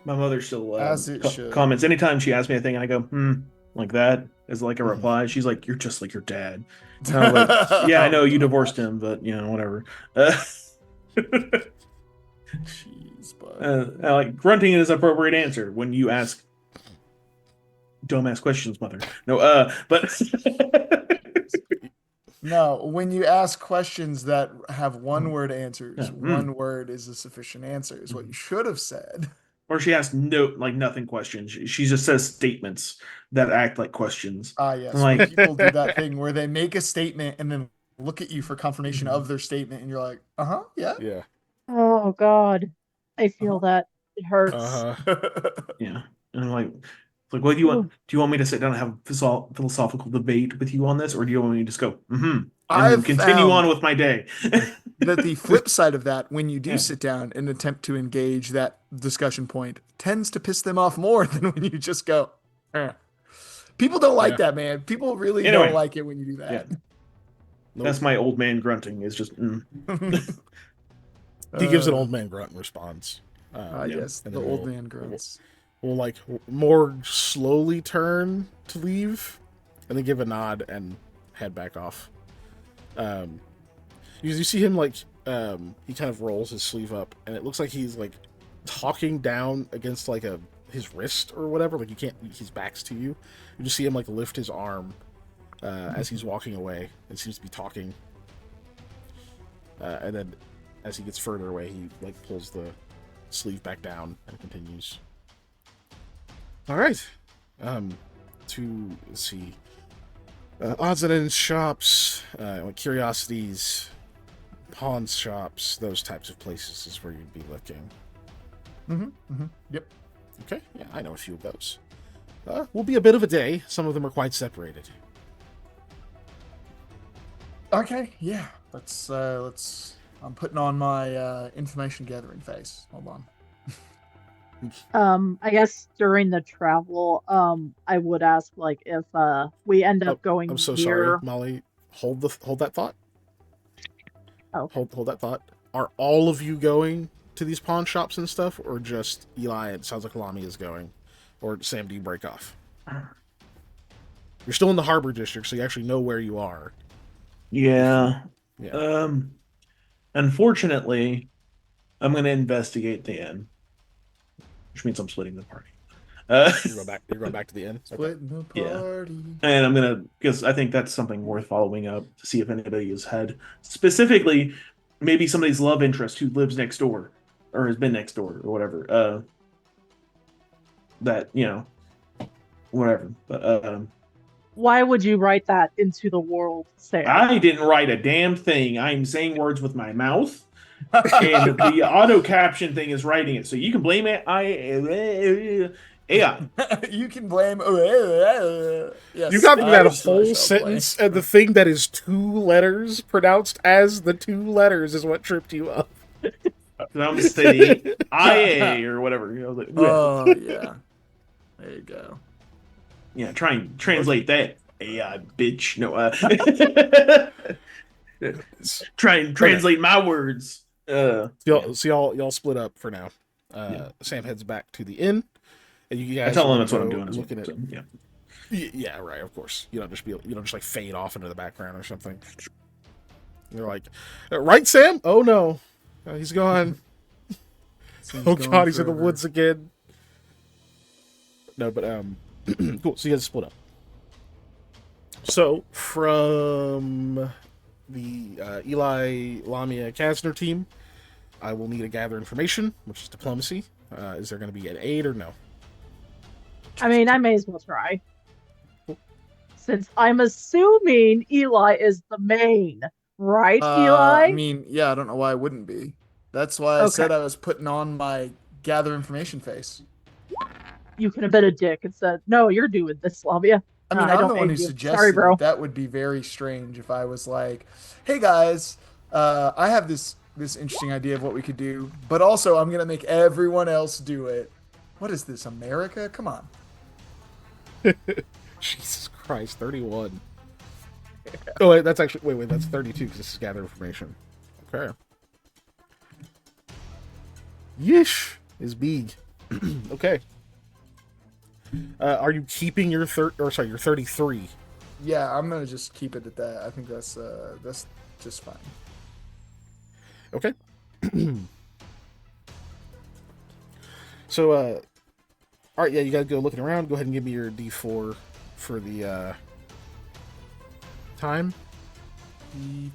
My mother still As it should. comments anytime she asks me a thing, and I go, like that as like a reply. She's like, "You're just like your dad." And I was like, "Yeah, I know you divorced him, but whatever." Jeez, bud. Like grunting is appropriate answer when you ask dumbass questions, mother. No, but No, when you ask questions that have one-word answers, Yeah, one word is a sufficient answer, is what you should have said. or she asks nothing questions. She just says statements that act like questions. Ah, yes. I'm When like, people do that thing where they make a statement and then look at you for confirmation of their statement, and you're like, yeah. Yeah. Oh God, I feel that it hurts. yeah, and I'm like, what do you want? Do you want me to sit down and have a philosophical debate with you on this, or do you want me to just go, and I've continue found on with my day? that the flip side of that, when you do Yeah. sit down and attempt to engage that discussion point, tends to piss them off more than when you just go, eh. People don't like that, man. People really Anyway. don't like it when you do that. Yeah. That's my old man grunting. Is just. He gives an old man grunt and responds. Yes, and the then old man grunts. We'll like more slowly turn to leave, and then give a nod and head back off. You see him like he kind of rolls his sleeve up, and it looks like he's like talking down against like his wrist or whatever. Like you can't, his back's to you. You just see him like lift his arm as he's walking away, and seems to be talking. And then as he gets further away, he like pulls the sleeve back down and continues. All right. Let's see. Odds and ends shops, like curiosities, pawn shops, those types of places is where you'd be looking. Yep. Okay, yeah, I know a few of those. Will be a bit of a day. Some of them are quite separated. Okay, yeah. Let's. I'm putting on my information gathering face. Hold on. I guess during the travel, I would ask like if we end up going I'm so near. sorry, Molly. Hold that thought. Oh. Hold that thought. Are all of you going to these pawn shops and stuff, or just Eli? It sounds like Lami is going, or Sam. Do you break off? You're still in the Harbor District, so you actually know where you are. Yeah. Yeah. Unfortunately, I'm going to investigate the inn, which means I'm splitting the party. You're going back to the inn. Okay. Splitting the party. And I'm gonna, because I think that's something worth following up to see if anybody has had, specifically, maybe somebody's love interest who lives next door or has been next door or whatever. That whatever. But Why would you write that into the world, Sam? I didn't write a damn thing. I'm saying words with my mouth, and the auto caption thing is writing it. So you can blame it. AI. You can blame. Yes, You got through that I whole shall sentence, blame. and the thing that is 2 letters pronounced as the 2 letters is what tripped you up. I'm just saying IA or whatever. Like, Oh yeah. There you go. yeah, try and translate that. AI, bitch. No, try and translate my words. So y'all split up for now. Sam heads back to the inn, and you guys. I tell are them that's what I'm go doing. Looking at, So, yeah. yeah, right. Of course, you don't just like fade off into the background or something. You're like, right, Sam? Oh no, he's gone. Oh god, he's in the woods again. No, but cool. So you guys split up. So from the Eli, Lamia, Kasner team, I will need to gather information, which is diplomacy. Is there going to be an aid or no? I mean, I may as well try. Since I'm assuming Eli is the main, right, Eli? I mean, yeah, I don't know why it wouldn't be. That's why I Okay. said I was putting on my gather information face. You could have been a dick and said, "No, you're doing this, Slavia." I No, mean, I I'm don't the one name who you. Sorry, suggested it. bro. That would be very strange if I was like, "Hey guys, I have this interesting idea of what we could do, but also I'm gonna make everyone else do it." What is this, America? Come on. Jesus Christ, 31. Oh, wait, that's actually wait, that's 32 because this is gather information. Okay. Yeesh is big. Okay. Are you keeping your your 33? Yeah, I'm gonna just keep it at that. I think that's just fine. Okay. So all right, yeah, you gotta go looking around. Go ahead and give me your D4 for the time.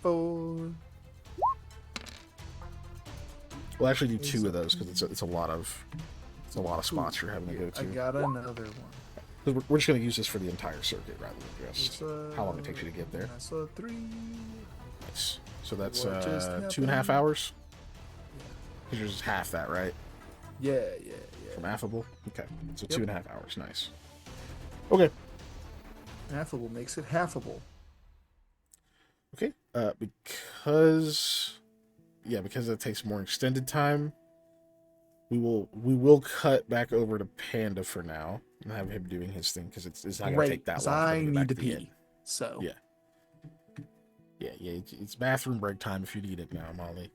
Before We'll actually do two of those because it's a lot of spots you're having to go I to. got another one. 'Cause we're just gonna use this for the entire circuit rather than just It's, how long it takes you to get there. That's a 3. Nice. So that's What just 2.5 happened? hours. Because yours is half that, right? Yeah. From affable. Okay, so Yep. 2.5 hours. Nice. Okay. Affable makes it halfable. Okay. Because it takes more extended time. We will cut back over to Panda for now and have him doing his thing because it's not gonna Great, take that 'cause long. for him I get need back to the pee. inn. So Yeah. Yeah. It's bathroom break time if you need it now, Molly.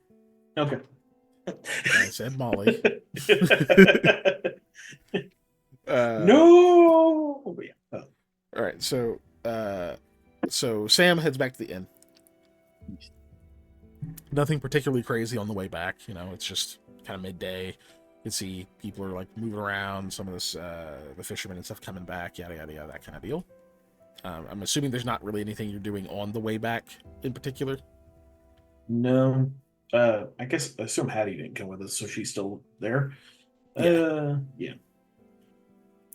Okay. I said Molly. No. Yeah. Oh. All right. So Sam heads back to the inn. Nothing particularly crazy on the way back. You know, it's just kind of midday. You can see people are like moving around. Some of this, the fishermen and stuff coming back. Yada yada yada. That kind of deal. I'm assuming there's not really anything you're doing on the way back in particular. No. I guess I assume Hattie didn't come with us, so she's still there. Yeah. Yeah.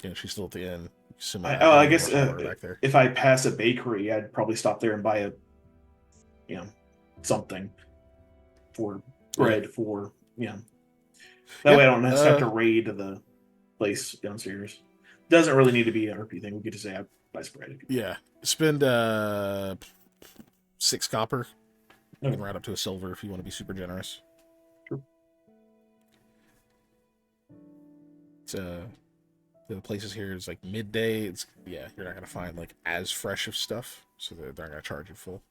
Yeah, she's still at the inn. Some, I guess holler back there. if I pass a bakery, I'd probably stop there and buy something for bread for That way I don't necessarily have to raid the place downstairs. Doesn't really need to be an RP thing. We could just say I buy some bread. Yeah. Spend 6 copper. You can round up to a silver if you want to be super generous. Sure. It's the places here is like midday. You're not gonna find like as fresh of stuff, so they're not gonna charge you full.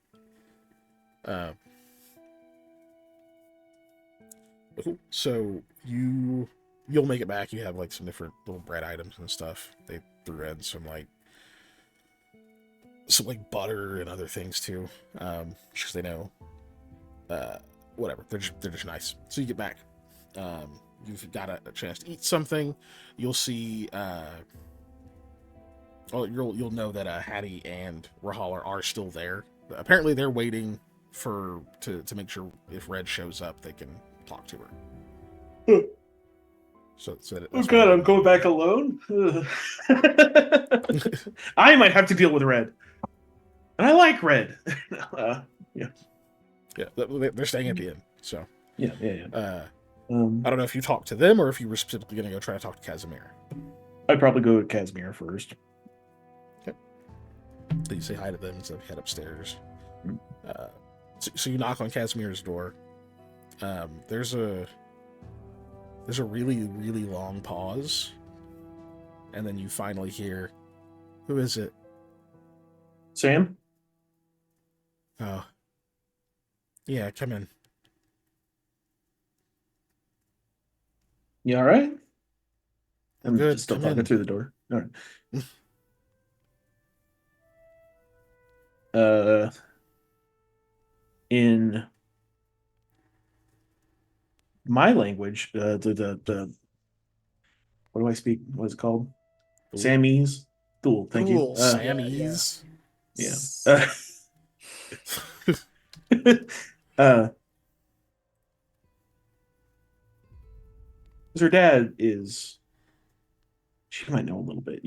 Cool. So you'll make it back. You have like some different little bread items and stuff. They threw in some like butter and other things too, because they know, whatever. They're just nice. So you get back. You've got a chance to eat something. You'll see. You'll know that Hattie and Rahal are still there. Apparently, they're waiting to make sure if Red shows up, they can talk to her. So Oh god, I'm going back alone. I might have to deal with Red, and I like Red. Yeah. Yeah, they're staying at the inn. So Yeah. I don't know if you talked to them or if you were specifically going to go try to talk to Casimir. I'd probably go with Casimir first. Okay. So you say hi to them and so head upstairs. So you knock on Casimir's door. There's a really, really long pause. And then you finally hear, who is it? Sam? Oh. Yeah, come in. You all right? I'm Good, just still come talking in. through the door. All right. In my language, the what do I speak? What is it called? Cool. Samese. Cool. Thank you. Cool. Sammy's. Yeah. Uh, her dad is. She might know a little bit,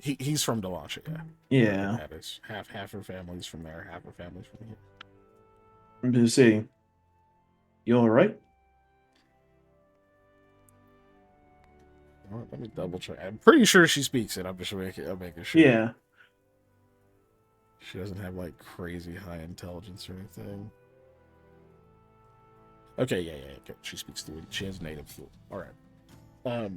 He's from Delancha, yeah. Yeah. That is half her family's from there, half her family's from here. I'm just saying. You all right? what? Let me double check. I'm pretty sure she speaks it. I'm making sure. Yeah. She doesn't have like crazy high intelligence or anything. Okay, yeah. Okay. She speaks fluent. She has native fluent. All right.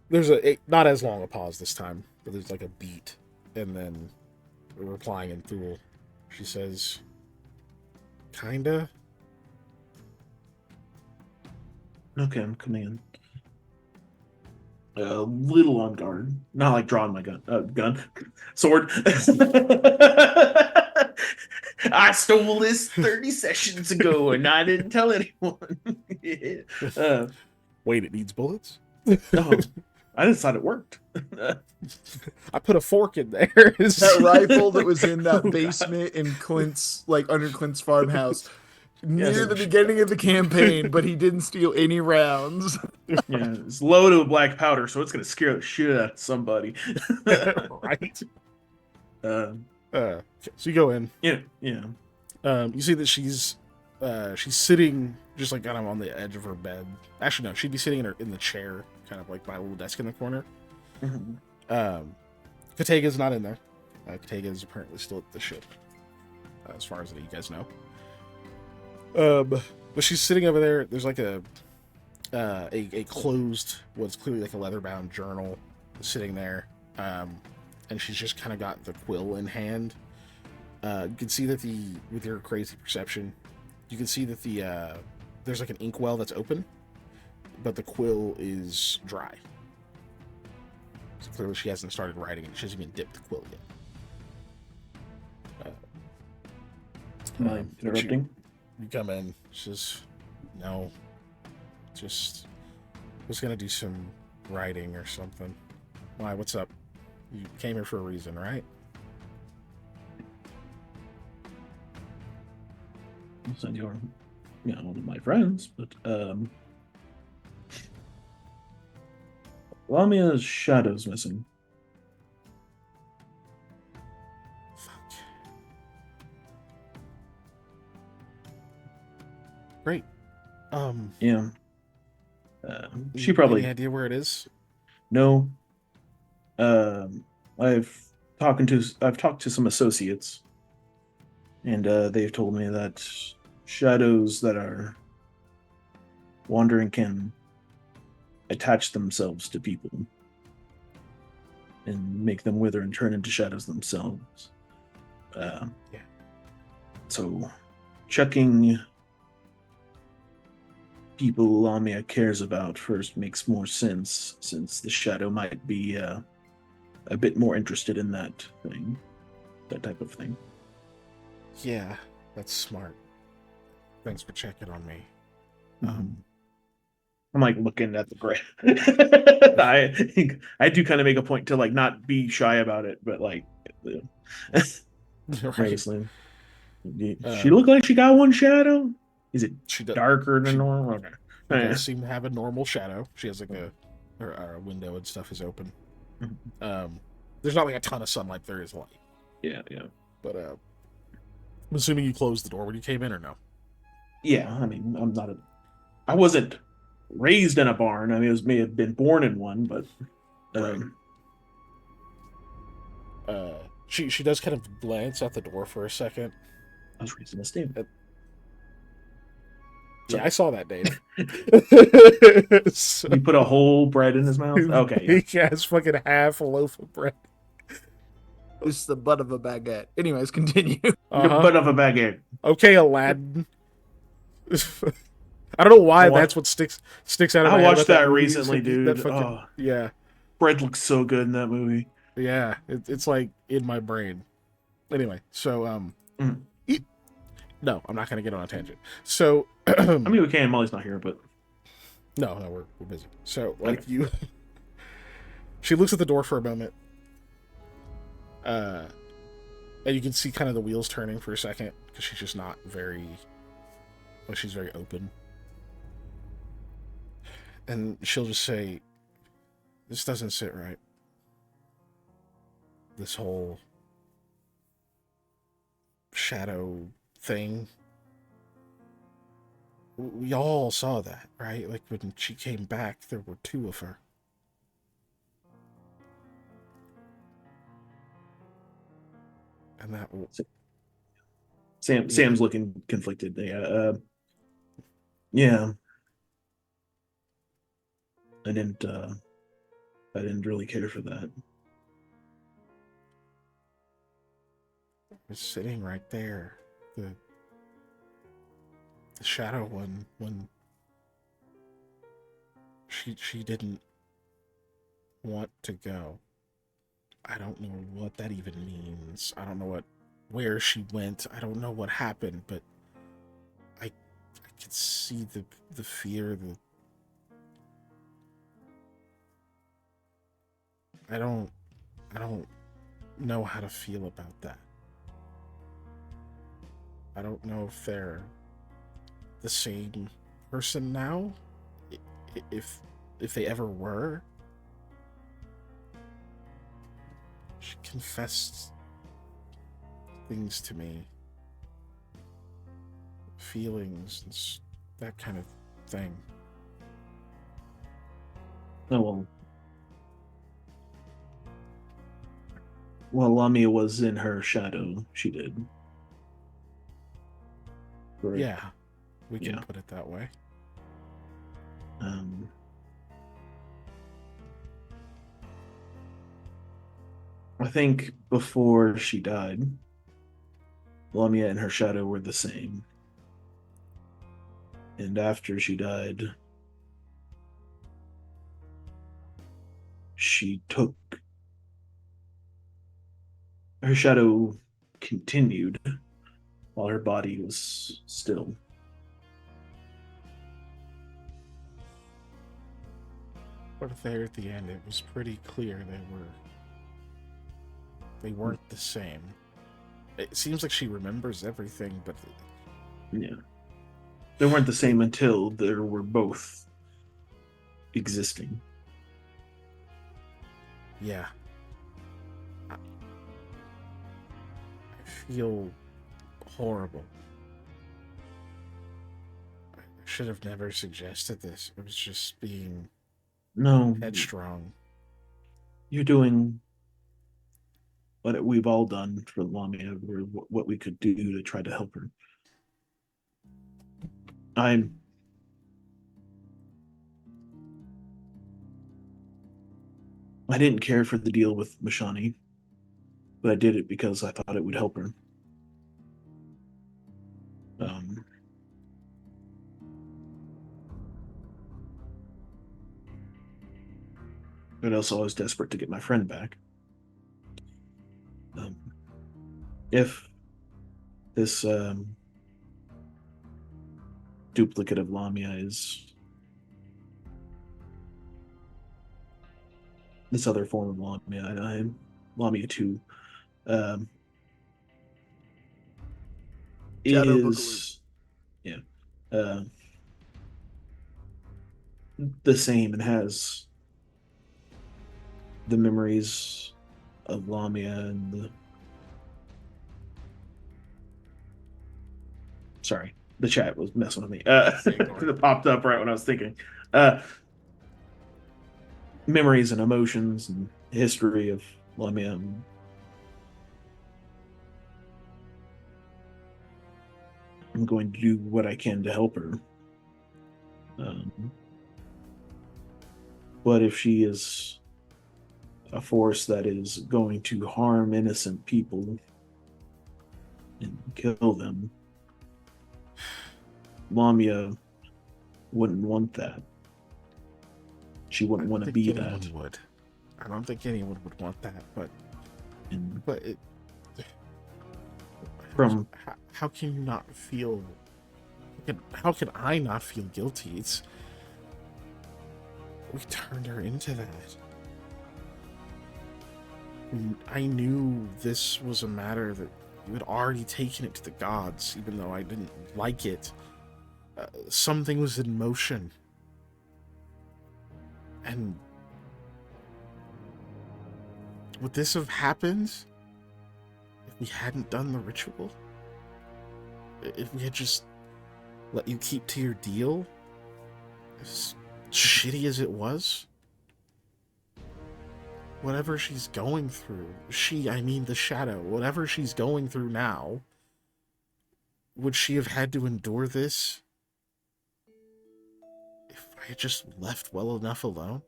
There's a not as long a pause this time, but there's like a beat, and then replying in Thule, she says, "Kinda." Okay, I'm coming in. A little on guard, not like drawing my sword. I stole this 30 sessions ago, and I didn't tell anyone. Yeah. Wait, it needs bullets. Oh, I decided it worked. I put a fork in there. That rifle that was in that Oh, God. basement in Clint's, like under Clint's farmhouse, near Yes. the beginning of the campaign, but he didn't steal any rounds. Yeah, it's loaded with black powder, so it's gonna scare the shit out of somebody. Right. uh, So you go in. yeah. You see that she's sitting just like kind of on the edge of her bed. Actually, no, she'd be sitting in the chair, kind of like by a little desk in the corner. Mhm. Katega's not in there. Katega is apparently still at the ship, as far as you guys know. But she's sitting over there. There's like a closed, what's clearly like a leather-bound journal sitting there, and she's just kind of got the quill in hand. You can see that with your crazy perception, you can see that there's like an inkwell that's open, but the quill is dry. So clearly she hasn't started writing it. She hasn't even dipped the quill yet. Am I interrupting? You come in. She says, "No, just was gonna do some writing or something." Why? What's up? You came here for a reason, right? So you're, one of my friends, but Lamia's shadow's missing. Fuck. Great. Yeah. She probably any idea where it is? no. I've talked to some associates, and they've told me that shadows that are wandering can attach themselves to people and make them wither and turn into shadows themselves. Yeah. So, checking people Lamia cares about first makes more sense, since the shadow might be a bit more interested in that type of thing. Yeah, that's smart. Thanks for checking on me. I'm like looking at the gray. I do kind of make a point to like not be shy about it, but like Right. nervously. She look like she got one shadow? Is it She does. darker than normal? Okay. She Yeah. does seem to have a normal shadow. She has like her window and stuff is open. There's not like a ton of sunlight. There is light. Yeah. But I'm assuming you closed the door when you came in, or no? Yeah, I mean, I wasn't raised in a barn. I mean, may have been born in one, but She does kind of glance at the door for a second. I was raised in a stable. Yeah, I saw that, Dave. So, You put a whole bread in his mouth? Okay, he has fucking half a loaf of bread. It's the butt of a baguette. Anyways, continue. The butt of a baguette. Okay, Aladdin. I don't know why that's what sticks out of my I head watched about that movie. recently, dude. Yeah. Bread looks so good in that movie. Yeah, it's like in my brain. Anyway, so no, I'm not gonna get on a tangent. So I mean, we can. Molly's not here, but no, we're busy. So like okay. She looks at the door for a moment, and you can see kind of the wheels turning for a second because she's just not very, like she's very open, and she'll just say, "This doesn't sit right. This whole shadow thing. We all saw that, right? Like when she came back, there were two of her. And that, yeah. Sam's looking conflicted. Yeah, yeah. I didn't. I didn't really care for that. Was sitting right there. The shadow one when she didn't want to go. I don't know what that even means. I don't know where she went. I don't know what happened, but I could see the fear. I don't know how to feel about that. I don't know if they're the same person now, if they ever were. She confessed things to me, feelings and that kind of thing. Oh well. While Lamia was in her shadow, she did. Correct. Yeah, we can Yeah. put it that way. Um, I think before she died, Lamia and her shadow were the same. And after she died, she took her shadow continued while her body was still. But there at the end, it was pretty clear they weren't the same. It seems like she remembers everything, but Yeah. They weren't the same until they were both existing. yeah. I feel horrible. I should have never suggested this. I was just being No, headstrong. you're doing what we've all done for Lamia, or what we could do to try to help her. I'm I didn't care for the deal with Mashani, but I did it because I thought it would help her. Um, but also I was desperate to get my friend back. Um, if this duplicate of Lamia is this other form of Lamia, I'm Lamia 2, um, Shadow Boogaloo. is yeah uh, the same and has the memories of Lamia and the sorry, the chat was messing with me. It popped up right when I was thinking. Uh, Memories and emotions and history of Lamia. I'm going to do what I can to help her. But if she is a force that is going to harm innocent people and kill them, Lamia wouldn't want that. She wouldn't want to be that. Would. I don't think anyone would want that, but And it. from How can you not feel? How can I not feel guilty? We turned her into that. I knew this was a matter that you had already taken it to the gods, even though I didn't like it. Something was in motion. And would this have happened if we hadn't done the ritual? If we had just let you keep to your deal, as shitty as it was? Whatever she's going through, I mean the shadow, whatever she's going through now, would she have had to endure this if I had just left well enough alone?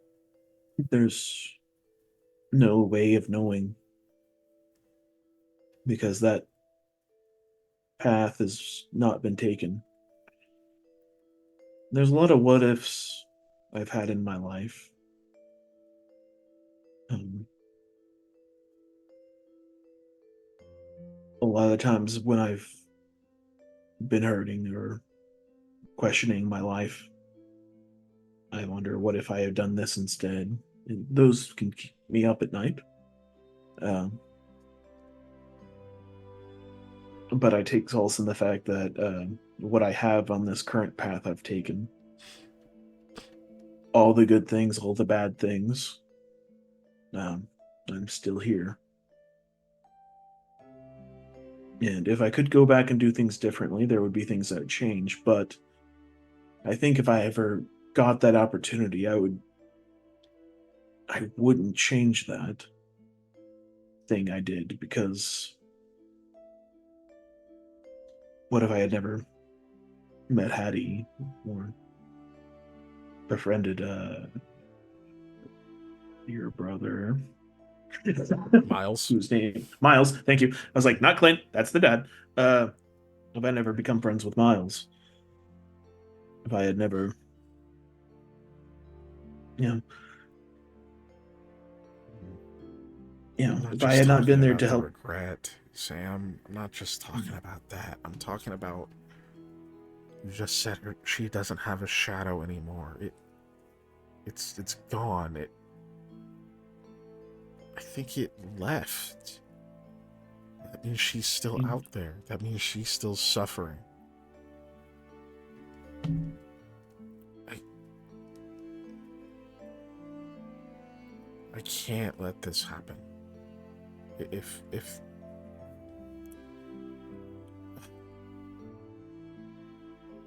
There's no way of knowing because that path has not been taken. There's a lot of what ifs I've had in my life. Um, a lot of the times when I've been hurting or questioning my life, I wonder what if I had done this instead. And those can keep me up at night. Um, but I take solace in the fact that what I have on this current path I've taken, all the good things, all the bad things, I'm still here. And if I could go back and do things differently, there would be things that would change. But I think if I ever got that opportunity, I wouldn't change that thing I did, because what if I had never met Hattie or befriended your brother? Miles? Whose name? Miles. Thank you. I was like, not Clint. That's the dad. If I never become friends with Miles, if I had never, yeah, I'm not if I just had not talking been there about to the help. regret, Sam. I'm not just talking about that. I'm talking about, you just said she doesn't have a shadow anymore. It's gone. I think it left. That means she's still out there. That means she's still suffering. I can't let this happen. If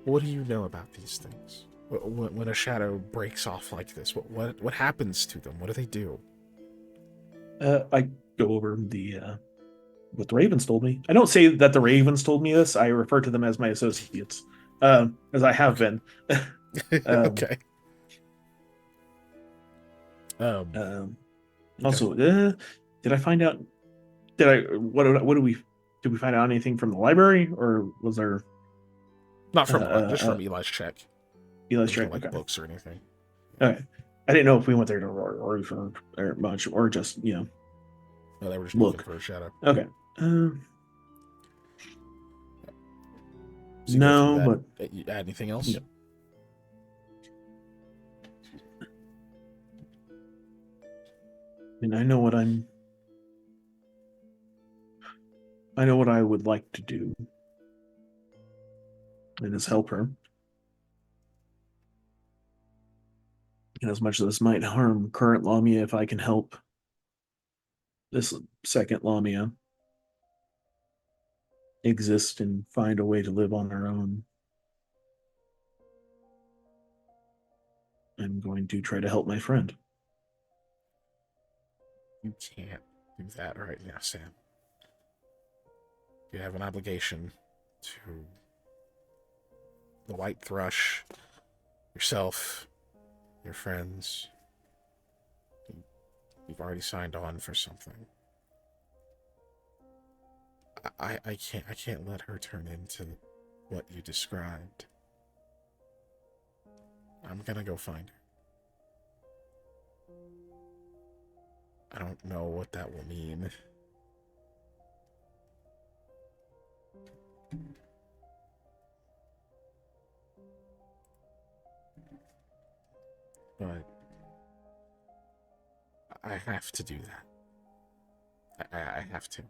what do you know about these things? When a shadow breaks off like this, what happens to them? What do they do? I go over the what the Ravens told me. I don't say that the Ravens told me this. I refer to them as my associates, as I have been. um, Okay. um, Okay. Also, did I find out? Did we find out anything from the library, or was there Not uh, from just uh, from Eli's check. Eli's There's no check? like Okay, books or anything. okay. I didn't know if we went there to or for or much, or just No, they were just looking look. for a shadow. Okay. So you go through No, that. but You add anything else? no. I mean, I know what I would like to do, and is help her. And as much as this might harm current Lamia, if I can help this second Lamia exist and find a way to live on her own, I'm going to try to help my friend. You can't do that right now, Sam. You have an obligation to the White Thrush, yourself, your friends. You've already signed on for something. I can't let her turn into what you described. I'm gonna go find her. I don't know what that will mean. But I have to do that. I have to.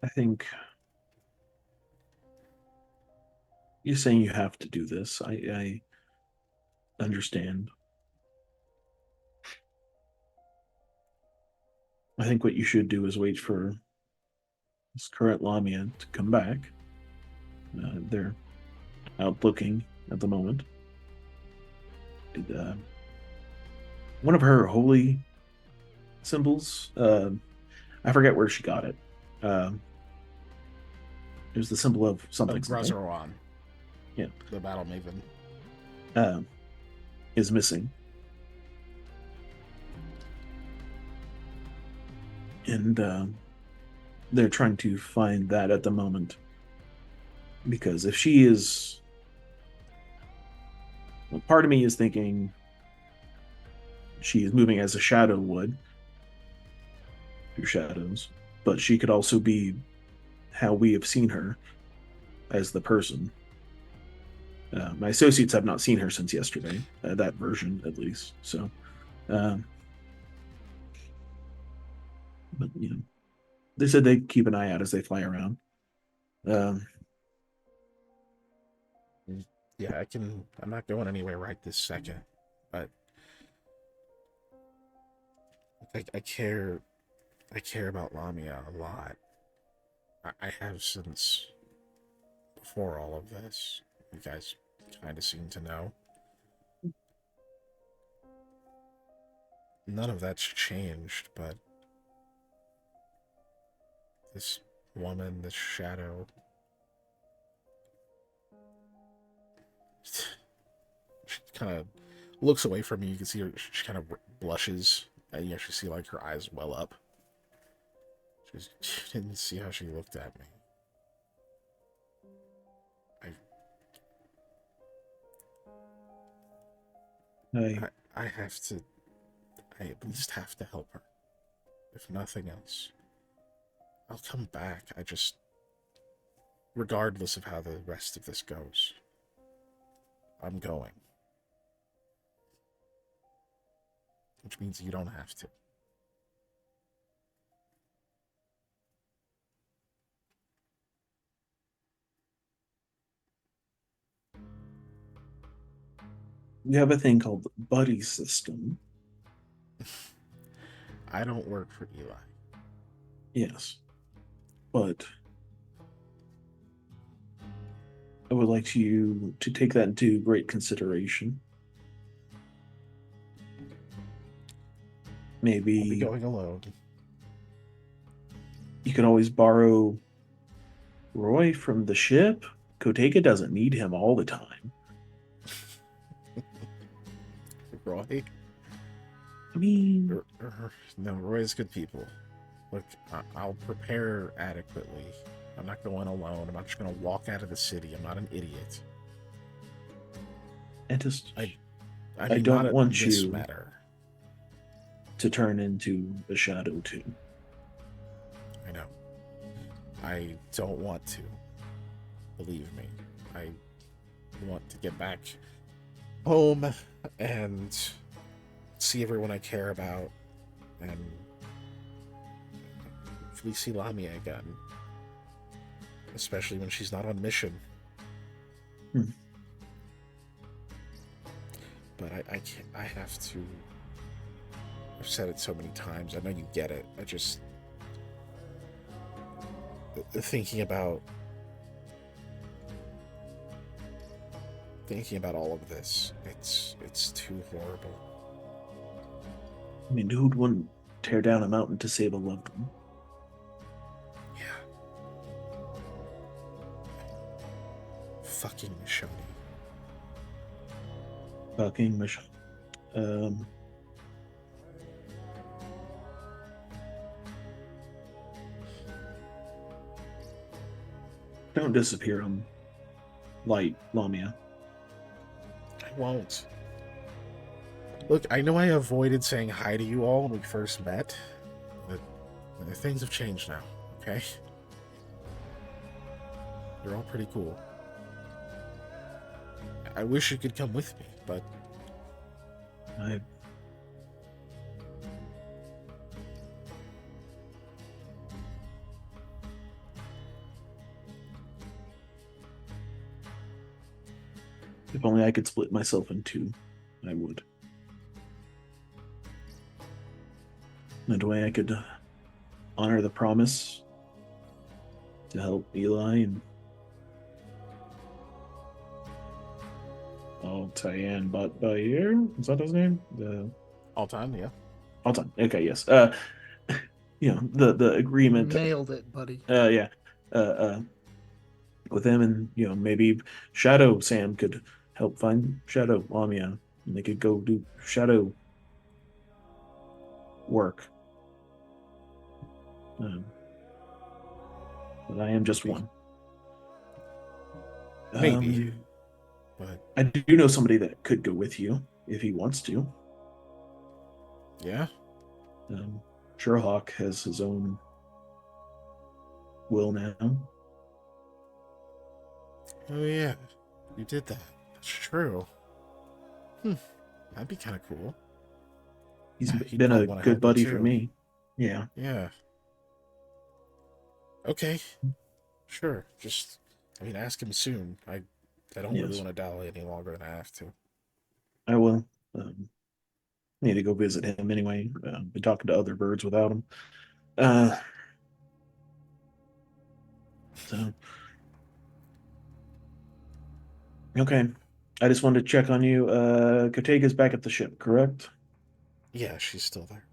I think you're saying you have to do this. I understand. I think what you should do is wait for this current Lamia to come back. They're out looking at the moment. One of her holy symbols. I forget where she got it. It was the symbol of something. Grazaron, Yeah, the battle maven. Is missing, and they're trying to find that at the moment. Because if she is, part of me is thinking she is moving as a shadow would through shadows, but she could also be how we have seen her as the person. My associates have not seen her since yesterday, that version at least. So, but they said they keep an eye out as they fly around. Yeah, I'm not going anywhere right this second, but I care about Lamia a lot. I have since before all of this. You guys kind of seem to know. None of that's changed, but this woman, this shadow, she kind of looks away from you. You can see her, she kind of blushes, and you actually see like her eyes well up. She didn't see how she looked at me. I have to. I at least have to help her. If nothing else. I'll come back. Regardless of how the rest of this goes, I'm going. Which means you don't have to. We have a thing called the buddy system. I don't work for Eli. Yes. But I would like you to take that into great consideration. Maybe I'll be going alone. You can always borrow Roy from the ship. Koteka doesn't need him all the time. Roy? I mean, No, Roy's good people. Look, I'll prepare adequately. I'm not going alone. I'm not just going to walk out of the city. I'm not an idiot. I don't want this you matter. to turn into a shadow too. I know. I don't want to. Believe me. I want to get back home and see everyone I care about and hopefully see Lamia again. Especially when she's not on mission. But I can't. I have to. I've said it so many times. I know you get it. I just thinking about all of this. It's too horrible. I mean, who wouldn't tear down a mountain to save a loved one? Yeah. Fucking Michonne. Fucking Michonne. Don't disappear on light, Lamia. I won't. Look, I know I avoided saying hi to you all when we first met, but things have changed now, okay? You're all pretty cool. I wish you could come with me, but... If only I could split myself in two, I would. That way I could honor the promise to help Eli and Tyann Bayer. Is that his name? The All time, yeah. all time. Okay, yes. The agreement. Nailed it, buddy. Yeah. With him and maybe Shadow Sam could help find Shadow Lamia, and they could go do Shadow work. But I am just one. Maybe. But I do know somebody that could go with you if he wants to. yeah. Sherlock has his own will now. Oh yeah. You did that. That's true. That'd be kind of cool. He's He'd been probably a wanna good help me buddy too. for me. Yeah. Yeah. Okay. Sure. Just, I mean, ask him soon. I don't really Yes. want to dally any longer than I have to. I will. Need to go visit him anyway. Been talking to other birds without him. So okay. I just wanted to check on you. Katega's back at the ship, correct? Yeah, she's still there.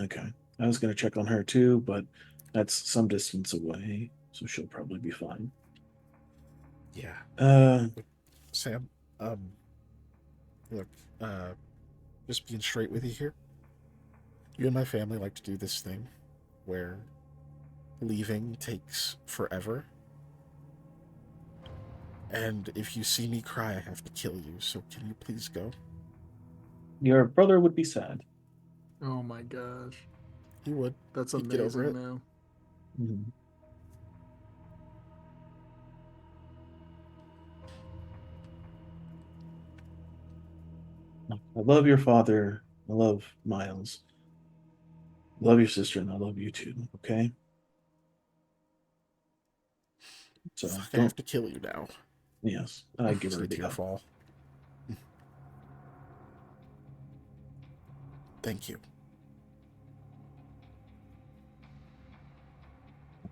Okay. I was gonna check on her too, but that's some distance away, so she'll probably be fine. Yeah. Uh, Sam, look, just being straight with you here. You and my family like to do this thing where leaving takes forever. And if you see me cry, I have to kill you. So can you please go? your brother would be sad. Oh my gosh. He would. That's He'd get over amazing it. now. Mhm. I love your father. I love Miles. I love your sister, and I love you too. Okay. So Fuck, I don't. have to kill you now. Yes, I give It's her a the tear up. fall. Thank you.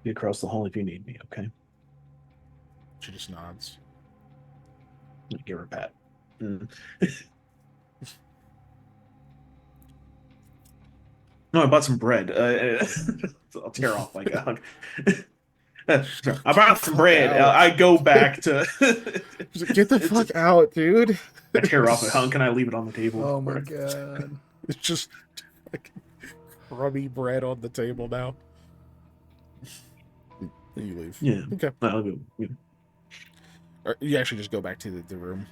Be across the hall if you need me. Okay. She just nods. Give her a pat. Mm. No, I bought some bread. I'll tear off like a hug. Sorry, I bought some Fuck bread. out. I go back to. She's like, get the fuck out, dude. I tear off a hunk and I leave it on the table. Oh my god. It's just like crummy bread on the table now. And you leave. Yeah. Okay. I'll go. Yeah. Or you actually just go back to the room.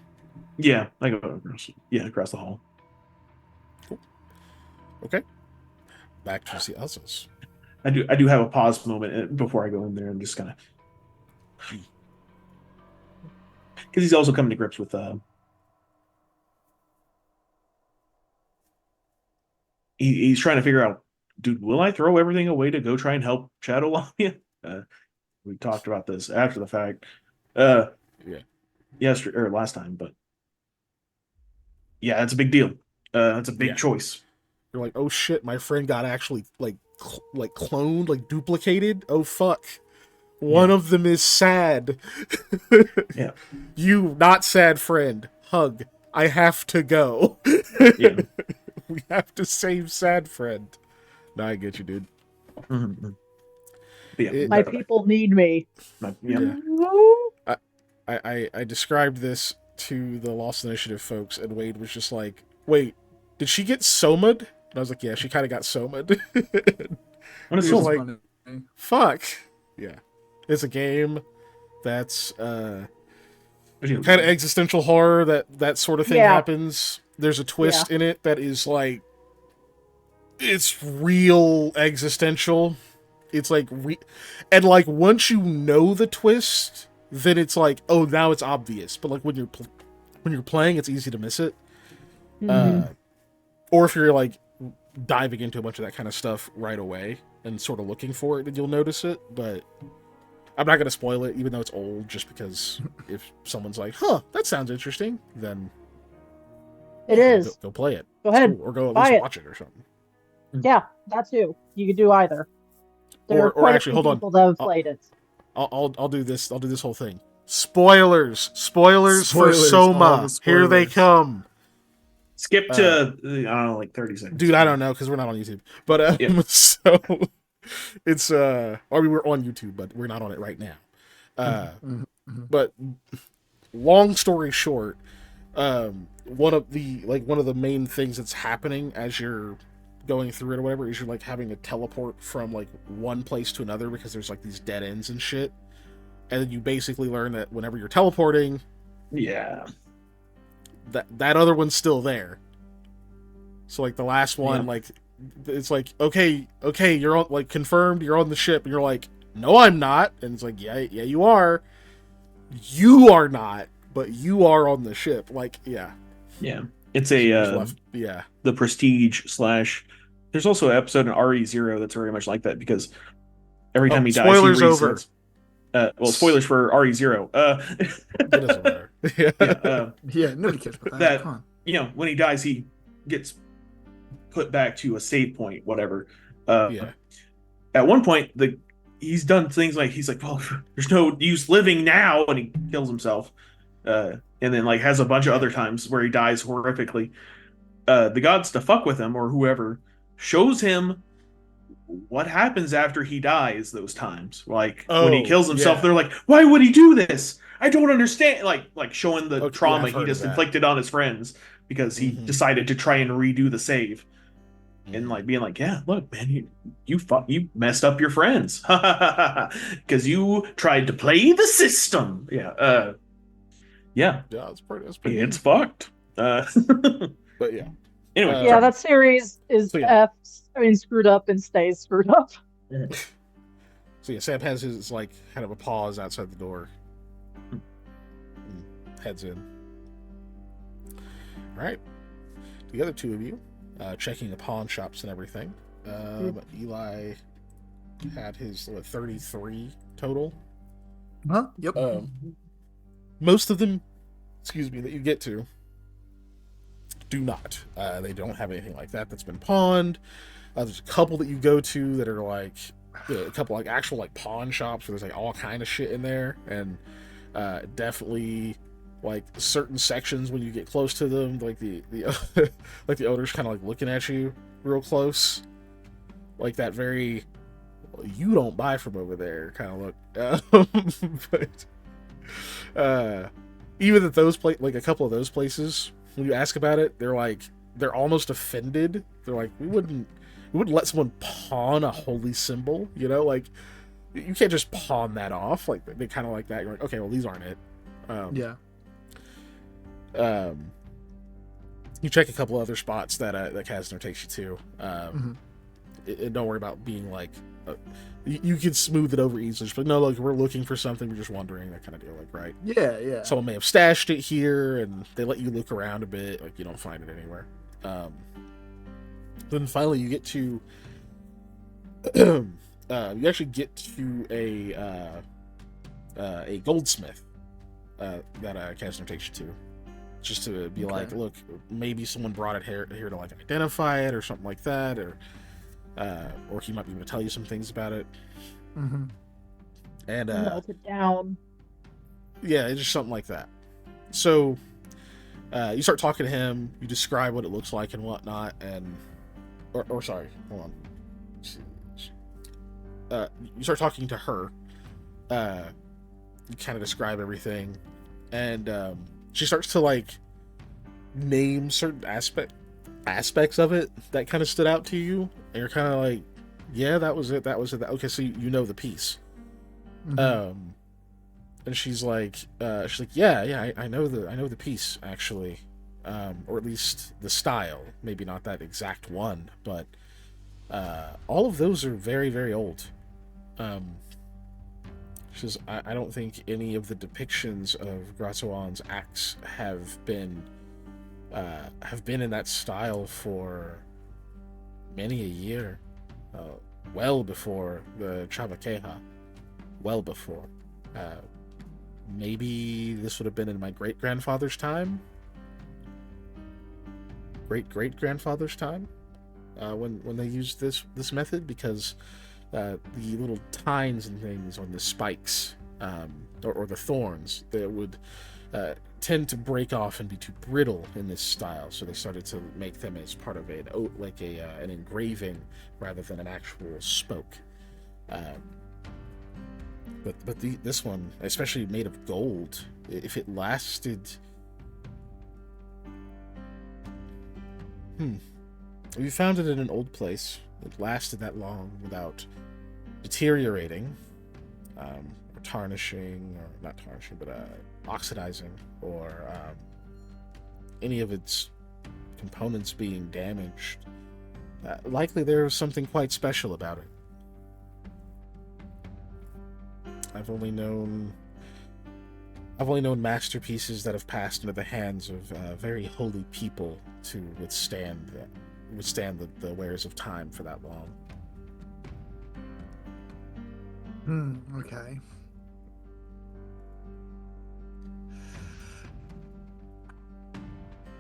Yeah, I go across the hall. Okay. Back to the others. I do have a pause moment before I go in there. I'm just kind of because he's also coming to grips with he's trying to figure out, dude, will I throw everything away to go try and help Shadow Lamia? We talked about this after the fact. Yeah. Yesterday or last time, but yeah, it's a big deal. It's a big Yeah. choice. You're like, oh shit, my friend got actually like cloned, like duplicated. Oh fuck. One of them is sad. Yeah. You not sad friend. Hug. I have to go. Yeah. We have to save sad friend. No, I get you, dude. Mm-hmm. Yeah, My people need me. yeah. I described this to the Lost Initiative folks, and Wade was just like, wait, did she get soma'd? And I was like, yeah, she kind of got soma'd. What is He this was like? like, fuck. Yeah. It's a game that's kind of existential horror, that sort of thing Yeah. happens. There's a twist in it that is like, it's real existential. It's like, and like once you know the twist, then it's like, oh, now it's obvious. But like when you're playing, it's easy to miss it. Or if you're like diving into a bunch of that kind of stuff right away and sort of looking for it, then you'll notice it. But I'm not gonna spoil it, even though it's old, just because if someone's like, huh, that sounds interesting, then It is. go play it. Go ahead. Cool. Or go at buy least it. watch it or something. Yeah, that too. You could do either. There are Or quite actually, a few hold on. people that have played it. I'll do this. I'll do this whole thing. Spoilers for Spoilers, all Soma. the Here they spoilers. come. Skip to I don't know, like 30 seconds. Dude, I don't know because we're not on YouTube. But Yeah. so it's or we were on YouTube, but we're not on it right now. Mhm, mhm. But long story short, one of the main things that's happening as you're going through it or whatever is you're like having to teleport from like one place to another because there's like these dead ends and shit. And then you basically learn that whenever you're teleporting, Yeah. that other one's still there. So like the last one, Yeah. like it's like okay, you're on, like confirmed, you're on the ship, and you're like, no, I'm not, and it's like, yeah, you are. You are not, but you are on the ship. Like, yeah, Yeah. It's Just a left, yeah, the Prestige slash. There's also an episode in RE0 that's very much like that because every time he dies, he spoilers over. resets. Well, spoilers for RE0. It doesn't matter. Yeah, Yeah. Yeah, nobody cares about that. That Come on. when he dies, he gets put back to a save point, whatever. yeah. At one point, he's done things like he's like, well, there's no use living now, and he kills himself. And then like has a bunch of other times where he dies horrifically. The gods to fuck with him or whoever shows him what happens after he dies those times. Like when he kills himself, yeah. they're like, why would he do this? I don't understand. Like showing the Okay, trauma I've he heard just of that. inflicted on his friends because he Mhm. decided to try and redo the save. And Mhm. like being like, yeah, look, man, you messed up your friends because you tried to play the system. Yeah, yeah, Yeah, it's pretty. it's fucked. But yeah. Anyway, Yeah, sorry. that series is So, yeah. screwed up and stays screwed up. So yeah, Sam has his like kind of a pause outside the door. And heads in. All right. The other two of you, checking the pawn shops and everything. Eli had his 33 total. Huh? Yep. Most of them, excuse me, that you get to do not. They don't have anything like that that's been pawned. There's a couple that you go to that are like a couple like actual like pawn shops where there's like all kind of shit in there, and definitely like certain sections when you get close to them, like the like the owner's kind of like looking at you real close, like that very you don't buy from over there kind of look. But even at those like a couple of those places, when you ask about it, they're almost offended. They're like, we wouldn't let someone pawn a holy symbol, like you can't just pawn that off. Like they kind of like that. You're like, okay, well these aren't it. Yeah. You check a couple other spots that Kazner takes you to. And don't worry about being like you can smooth it over easily. Just like, no, look, we're looking for something. We're just wondering, that kind of deal. Like, right? Yeah. Someone may have stashed it here, and they let you look around a bit. Like, you don't find it anywhere. Then finally, you get to you actually get to a goldsmith that Kastner takes you to, just to be like, look, maybe someone brought it here to like identify it or something like that, or he might be able to tell you some things about it. Mm-hmm. And melt it down. Yeah, it's just something like that. So you start talking to him, you describe what it looks like and whatnot, and or sorry, hold on. You start talking to her. You kind of describe everything, and she starts to like name certain aspects of it that kind of stood out to you, and you're kind of like, yeah, that was it. Okay, so you know the piece. Mm-hmm. And she's like, yeah, I know the piece actually, or at least the style. Maybe not that exact one, but all of those are very, very old. She says, I don't think any of the depictions of Gratzoan's acts have been in that style for many a year, well before the Chavakeha, well before. Maybe this would have been in my great-grandfather's time? Great-great-grandfather's time? When they used this method, because the little tines and things on the spikes, or the thorns that would tend to break off and be too brittle in this style. So they started to make them as part of an engraving rather than an actual spoke. But this one, especially made of gold, if it lasted, we found it in an old place. It lasted that long without deteriorating, or tarnishing, or not tarnishing, but oxidizing, or any of its components being damaged. Likely there was something quite special about it. I've only known masterpieces that have passed into the hands of very holy people to withstand the wears of time for that long. Okay.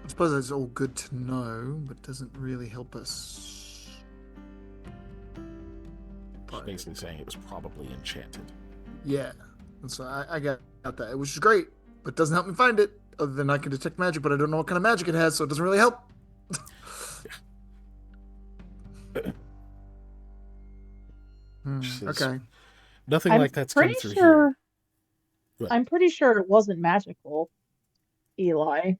I suppose that's all good to know, but doesn't really help us. She's basically saying it was probably enchanted. Yeah, and so I got that, which is great, but doesn't help me find it. Other than I can detect magic, but I don't know what kind of magic it has, so it doesn't really help. Okay. Nothing I'm like that's come pretty through sure. here. I'm pretty sure it wasn't magical, Eli.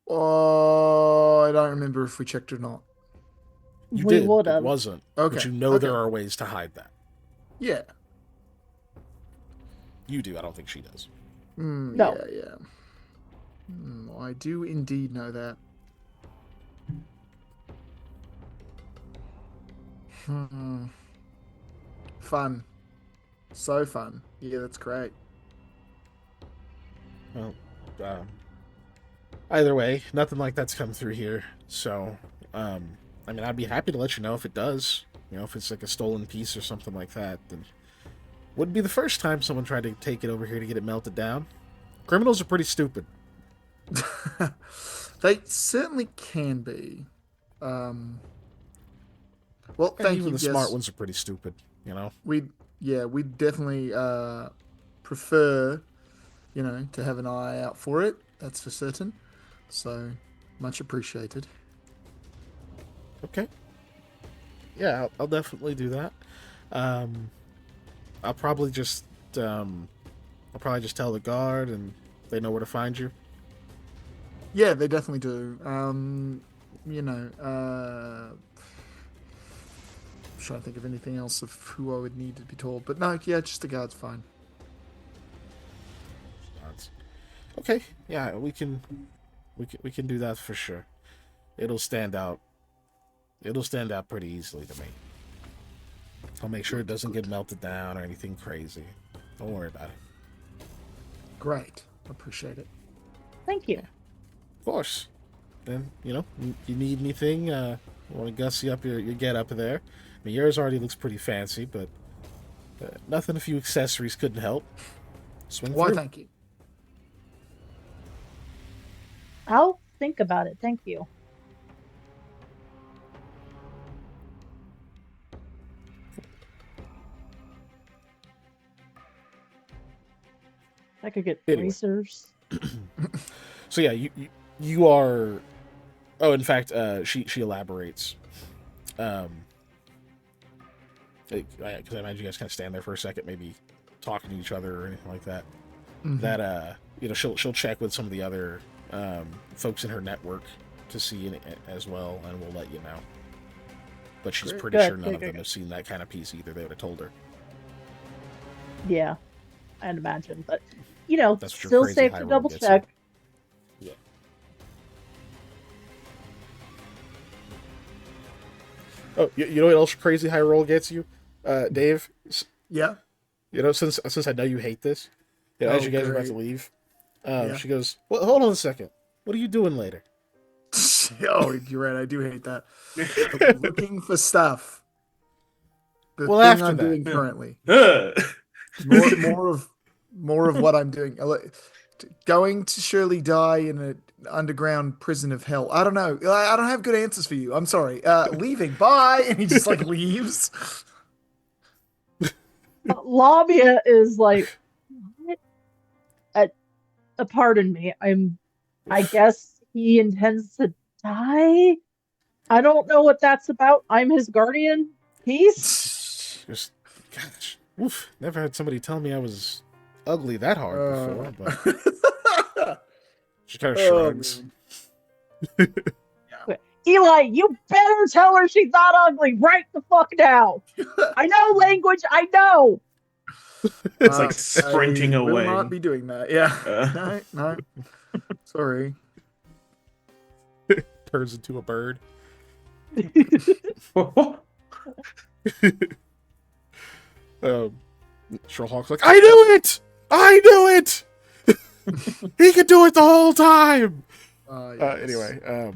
Oh, I don't remember if we checked or not. You We did. would It have. wasn't. Okay. But you know there are ways to hide that. Yeah. You do. I don't think she does. No. Yeah. I do indeed know that. Fun. So fun. Yeah, that's great. Well, either way, nothing like that's come through here. So, I mean, I'd be happy to let you know if it does. You know, if it's like a stolen piece or something like that, then wouldn't be the first time someone tried to take it over here to get it melted down. Criminals are pretty stupid. They certainly can be. Well, And thank even you. the Yes, smart ones are pretty stupid, you know? we definitely prefer, to have an eye out for it. That's for certain. So much appreciated. Okay. Yeah, I'll definitely do that. I'll probably just tell the guard and they know where to find you. Yeah, they definitely do. Trying to think of anything else of who I would need to be told, but no, yeah, just the guard's fine. Okay, yeah, we can do that for sure. It'll stand out pretty easily to me. I'll make sure it doesn't get melted down or anything crazy. Don't worry about it. Great, appreciate it. Thank you. Yeah. Of course. Then, you need anything, want to gussy up your get up there. I mean, yours already looks pretty fancy, but nothing a few accessories couldn't help. Swing Why, through. thank you. I'll think about it. Thank you. I could get Anyway. bracers. So yeah, you are. Oh, in fact, she elaborates. Because I imagine you guys kind of stand there for a second, maybe talking to each other or anything like that. Mhm. That she'll check with some of the other folks in her network to see it as well, and we'll let you know. But she's Great. pretty Good, sure none good, of good, them good. have seen that kind of piece either. They would have told her. Yeah, I'd imagine, but That's what your still crazy safe high to roll double gets you. check. Yeah. Oh, you know what else crazy high roll gets you, Dave? Yeah. Since I know you hate this, as you guys are about to great. leave, Yeah. she goes, "Well, hold on a second. What are you doing later?" Oh, you're right. I do hate that. I'm looking for stuff. The Well, thing after I'm that. doing currently. Uh, More of what I'm doing. Going to surely die in an underground prison of hell. I don't know. I don't have good answers for you. I'm sorry. Leaving. Bye. And he just like leaves. Lavia is like, what? Pardon me. I guess he intends to die. I don't know what that's about. I'm his guardian. Peace. Just, gosh, oof, never had somebody tell me I was ugly that hard before, but she kind of shrugs. Eli, you better tell her she's not ugly right the fuck now. I know language. I know. It's like sprinting I away. will not be doing that. Yeah. Uh. No. Sorry. Turns into a bird. Sherlock's like, I knew it! I knew it! He could do it the whole time! Yes. Anyway,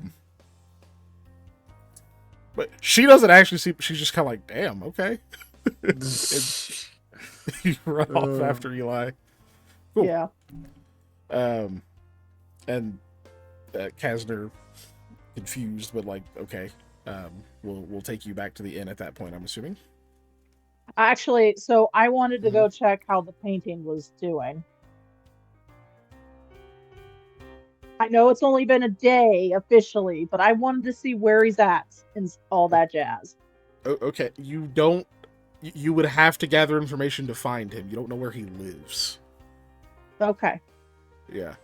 but she doesn't actually see, she's just kind of like, damn, okay. You run off after Eli. Cool. Yeah. And Kasner, confused, but like, okay, we'll take you back to the inn at that point, I'm assuming. Actually, so I wanted to go check how the painting was doing. I know it's only been a day officially, but I wanted to see where he's at and all that jazz. Okay, you would have to gather information to find him. You don't know where he lives. Okay. Yeah.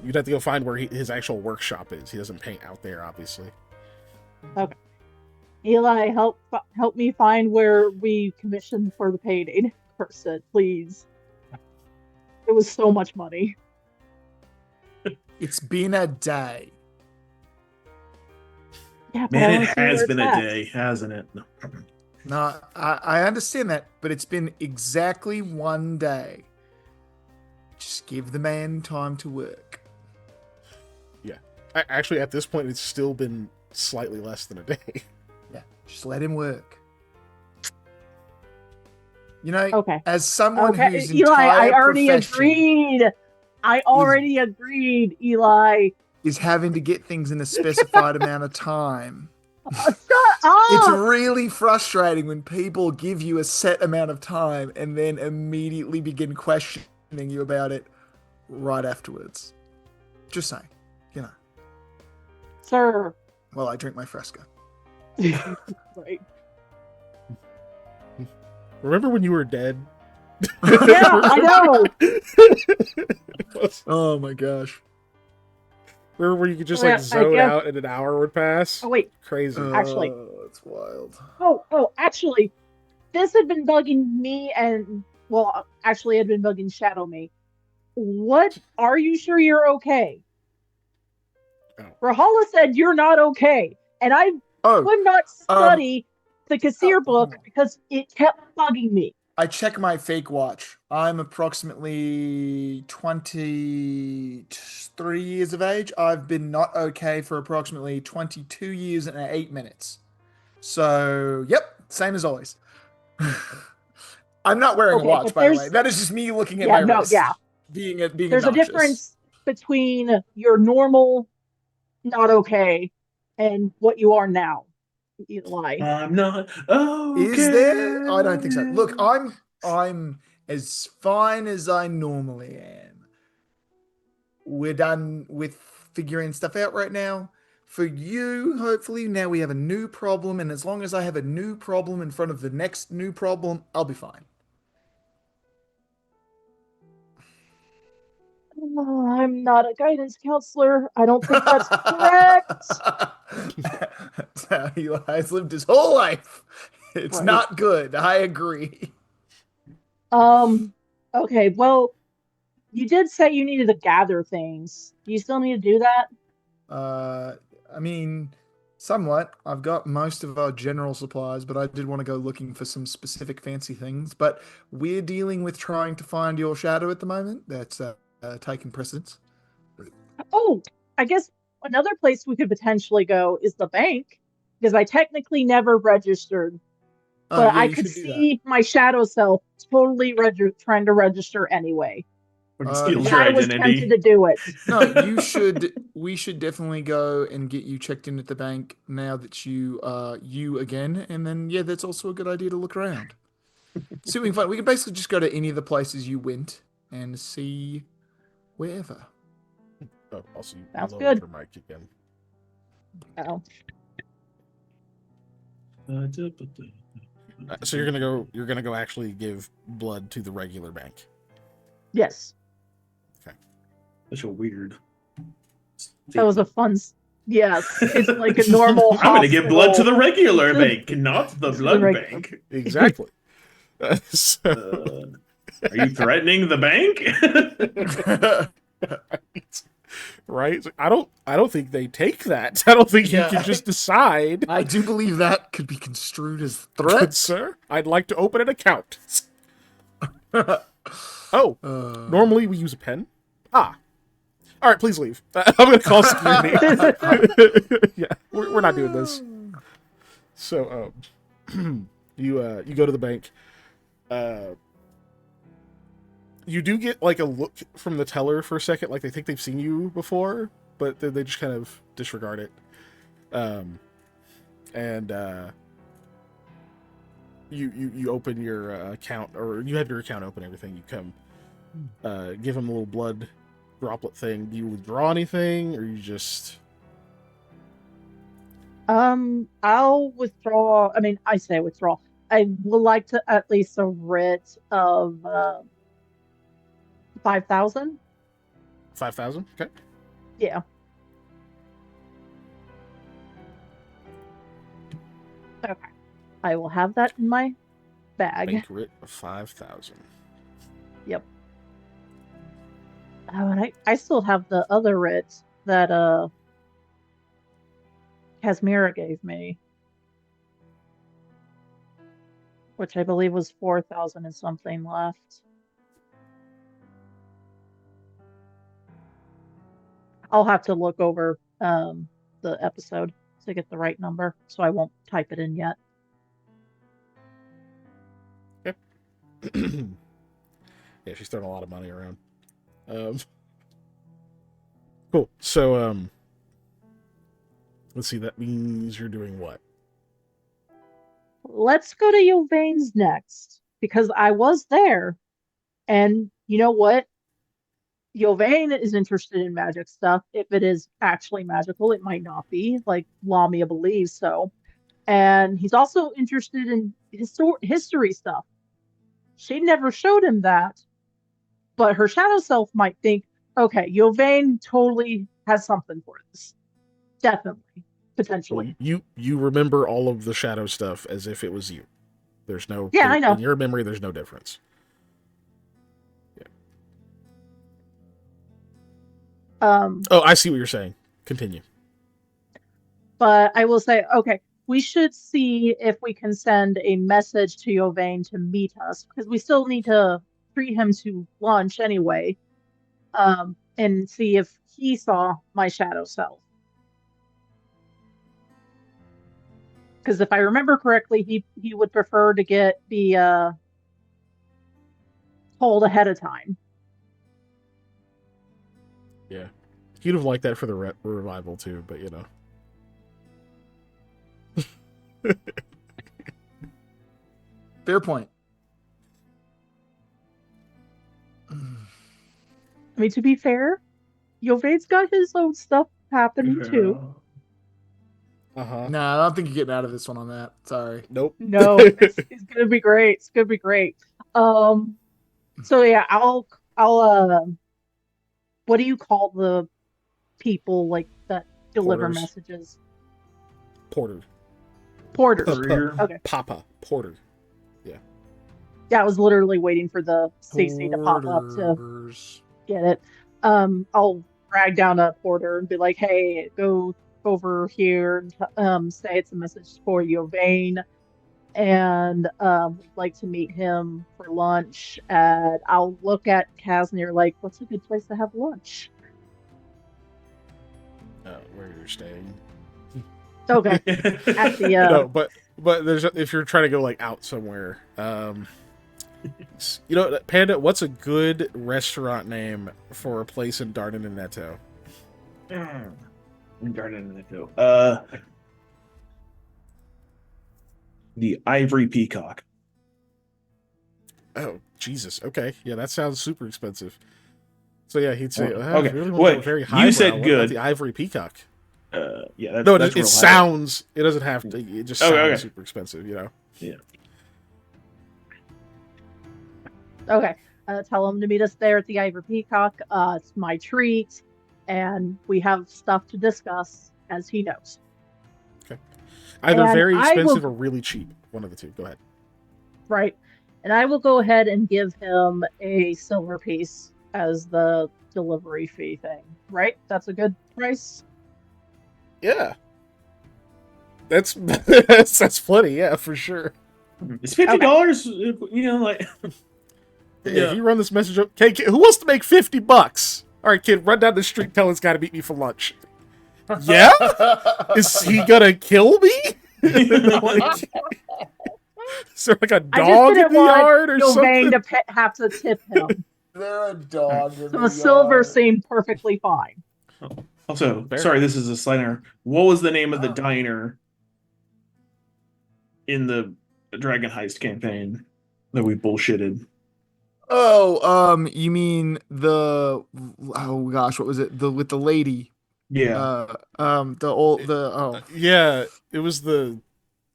You'd have to go find where his actual workshop is. He doesn't paint out there, obviously. Okay. Eli, help me find where we commissioned for the painting person, please. It was so much money. It's been a day. Yeah, Man, it has been a day, hasn't it? No. No, I understand that, but it's been exactly one day. Just give the man time to work. Yeah. Actually, at this point, it's still been slightly less than a day. Yeah, just let him work. You know, Okay. as someone who's Eli, I entire already profession agreed. I already agreed, Eli. is having to get things in a specified amount of time. Shut up! It's really frustrating when people give you a set amount of time and then immediately begin questioning you about it right afterwards. Just saying, you know. Sir. Well, I drink my Fresca. Right. Remember when you were dead? Yeah, I know. Oh my gosh. Remember where you could just Oh, yeah, like zone guess- out and an hour would pass? Oh wait. Crazy. Actually. That's wild. Oh, actually, this had been bugging me and actually had been bugging Shadow Me. What? Are you sure you're okay? Oh. Rahala said you're not okay, and I would not study the Kassir book because it kept bugging me. I check my fake watch. I'm approximately 23 years of age. I've been not okay for approximately 22 years and 8 minutes. So, yep, same as always. I'm not wearing a watch, by the way. That is just me looking at my wrist. Yeah. Being There's a difference between your normal not okay and what you are now. Eli. I'm not okay. Is there? I don't think so. Look, I'm as fine as I normally am. We're done with figuring stuff out right now. For you, hopefully, now we have a new problem, and as long as I have a new problem in front of the next new problem, I'll be fine. Oh, I'm not a guidance counselor. I don't think that's correct. That's how Eli's lived his whole life. It's Right. not good. I agree. Okay, well, you did say you needed to gather things. Do you still need to do that? I mean, somewhat. I've got most of our general supplies, but I did want to go looking for some specific fancy things. But we're dealing with trying to find your shadow at the moment. That's taking precedence. Oh, I guess another place we could potentially go is the bank, because I technically never registered. But Yeah, I you could should do see my shadow self totally trying to register anyway. Steals your I was identity. tempted to do it. No, we should definitely go and get you checked in at the bank now that you again, and then yeah, that's also a good idea to look around. See what we can find. We can basically just go to any of the places you went and see wherever. Oh, also, you Sounds lowered good. your mic again. Oh. So you're gonna go actually give blood to the regular bank. Yes. Such a weird. That was a fun. Yes, it's like a normal. I'm going to give blood to the regular To the- bank, not the to the blood regular- bank. Exactly. Are you threatening the bank? Right? I don't think they take that. I don't think Yeah. you can just decide. I do believe that could be construed as Good threat. sir, I'd like to open an account. Oh, normally we use a pen. Ah. All right, please leave. I'm going to call security. Yeah, we're not doing this. So, you go to the bank. You do get like a look from the teller for a second, like they think they've seen you before, but then they just kind of disregard it. You open your account, or you have your account open. Everything you come, give them a little blood droplet thing. Do you withdraw anything, or you just? I'll withdraw. I mean, I say withdraw. I would like to at least a writ of 5,000. 5,000. Okay. Yeah. Okay. I will have that in my bag. Bank writ of 5,000. Yep. Oh, and I still have the other writ that Casmira gave me, which I believe was 4,000 and something left. I'll have to look over the episode to get the right number, so I won't type it in yet. Yeah, she's throwing a lot of money around. Cool. So, let's see. That means you're doing what? Let's go to Yovane's next, because I was there, and you know what? Yovane is interested in magic stuff. If it is actually magical, it might not be, like Lamia believes so. And he's also interested in history stuff. She never showed him that, but her shadow self might think, okay, Yovane totally has something for this. Definitely. Potentially. Well, you remember all of the shadow stuff as if it was you. There's no. Yeah, I know. In your memory, there's no difference. Oh, I see what you're saying. Continue. But I will say, okay, we should see if we can send a message to Yovane to meet us, because we still need to treat him to lunch anyway, and see if he saw my shadow self. Because if I remember correctly, he would prefer to be told ahead of time. Yeah, he'd have liked that for the revival too, but you know. Fair point. I mean, to be fair, Yovane's got his own stuff happening too. No, I don't think you're getting out of this one on that. Sorry. Nope. No, it's gonna be great. It's gonna be great. So yeah, I'll what do you call the people like that deliver Porters. messages? Porter. Porters. Okay. Papa. Porter. Yeah, I was literally waiting for the CC to pop up to Porters. get it. I'll drag down a porter and be like, hey, go over here and say it's a message for Yovane, and we'd like to meet him for lunch. And I'll look at Casnir like, what's a good place to have lunch? Where you're staying. Okay. At the No, but there's if you're trying to go like out somewhere, You know, Panda, what's a good restaurant name for a place in Dardanello? Dardanello. The Ivory Peacock. Oh, Jesus. Okay. Yeah, that sounds super expensive. So yeah, he'd say, Okay. if you really want to go Wait, very you highbrow, said what about good. the Ivory Peacock? Yeah, No, that's it real high. sounds. It doesn't have to. It just sounds Okay. super expensive, you know. Yeah. Okay. Tell him to meet us there at the Ivory Peacock. It's my treat, and we have stuff to discuss, as he knows. Okay. Either And very I expensive will- or really cheap. One of the two. Go ahead. Right. And I will go ahead and give him a silver piece as the delivery fee thing. Right? That's a good price. Yeah. That's plenty. Yeah, for sure. It's $50. Like. Yeah. If you run this message up, okay, kid, who wants to make $50? All right, kid, run down the street. Tell his guy to meet me for lunch. Yeah? Is he gonna kill me? Like, is there like a dog in the yard or something? To have to tip him. They're a dog. So a silver seemed perfectly fine. Also, Fair. sorry, this is a slight error. What was the name of the diner in the Dragon Heist campaign that we bullshitted? Oh, you mean oh gosh, what was it? With the lady. Yeah. Yeah, it was the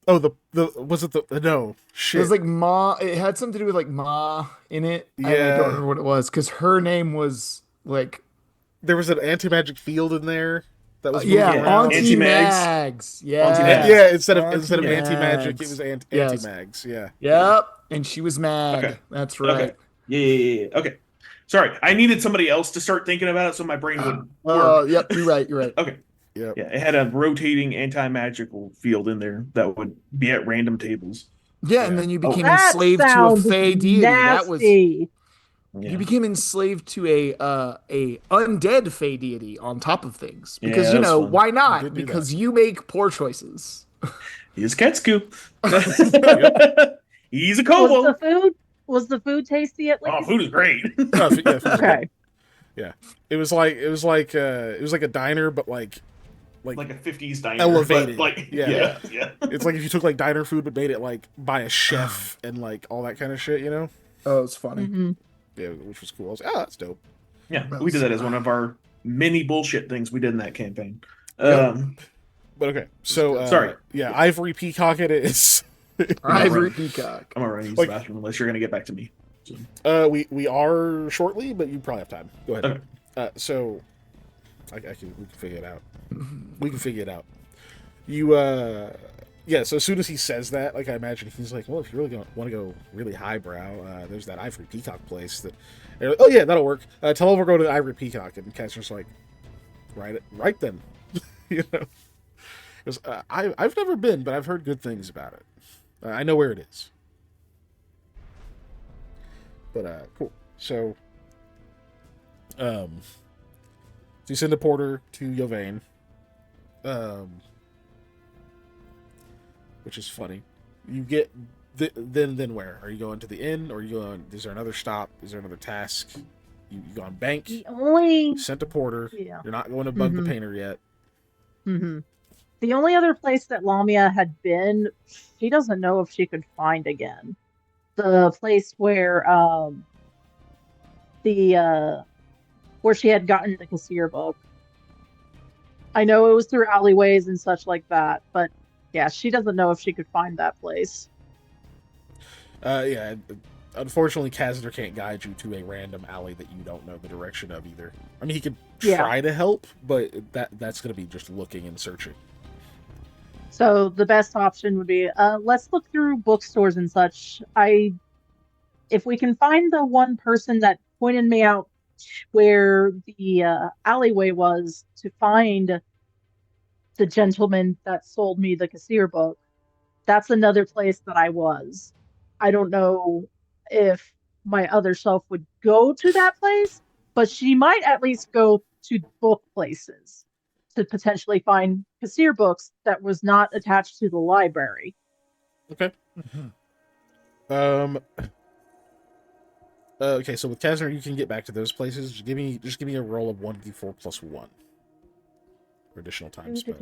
was it the no It shit. was like Ma. It had something to do with like Ma in it. I Yeah. don't remember what it was because her name was like There was an anti-magic field in there that was moving yeah, around. Auntie Anti-Mags. Mags. Yeah, Anti-Mags. Yeah, instead of Auntie anti-magic, it Mags. was Yes. anti-mags. Yeah. Yep, and she was Mag. Okay. That's right. Okay. Yeah. Okay. Sorry, I needed somebody else to start thinking about it so my brain would work. Yep, you're right. You're right. Okay. Yep. Yeah, it had a rotating anti-magical field in there that would be at random tables. Yeah, and then you became That enslaved to a sounds fey deity. That was nasty. Yeah. you became enslaved to a undead fey deity on top of things because Yeah, that's fun. why You not? did do Because you make poor choices. He's Ketsuku. He's a Was kobold. the food tasty at least? Oh, food is great. No, yeah, it was Okay. Yeah, it was like a diner, but like like a 50s diner. Elevated. But like, Yeah. yeah. it's like if you took like diner food but made it like by a chef and like all that kind of shit, you know? Oh, it's funny. Mhm. Yeah, which was cool. I was like, oh, that's dope. Yeah, we did that as one of our many bullshit things we did in that campaign. But okay, so Sorry. yeah, Ivory Peacock it is. Ivory Peacock. I'm gonna run use Like- the bathroom unless you're gonna get back to me. So, We are shortly, but you probably have time. Go ahead. Okay. So we can figure it out. We can figure it out. You yeah. So as soon as he says that, like I imagine he's like, well, if you really want to go really highbrow, there's that Ivory Peacock place that. Like, oh yeah, that'll work. Tell him we're going to the Ivory Peacock, and Catcher's like, right then, you know. Because I've never been, but I've heard good things about it. I know where it is. But cool. So you send a porter to Yovane, which is funny. You get then where are you going, to the inn, or are you going? Is there another stop? Is there another task? You go on bank. The only Sent a porter. Yeah. You're not going to bug the Mhm. painter yet. The only other place that Lamia had been, she doesn't know if she could find again. The place where where she had gotten the Kassir book. I know it was through alleyways and such like that, but yeah, she doesn't know if she could find that place. Yeah. Unfortunately, Kazner can't guide you to a random alley that you don't know the direction of either. I mean, he could try to help, but that's going to be just looking and searching. So the best option would be let's look through bookstores and such. If we can find the one person that pointed me out where the alleyway was to find the gentleman that sold me the Kassir book, that's another place that I was. I don't know if my other self would go to that place, but she might at least go to book places to potentially find Kassir books that was not attached to the library. Okay. Okay, so with Kazner, you can get back to those places. Just give me a roll of 1d4 plus 1 for additional time spent.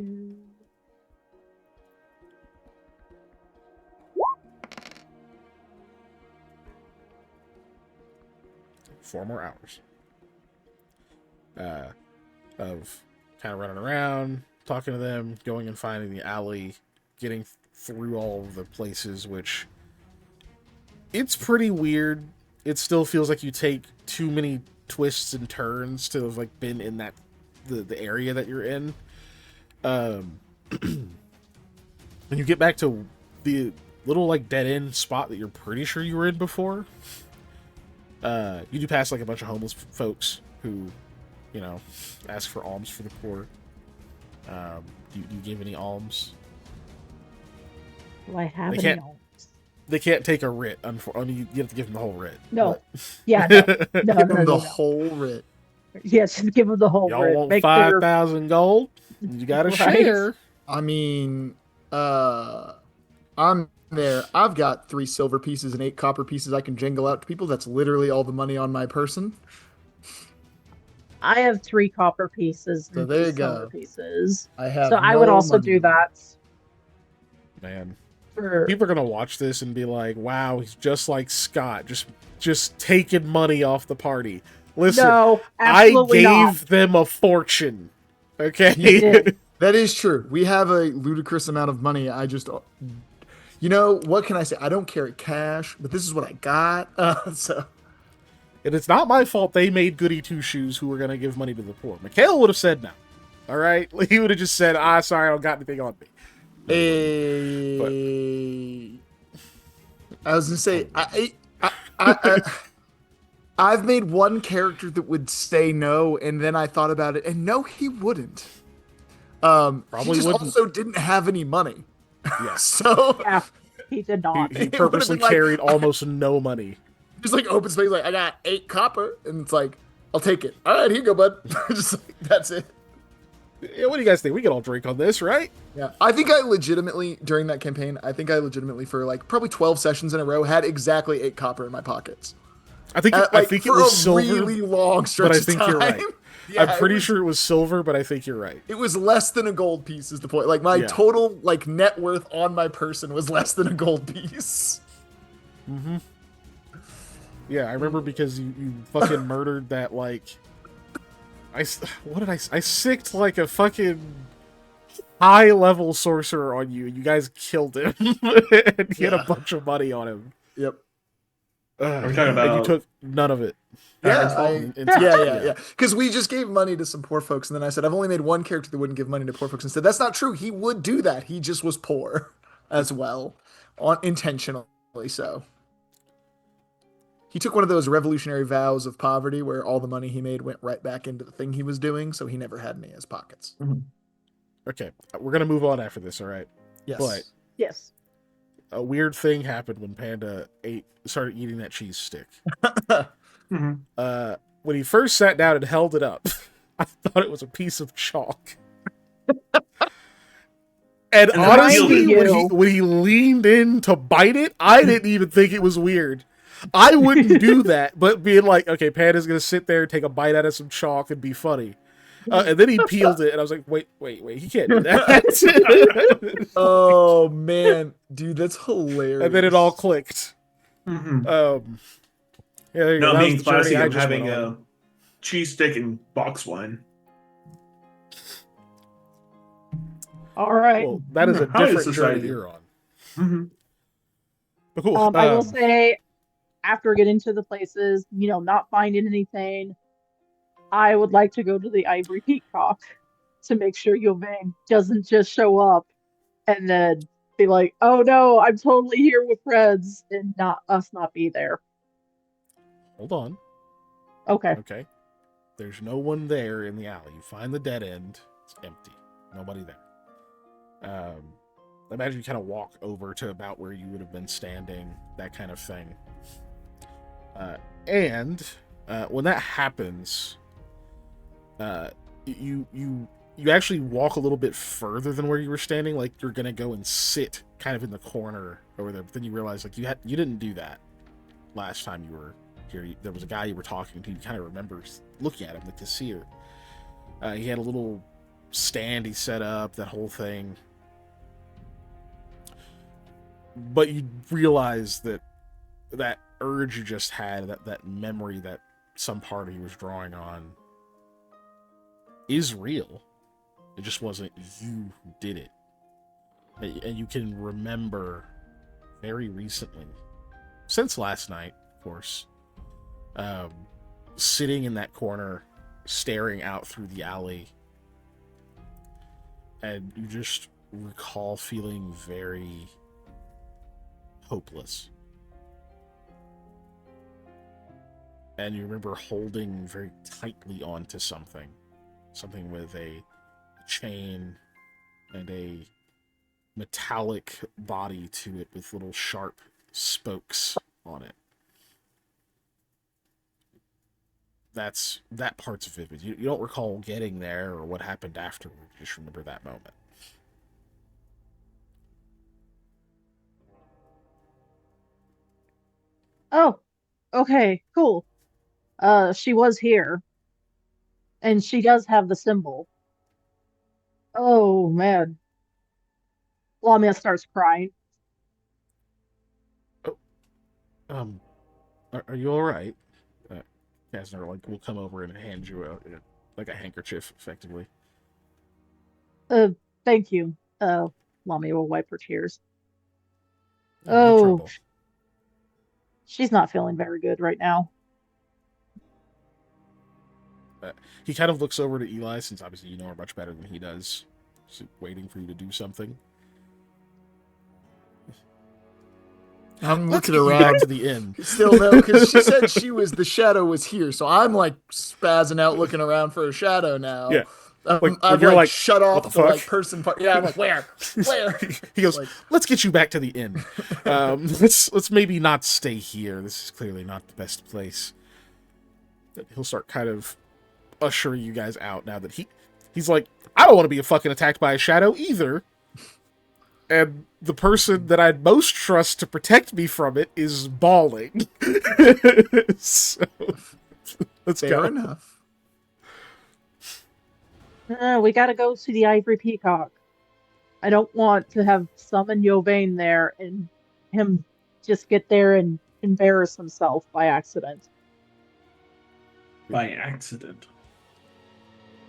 4 more hours of kind of running around, talking to them, going and finding the alley, getting through all of the places, which it's pretty weird. It still feels like you take too many twists and turns to have like been in that the area that you're in. When you get back to the little like dead end spot that you're pretty sure you were in before, you do pass like a bunch of homeless folks who, you know, ask for alms for the poor. Do you give any alms? Do I have They any can't- alms? They can't take a writ. You have to give them the whole writ. No. But- Yeah, no. Give No, them no, the no. whole writ. Yes, give them the whole Y'all writ. want Make their- 5,000 gold? You gotta Right. share. I mean, I'm there. I've got 3 silver pieces and 8 copper pieces I can jingle out to people. That's literally all the money on my person. I have 3 copper pieces So and there 3 you silver go. pieces. I have. So I would no also money. do that Man, for people are gonna watch this and be like, "Wow, he's just like Scott, just taking money off the party." Listen, No, I absolutely gave not. them a fortune. Okay. You did. That is true. We have a ludicrous amount of money. I just, you know, what can I say? I don't carry cash, but this is what I got. So And it's not my fault they made Goody Two Shoes who were gonna give money to the poor. Mikhail would have said no. All right, he would have just said, sorry, I don't got anything on me." I was gonna say, I've made one character that would say no, and then I thought about it, and no, he wouldn't. He Probably just wouldn't. also didn't have any money, Yes. so Yeah, he did not. He It would've purposely been like- carried almost no money. just like open space, like I got 8 copper, and it's like, I'll take it. All right, here you go, bud. Just like, that's it. Yeah, what do you guys think? We can all drink on this, right? Yeah, I think I legitimately during that campaign, for like probably 12 sessions in a row had exactly 8 copper in my pockets. I think Like, I think it for was a silver, really long stretch but I of think time. you're right. Yeah, I'm pretty it was, sure it was silver, but I think you're right. it was less than a gold piece. Is the point? Like my Yeah. total like net worth on my person was less than a gold piece. Mm-hmm. Yeah, I remember because you fucking murdered that like. I sicked like a fucking high level sorcerer on you, and you guys killed him, and he had a Yeah. bunch of money on him. Yep. Are we talking And you about took none of it. Tyrant's Yeah, Fault? yeah. Because we just gave money to some poor folks, and then I said I've only made one character that wouldn't give money to poor folks. And said that's not true. He would do that. He just was poor as well, intentionally so. He took one of those revolutionary vows of poverty, where all the money he made went right back into the thing he was doing, so he never had any in his pockets. Okay, we're gonna move on after this. All right, Yes. but Yes. a weird thing happened when Panda started eating that cheese stick. Mhm. When he first sat down and held it up, I thought it was a piece of chalk. And And honestly, you. when he leaned in to bite it, I didn't even think it was weird. I wouldn't do that, but being like, okay, Panda's gonna sit there and take a bite out of some chalk and be funny. And then he peeled it, and I was like, wait, he can't do that. Oh man, dude, that's hilarious. And then it all clicked. Mhm. Yeah, there you go. No, That I'm was being the journey classy. I I'm just having went on. a cheese stick and box wine. All right. Well, that is a High different society. journey you're on. Mm-hmm. But cool. I will say, after getting to the places, not finding anything, I would like to go to the Ivory Peacock to make sure Yovang doesn't just show up and then be like, "Oh no, I'm totally here with friends," and not be there. Hold on. Okay. Okay. There's no one there in the alley. You find the dead end. It's empty. Nobody there. Imagine you kind of walk over to about where you would have been standing, that kind of thing. And when that happens, you actually walk a little bit further than where you were standing, like you're gonna go and sit kind of in the corner over there. But then you realize like you didn't do that last time you were there was a guy you were talking to. You kind of remember looking at him, the Kassir. He had a little stand he set up, that whole thing. But you realize that urge you just had, that memory that some part of you was drawing on, is real. It just wasn't you who did it. And you can remember very recently, since last night, of course, sitting in that corner, staring out through the alley, and you just recall feeling very hopeless. And you remember holding very tightly onto something with a chain and a metallic body to it with little sharp spokes on it. That part's vivid. You don't recall getting there or what happened afterward. You just remember that moment. Oh, okay, cool. She was here, and she does have the symbol. Oh man. Lamia starts crying. Oh, are you all right? Kasner will come over and hand you a handkerchief, effectively. Uh, thank you. Lamia will wipe her tears. No Oh, trouble. she's not feeling very good right now. He kind of looks over to Eli, since obviously you know her much better than he does, so waiting for you to do something. I'm Let's looking get you back around. to the inn. Still no, because she said the shadow was here, so I'm like spazzing out looking around for a shadow now. Yeah. I've you're like like, shut what off the the fuck? like person part. Yeah, I'm like, where? He goes, Like, let's get you back to the inn. Let's maybe not stay here. This is clearly not the best place. He'll start kind of ushering you guys out now that he's like, I don't want to be fucking attacked by a shadow either. And the person that I'd most trust to protect me from it is bawling. So, let's fair go. enough. We gotta go to the Ivory Peacock. I don't want to have summoned Yovane there and him just get there and embarrass himself by accident. By accident.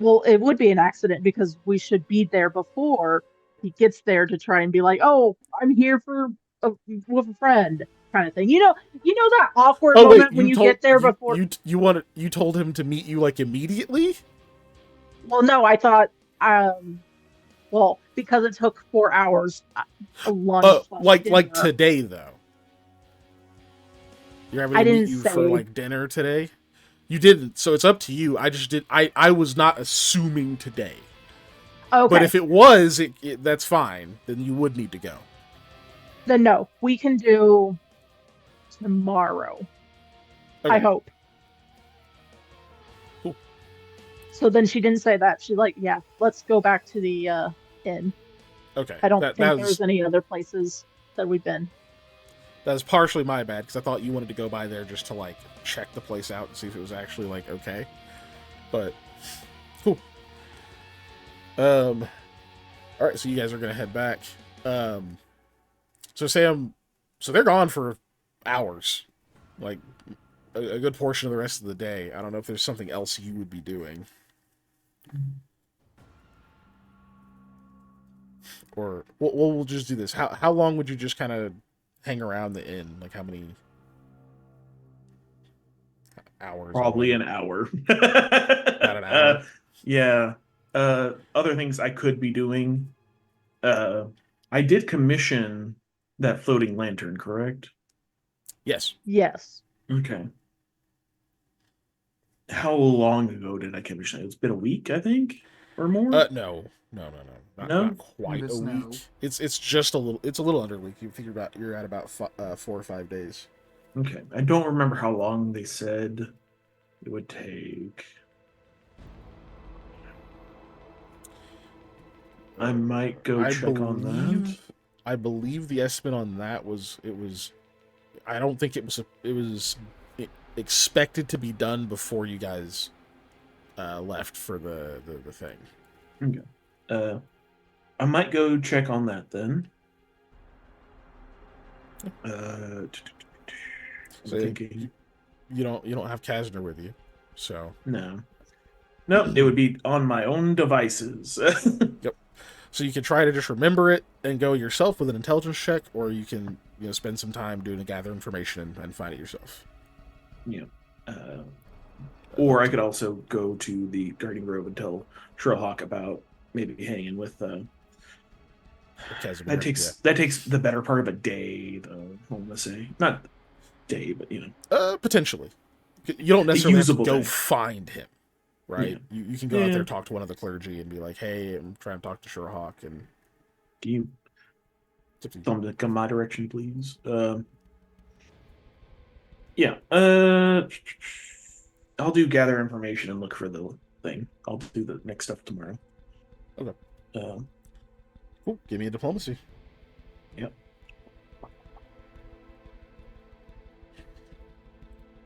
Well, it would be an accident because we should be there before he gets there to try and be like, "Oh, I'm here with a friend," kind of thing. You know that awkward Oh wait, moment when you you told get there before. you told him to meet you like immediately? Well, no, I thought, well, because it took 4 hours, a lunch plus Like dinner. today though. You're having I to meet didn't you say. for like dinner today? You didn't, so it's up to you. I was not assuming today. Okay, But if it was, that's fine. Then you would need to go. then no, we can do tomorrow. Okay. I hope. Cool. So then she didn't say that. She's like, "Yeah, let's go back to the inn." Okay. I don't think there's any other places that we've been. That was partially my bad, because I thought you wanted to go by there just to like check the place out and see if it was actually like okay. But cool. All right, so you guys are gonna head back. So Sam, so they're gone for hours, like a good portion of the rest of the day. I don't know if there's something else you would be doing, or we'll just do this. How long would you just kind of hang around the inn? Like how many hours? Probably an hour. About an hour. Yeah. Other things I could be doing. I did commission that floating lantern, correct? Yes. Yes. Okay. How long ago did I commission it? It's been a week, I think, or more. No. No? Not quite It's a no. week. It's just a little. It's a little under a week. You're at about 4 or 5 days. Okay. I don't remember how long they said it would take. I might go check on that. I believe the estimate on that was I don't think it was expected to be done before you guys left for the thing. Okay. I might go check on that then. I'm So thinking. you don't have Kasner with you, so No. Nope, it would be on my own devices. yep. So you can try to just remember it and go yourself with an intelligence check, or you can spend some time doing a gather information and find it yourself. Yeah. Or I could also go to the Guardian Grove and tell Sherlock about maybe hanging with. Casimir, that takes the better part of a day, though. I want to say not day, but potentially. You don't necessarily have to usable go day. find him, right? Yeah. You can go out there, talk to one of the clergy, and be like, "Hey, I'm trying to talk to Sherlock." And Do you tell him to come my direction, please? Yeah. I'll do gather information and look for the thing. I'll do the next stuff tomorrow. Okay. Um, Cool. Give me a diplomacy. Yep.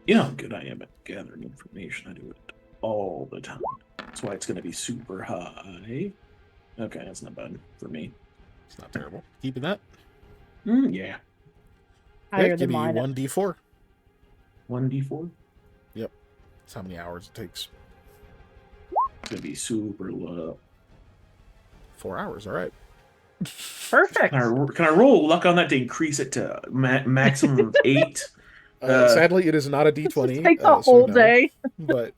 You know how good I am at gathering information. I do it all the time. That's why it's going to be super high. Okay, that's not bad for me. It's not terrible. Keeping that. Yeah. Higher Give than me mine. 1d4. 1d4? Yep. That's how many hours it takes. It's going to be super low. 4 hours. All right. Perfect. Can I roll luck on that to increase it to maximum of 8? Sadly, it is not a This d20. would take the whole day. But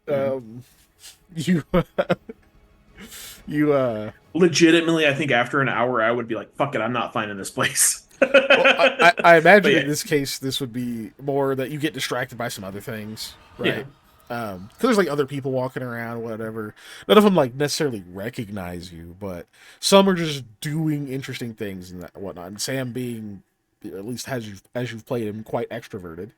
you Legitimately, I think after an hour, I would be like, "Fuck it, I'm not finding this place." well, I imagine Yeah. in this case, this would be more that you get distracted by some other things, right? Because there's like other people walking around, whatever. None of them like necessarily recognize you, but some are just doing interesting things and whatnot. And Sam, being at least as you've played him, quite extroverted,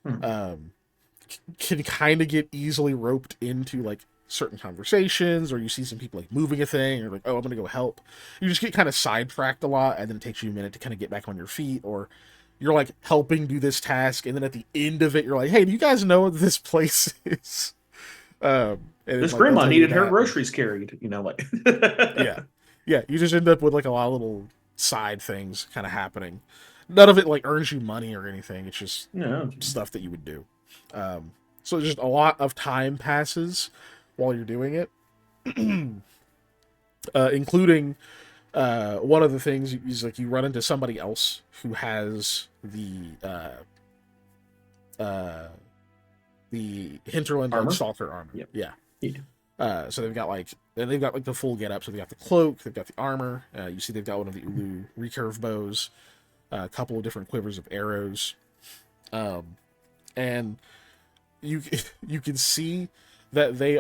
can kind of get easily roped into like certain conversations, or you see some people like moving a thing, or like, oh, I'm gonna go help. You just get kind of sidetracked a lot, and then it takes you a minute to kind of get back on your feet, or you're like helping do this task, and then at the end of it, you're like, hey, do you guys know what this place is? And This like, grandma they'll tell you needed her that. groceries carried. Like. Yeah. You just end up with like a lot of little side things kind of happening. None of it like earns you money or anything. It's just No. stuff that you would do. So just a lot of time passes while you're doing it, including one of the things is like you run into somebody else who has the hinterland Armor? stalker armor. Yep. Yeah. So they've got like the full getup. So they've got the cloak, they've got the armor. You see they've got one of the Ulu recurve bows, a couple of different quivers of arrows, and you can see that they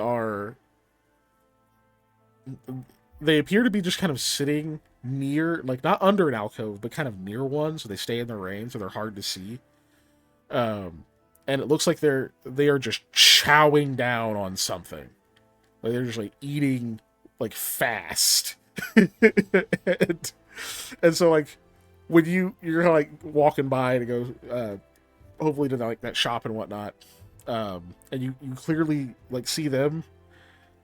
appear to be just kind of sitting near, like not under an alcove, but kind of near one, so they stay in the rain, so they're hard to see. And it looks like they are just chowing down on something. Like they're just like eating like fast. and so like when you're like walking by to go hopefully to like that shop and whatnot, and you clearly like see them,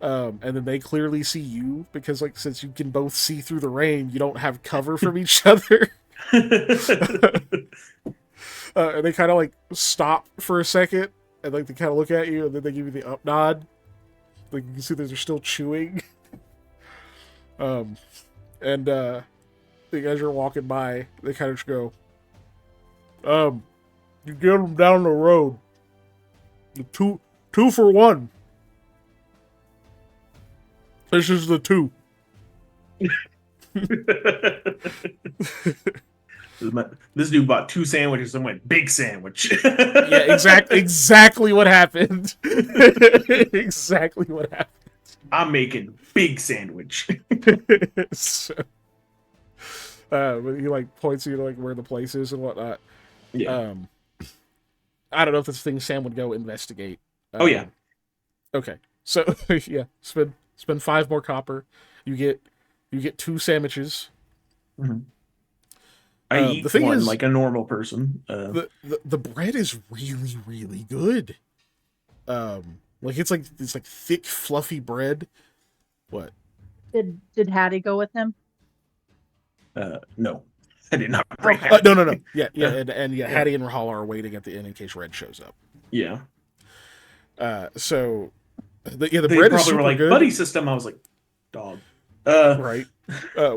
and then they clearly see you, because like since you can both see through the rain, you don't have cover from each other. And they kind of like stop for a second, and like they kind of look at you, and then they give you the up nod. Like you can see that they're still chewing. And as you're walking by, they kind of just go, you get them down the road. Two for one. This is the 2. This dude bought 2 sandwiches and went big sandwich. Yeah, exactly what happened. Exactly what happened. I'm making big sandwich. So, but he like points you to like where the place is and whatnot. Yeah. I don't know if this thing Sam would go investigate. Oh yeah. Okay. So yeah, spend 5 more copper. You get 2 sandwiches. Mm-hmm. I The eat thing one is, like a normal person. the bread is really really good. Like it's like thick fluffy bread. What? Did Hattie go with him? No, I did not bring Okay. No, that. no, no. Yeah, yeah, Uh, and yeah, yeah, Hattie and Rahal are waiting at the inn in case Red shows up. yeah. So the They bread is probably were super like good, buddy system. I was like, dog. Uh, right?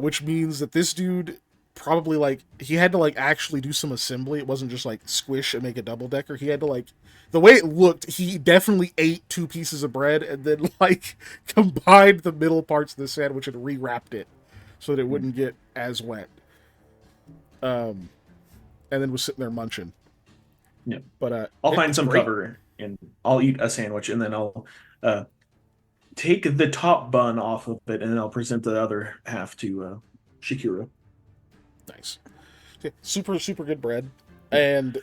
Which means that this dude probably like he had to like actually do some assembly. It wasn't just like squish and make a double decker. He had to like the way it looked. He definitely ate two pieces of bread and then like combined the middle parts of the sandwich and rewrapped it so that it wouldn't get as wet. Um, and then was sitting there munching. yeah. But I'll find it's some great. cover and I'll eat a sandwich and then I'll uh take the top bun off of it and then I'll present the other half to Shakira. Nice. Okay, super super good bread. Yeah. And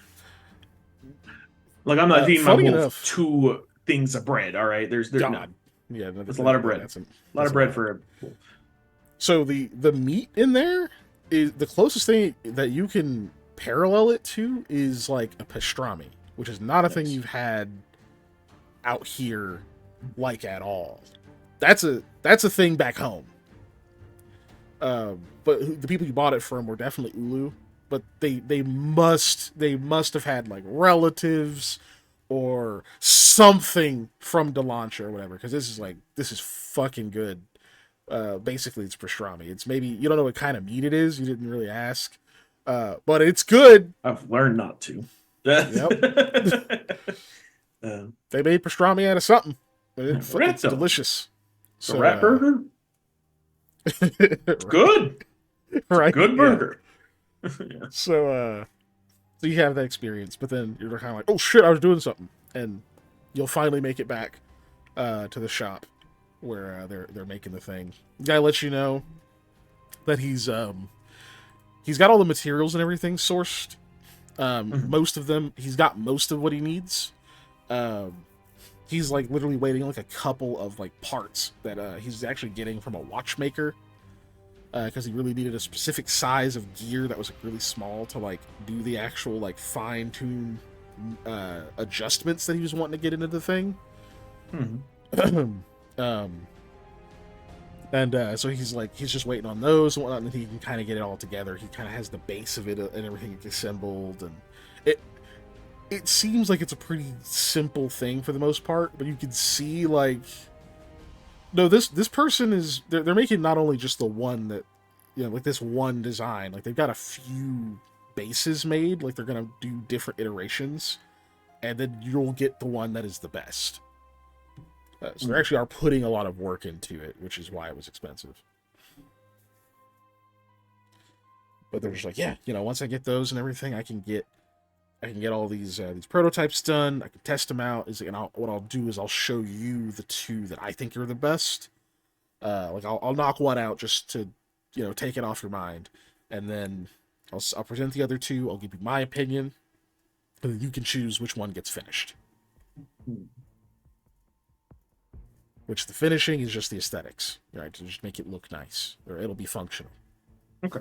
Like I'm not eating my funny whole enough, two things of bread. All right, there's no, God, yeah, that's a lot of bread. That's A lot of bread for a. so the meat in there is the closest thing that you can parallel it to is like a pastrami, which is not a thing Nice. you've had out here like at all. That's a thing back home. But the people you bought it from were definitely Ulu, but they must have had like relatives or something from Delancha or whatever, because this is fucking good. Basically it's pastrami. It's maybe you don't know what kind of meat it is. You didn't really ask, but it's good. I've learned not to. Yep. uh, They made pastrami out of something. It's Retto. delicious. The rat burger, right, good. right, Good yeah. burger. Yeah. So you have that experience, but then you're kind of like, oh shit, I was doing something, and you'll finally make it back to the shop where they're making the thing. The guy lets you know that he's got all the materials and everything sourced. Mhm. Most of them, he's got most of what he needs. He's like literally waiting like a couple of like parts that he's actually getting from a watchmaker because he really needed a specific size of gear that was like really small to like do the actual like fine tune adjustments that he was wanting to get into the thing. Mhm. So he's just waiting on those and whatnot, and he can kind of get it all together. He kind of has the base of it and everything assembled, and it seems like it's a pretty simple thing for the most part, but you can see like no, this person is they're making not only just the one that like this one design, like they've got a few bases made, like they're gonna do different iterations, and then you'll get the one that is the best. So they actually are putting a lot of work into it, which is why it was expensive. But they're just like, yeah, once I get those and everything, I can get all these prototypes done. I can test them out. What I'll do is I'll show you the two that I think are the best. Like I'll knock one out just to take it off your mind, and then I'll present the other two. I'll give you my opinion, and then you can choose which one gets finished. Which the finishing is just the aesthetics, right? To just make it look nice, or it'll be functional. Okay.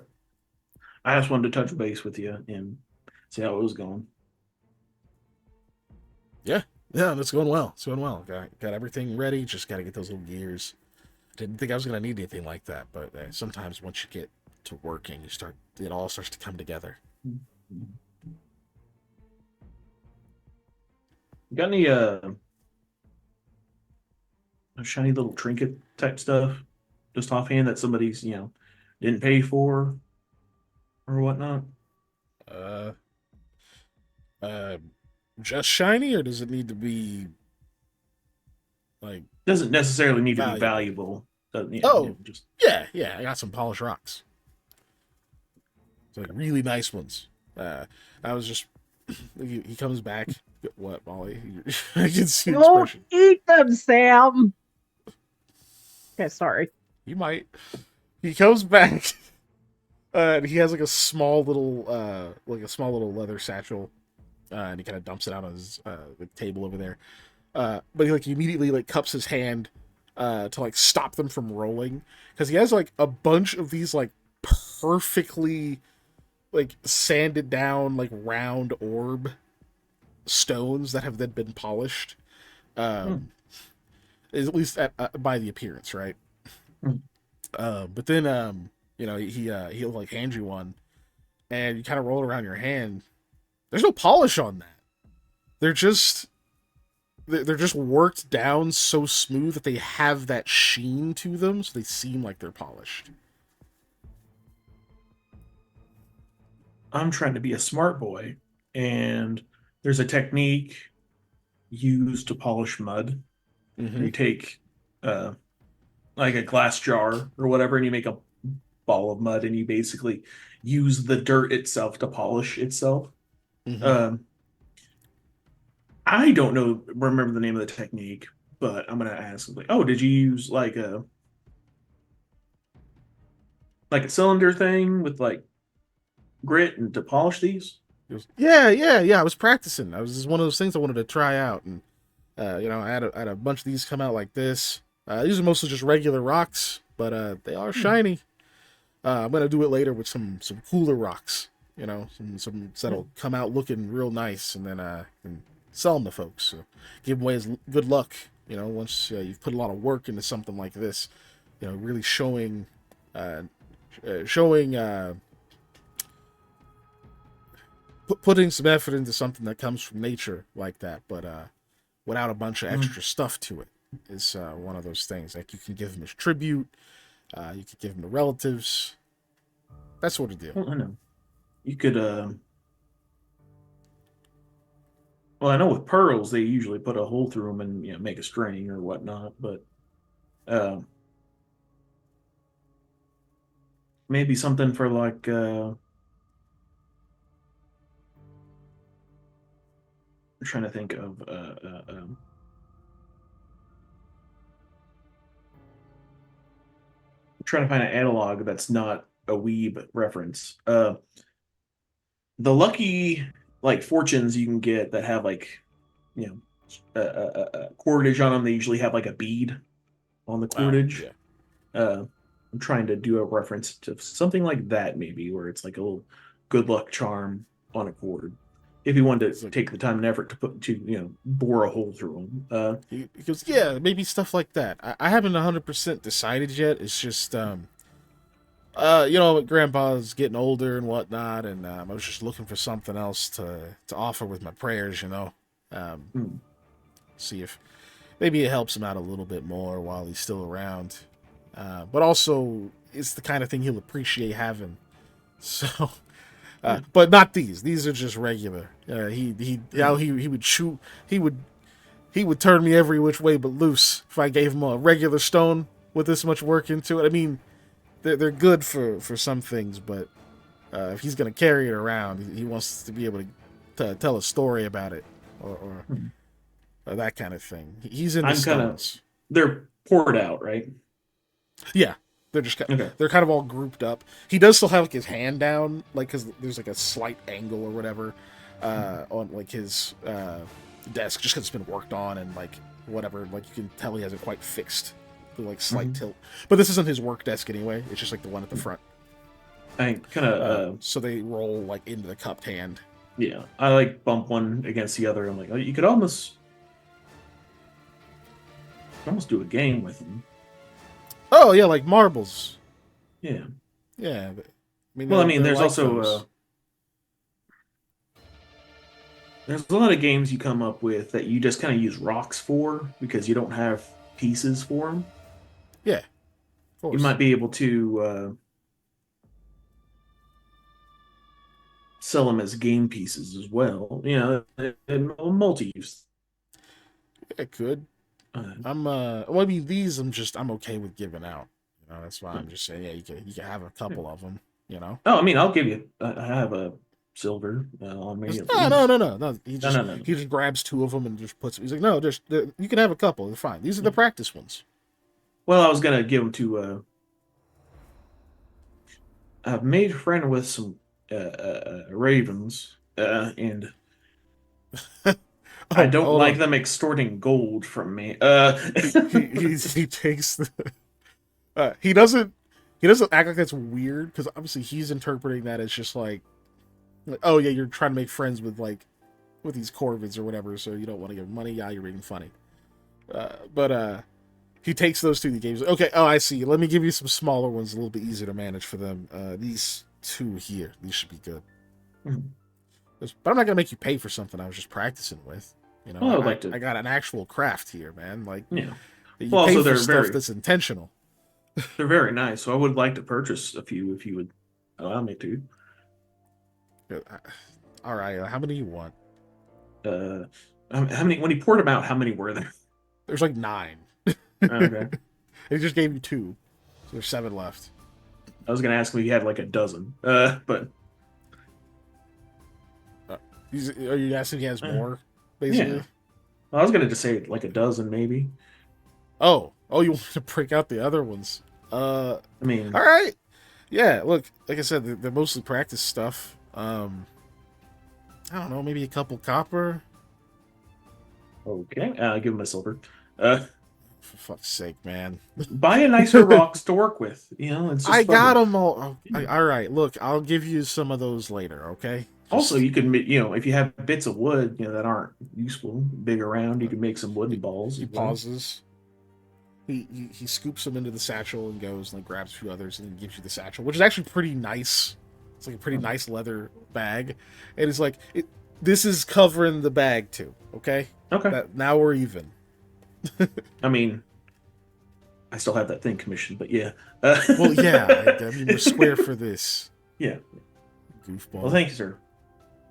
I just wanted to touch base with you and see how it was going. Yeah, that's going well. It's going well. Got everything ready. Just got to get those little gears. Didn't think I was gonna need anything like that, but sometimes once you get to working, it all starts to come together. Got any shiny little trinket type stuff just offhand that somebody's didn't pay for or whatnot? Uh, just shiny, or does it need to be like Doesn't necessarily need to be valuable? valuable. Oh, Just yeah. I got some polished rocks. It's like really nice ones. I was just he comes back. What, Molly? I can see the Don't expression. eat them, Sam. Okay, sorry. You might. He comes back. And he has like a small little leather satchel, and he kind of dumps it out on his the table over there. But he immediately cups his hand to stop them from rolling, because he has a bunch of these perfectly like sanded down like round orb stones that have then been polished. Hmm. Um, at least by the appearance, right? Hmm. But then he'll like hand you one, and you kind of roll it around your hand. There's no polish on that. They're just they're just worked down so smooth that they have that sheen to them, so they seem like they're polished. I'm trying to be a smart boy, and there's a technique used to polish mud. Mm-hmm. You take uh, like a glass jar or whatever, and you make a ball of mud, and you basically use the dirt itself to polish itself. Mm-hmm. Um, I don't know, remember the name of the technique, but I'm gonna ask, like, oh, did you use like a cylinder thing with like grit and to polish these? Yeah. I was practicing. I was just one of those things I wanted to try out, and I had a bunch of these come out like this. These are mostly just regular rocks, but they are Hmm. shiny. I'm gonna do it later with some cooler rocks. Some Hmm. that'll come out looking real nice, and then and sell them to folks. So give away as good luck. Once you've put a lot of work into something like this, really uh, showing putting some effort into something that comes from nature like that, but without a bunch of Hmm. extra stuff to it, is one of those things. Like you can give them as tribute, you can give them to relatives, that sort of deal. Well, I know you could. Well, I know with pearls they usually put a hole through them and make a string or whatnot, but um, maybe something for like I'm trying to think of trying to find an analog that's not a weeb reference. The lucky like fortunes you can get that have like you know cordage on them. They usually have like a bead on the Oh cordage. yeah. Uh, I'm trying to do a reference to something like that, maybe where it's like a little good luck charm on a cord. If you wanted It's to like take the time and effort to put to bore a hole through them. he goes, yeah, maybe stuff like that. I haven't 100% decided yet. It's just grandpa's getting older and whatnot, and I was just looking for something else to offer with my prayers, um, Hmm. see if maybe it helps him out a little bit more while he's still around. But also, it's the kind of thing he'll appreciate having. So, Yeah. but not these. These are just regular. Hmm. He would shoot. He would he would turn me every which way but loose if I gave him a regular stone with this much work into it. I mean, they're good for some things, but if he's gonna carry it around, he wants to be able to tell a story about it, Hmm. or that kind of thing. He's into I'm kind of stones. they're poured out, right? Yeah, they're just Okay. they're kind of all grouped up. He does still have like his hand down, like because there's like a slight angle or whatever on like his desk, just because it's been worked on and like whatever. Like you can tell he hasn't quite fixed the like slight Hmm. tilt. But this isn't his work desk anyway. It's just like the one at the front. I kind of So they roll like into the cupped hand. yeah. I like bump one against the other. I'm like, oh, you could almost do a game with them. Oh yeah, like marbles. Yeah. Yeah, I mean Well, I mean, they're there's like also those. there's a lot of games you come up with that you just kind of use rocks for because you don't have pieces for them. Yeah, of You course. might be able to sell them as game pieces as well. And multi-use. It could. Uh, Well, I mean these I'm okay with giving out. That's why I'm just saying, yeah, you can have a yeah. couple of them. Oh, I mean, I'll give you. I have a silver on me at No, no, least. no, no, no. He No, just no, no, no. he just grabs two of them and just puts. He's like, no, you can have a couple. They're fine. These are the Yeah. practice ones. Well, I was gonna give them to. I've made a friend with some ravens, and I Oh, don't hold like on. them extorting gold from me. He takes the. He doesn't act like that's weird because obviously he's interpreting that as just like Like, oh yeah, you're trying to make friends with with these Corvids or whatever, so you don't want to give them money. Yeah, you're being funny. But he takes those two. He gives. Okay. Oh, I see. Let me give you some smaller ones, a little bit easier to manage for them. These two here. These should be good. Mhm. But I'm not gonna make you pay for something I was just practicing with. You know, Well, I would like to. I got an actual craft here, man. Like Yeah. you Well, pay also for stuff that's intentional. they're very nice. So I would like to purchase a few if you would allow me to. Uh, All right. How many do you want? Uh, how many? When he poured them out, how many were there? There's like 9. Okay. He just gave you 2. So there's 7 left. I was gonna ask if he had like a dozen. But Are you asking if he has more? Basically. yeah. I was gonna just say like a dozen, maybe. Oh, you want to break out the other ones? I mean, All right. Yeah. Look, like I said, they're mostly practice stuff. I don't know, maybe a couple copper. okay. Give him a silver. For fuck's sake, man. Buy a nicer rocks to work with. You know, it's just I fun. got them all. All right. Look, I'll give you some of those later. Okay. Also, you can, if you have bits of wood, that aren't useful, big around, you can make some wooden balls. He as well. pauses. He scoops them into the satchel and goes and like grabs a few others and then gives you the satchel, which is actually pretty nice. It's like a pretty nice leather bag, and it's like this is covering the bag too. Okay. Okay. Now we're even. I mean, I still have that thing commissioned, but yeah. Well, yeah. I mean, we're square for this. Yeah. Goofball. Well, thank you, sir.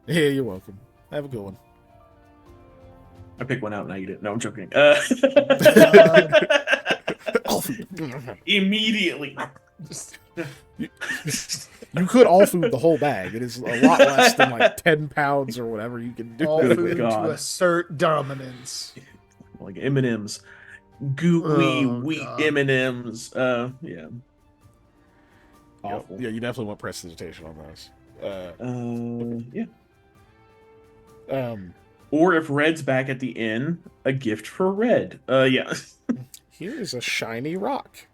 Yeah, you're welcome. Have a good one. I picked one out and I eat it. No, I'm joking. Immediately. You could all food the whole bag. It is a lot less than like 10 pounds or whatever you can do. All Good food God. to assert dominance. Like M&M's. Gooey, Oh, wheat God. M&M's. Yeah. Awful. Yeah, you definitely want prestidigitation on those. Yeah. Um, Or if Red's back at the inn, a gift for Red. Yeah. Here is a shiny rock.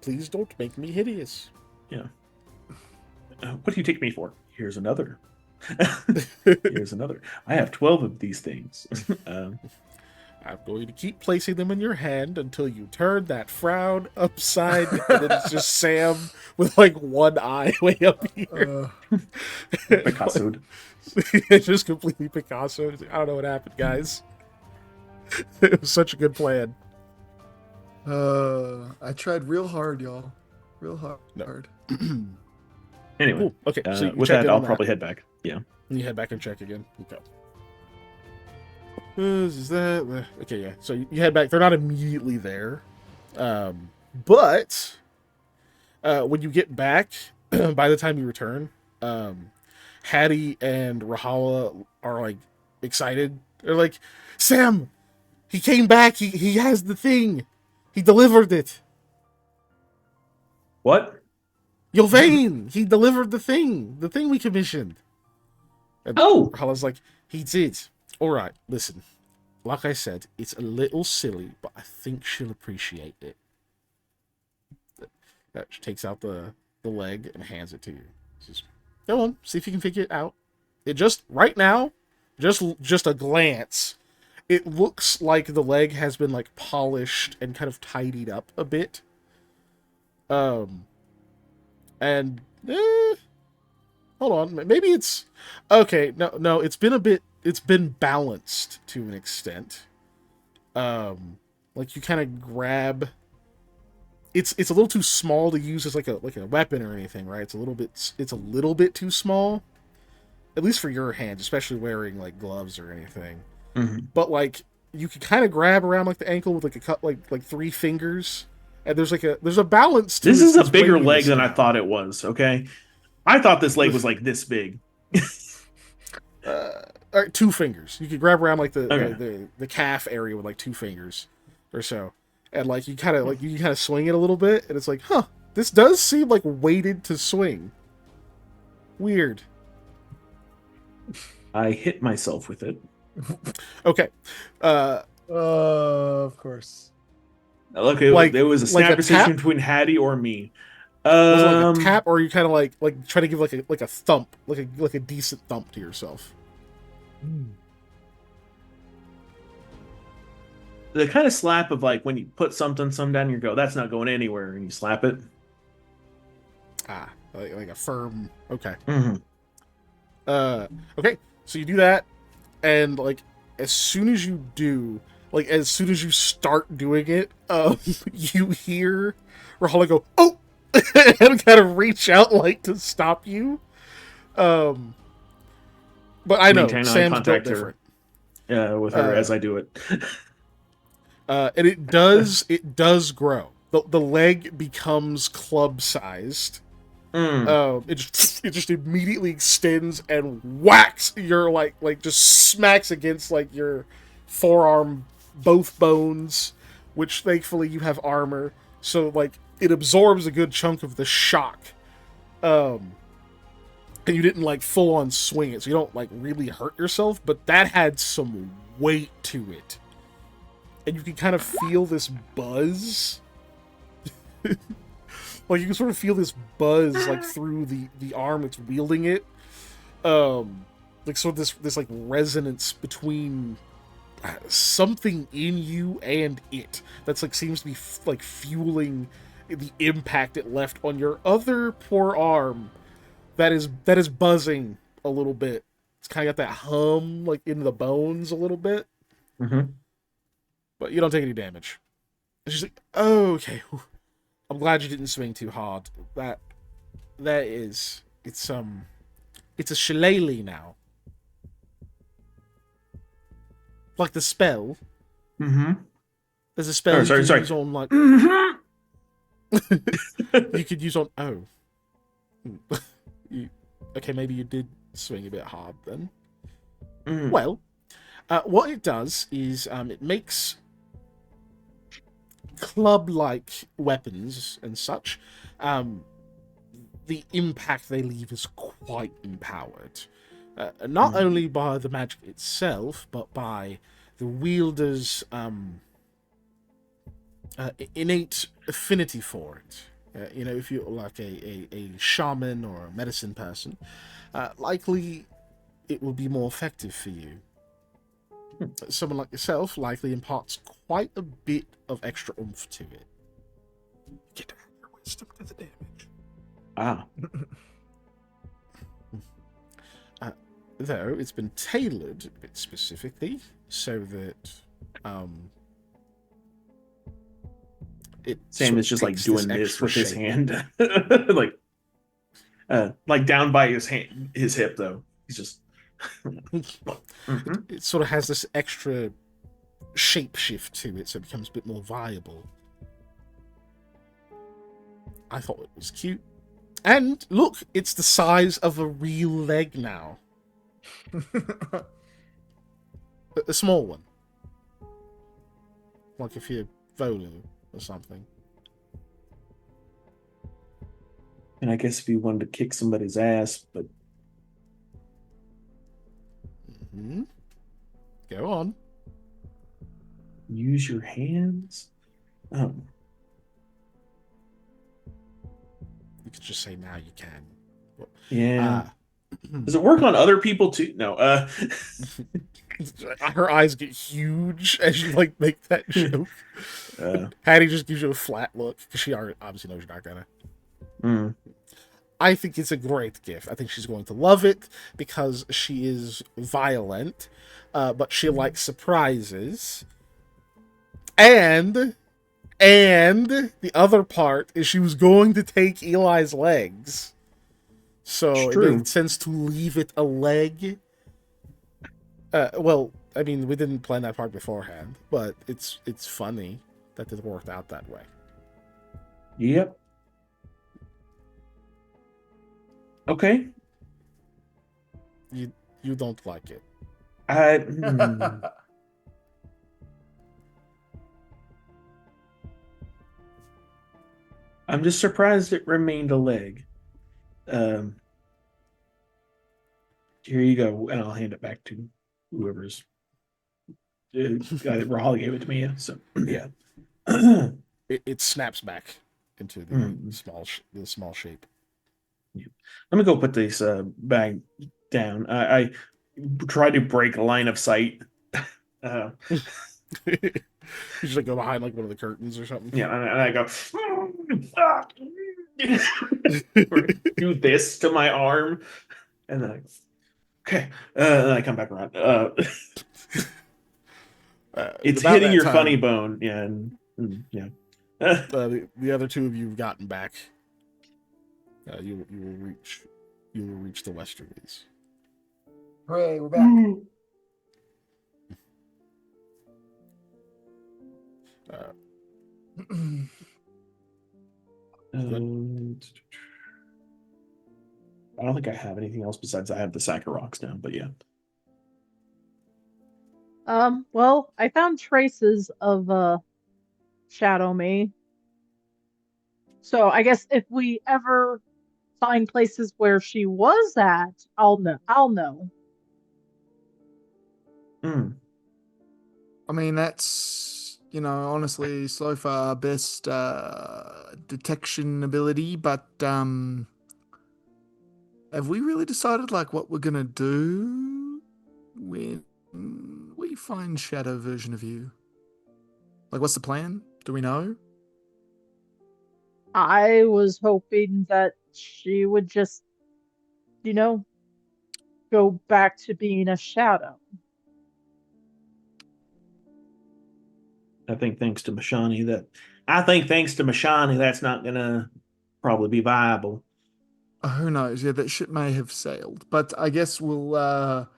Please don't make me hideous. Yeah. What do you take me for? Here's another. Here's another. I have 12 of these things. I'm going to keep placing them in your hand until you turn that frown upside, and then it's just Sam with like one eye way up here. Picasso. It's just completely Picasso. I don't know what happened, guys. It was such a good plan. I tried real hard, y'all. Real hard. No. Anyway, Cool. Okay, so you with check that, in I'll on that. probably head back. Yeah. And you head back and check again. Okay. Is that okay? Yeah. So you head back. They're not immediately there, but when you get back, by the time you return, Hattie and Rahala are like excited. They're like, "Sam, he came back. He has the thing. He delivered it. What? Yelvain, he delivered the thing we commissioned." And Oh! Rahala's like, "He did. All right, listen. Like I said, it's a little silly, but I think she'll appreciate it." That takes out the leg and hands it to you. Says, "Go on, see if you can figure it out." It just right now, just a glance, it looks like the leg has been like polished and kind of tidied up a bit. And hold on, maybe it's okay. No, it's been a bit. It's been balanced to an extent. Like you kind of grab. It's a little too small to use as like a weapon or anything, right? It's a little bit too small, at least for your hands, especially wearing like gloves or anything. Mm-hmm. But like you can kind of grab around like the ankle with like a cut like 3 fingers, and there's a balance to This is a its bigger weightiness leg than I now. thought it was, okay? I thought this leg was like this big. All right, 2 fingers. You could grab around like Okay. the calf area with like 2 fingers or so, and like you kind of swing it a little bit, and it's like, huh, this does seem like weighted to swing. Weird. I hit myself with it. Okay. Of course. Look, Like- there was a like a snap decision tap? between Hattie or me. Was it like a Um, tap, or are you kind of like try to give like a thump, like a decent thump to yourself? the kind of slap of like when you put something down, you go, that's not going anywhere, and you slap it. Ah, like a firm. Okay. Hmm. Uh, okay. So you do that, and like as soon as you do, like as soon as you start doing it, you hear Rahala go, "Oh," and kind of reach out like to stop you. Um, but I know Maintain eye Sam's built contact her, different. with her Uh, as I do it. and it does grow. The leg becomes club sized. Mm. It just immediately extends and whacks your like just smacks against like your forearm, both bones, which thankfully you have armor, so like it absorbs a good chunk of the shock. Um, and you didn't like full on swing it, so you don't like really hurt yourself, but that had some weight to it, and you can kind of feel this buzz. Like you can sort of feel this buzz like through the arm that's wielding it. Like sort of this like resonance between something in you and it that's like seems to be like fueling the impact it left on your other poor arm that is buzzing a little bit. It's kind of got that hum like in the bones a little bit, Hmm. but you don't take any damage. And she's like, oh, okay. I'm glad you didn't swing too hard. That is, it's a shillelagh now. Like the spell. Hmm. There's a spell Oh, you sorry, can sorry. use on like Hmm. you could use on you, okay, maybe you did swing a bit hard then. Mm. Well, what it does is it makes club-like weapons and such. The impact they leave is quite empowered. Not only by the magic itself, but by the wielder's innate affinity for it. If you're like a shaman or a medicine person, likely it will be more effective for you. Someone like yourself likely imparts quite a bit of extra oomph to it. Get add your wisdom to the damage. Ah. Though it's been tailored a bit specifically so that it Sam sort is of just like takes doing this extra with his shape. hand, like down by his hand, his hip though. He's just. Mhm. It sort of has this extra shape shift to it, so it becomes a bit more viable. I thought it was cute. And look, it's the size of a real leg now. A small one. Like if you're Volu or something. And I guess if you wanted to kick somebody's ass, but Mm-hmm. Go on. use your hands. Oh, You could just say now you can. yeah. Uh, Does it work on other people too? No. her eyes get huge as you like make that joke. Hattie just gives you a flat look because she obviously knows you're not gonna. Mm. I think it's a great gift. I think she's going to love it because she is violent, but she likes surprises. And the other part is she was going to take Eli's legs. So It's it true. made sense to leave it a leg. Well, I mean, we didn't plan that part beforehand, but it's funny that it worked out that way. Yep. Okay. You don't like it. I. Hmm. I'm just surprised it remained a leg. Um, Here you go, and I'll hand it back to whoever's guy that Rahal gave it to me. So yeah. It snaps back. into Mm. the small shape. Yeah. Let me go put this bag down. I try to break a line of sight. Uh, You should like go behind like one of the curtains or something. yeah, and I go, or do this to my arm, and then okay, and then I come back around. It's About hitting that your funny time, bone, yeah, and yeah. the other two of you have gotten back. You will reach the westerlies. Hooray, we're back. Uh, Um, I don't think I have anything else besides I have the sack of rocks down, but yeah. Well, I found traces of Shadow Me. So I guess if we ever find places where she was at, I'll know. I'll know. Mm. I mean, that's, honestly, so far best detection ability, but have we really decided like what we're gonna do when we find shadow version of you? Like, what's the plan? Do we know? I was hoping that she would just, you know, go back to being a shadow. I think thanks to Mashani, that's not gonna probably be viable. Who knows? Yeah, that ship may have sailed, but I guess we'll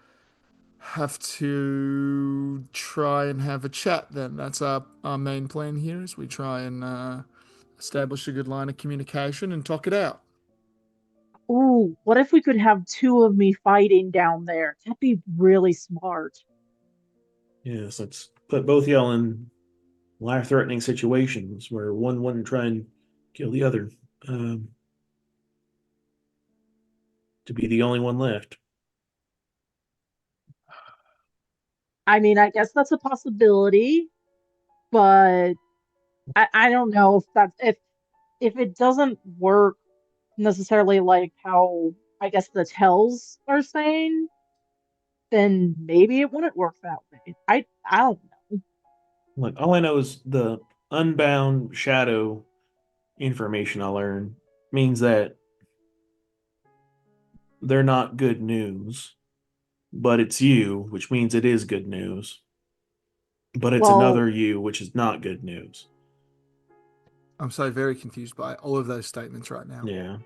have to try and have a chat then. That's our main plan here is we try and establish a good line of communication and talk it out. Ooh, what if we could have two of me fighting down there? That'd be really smart. Yes, let's put both y'all in life-threatening situations where one wouldn't try and kill the other, um, to be the only one left. I mean, I guess that's a possibility, but I don't know if that's if it doesn't work necessarily like how I guess the tells are saying, then maybe it wouldn't work that way. I don't know. Like all I know is the unbound shadow information I learned means that they're not good news, but it's you, which means it is good news. But it's Well, another you, which is not good news. I'm so very confused by all of those statements right now. Yeah.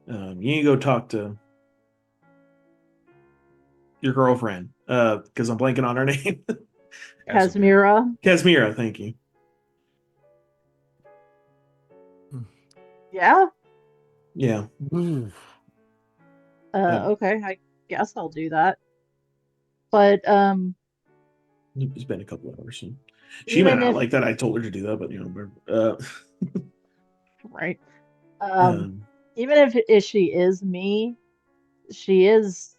You need to go talk to your girlfriend, because I'm blanking on her name. Casimir. Casimira, Casmira, thank you. yeah. Yeah, Ooh. uh, Okay, I guess I'll do that. But it's been a couple hours. And she might even not if like that I told her to do that, but right, uh, um, even if she is me, she is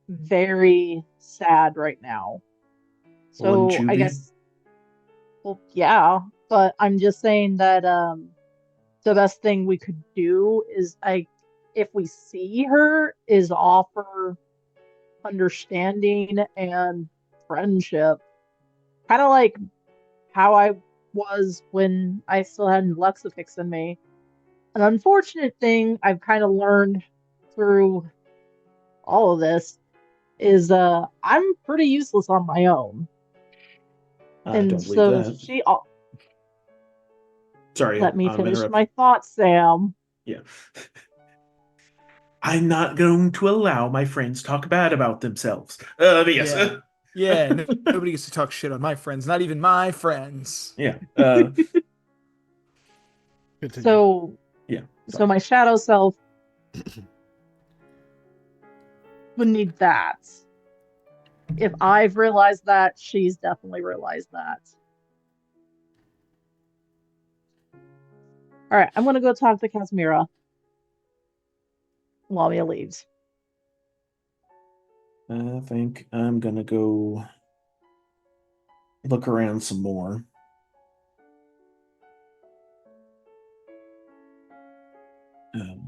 very sad right now. wouldn't So you I be? guess, well, yeah, but I'm just saying that the best thing we could do is if we see her, is offer understanding and friendship, kind of like how I was when I still had Lexifix in me. An unfortunate thing I've kind of learned through all of this is I'm pretty useless on my own. I And don't believe so that. she Sorry, let me I'm finish interrupting. my thoughts, Sam. Yeah. I'm not going to allow my friends talk bad about themselves. But yes. Yeah. Yeah, nobody gets to talk shit on my friends, not even my friends. Yeah. Continue. So Yeah. so Sorry. my shadow self would need that. If I've realized that, she's definitely realized that. All right, I'm gonna go talk to Casimira while Mia leaves. I think I'm gonna go look around some more.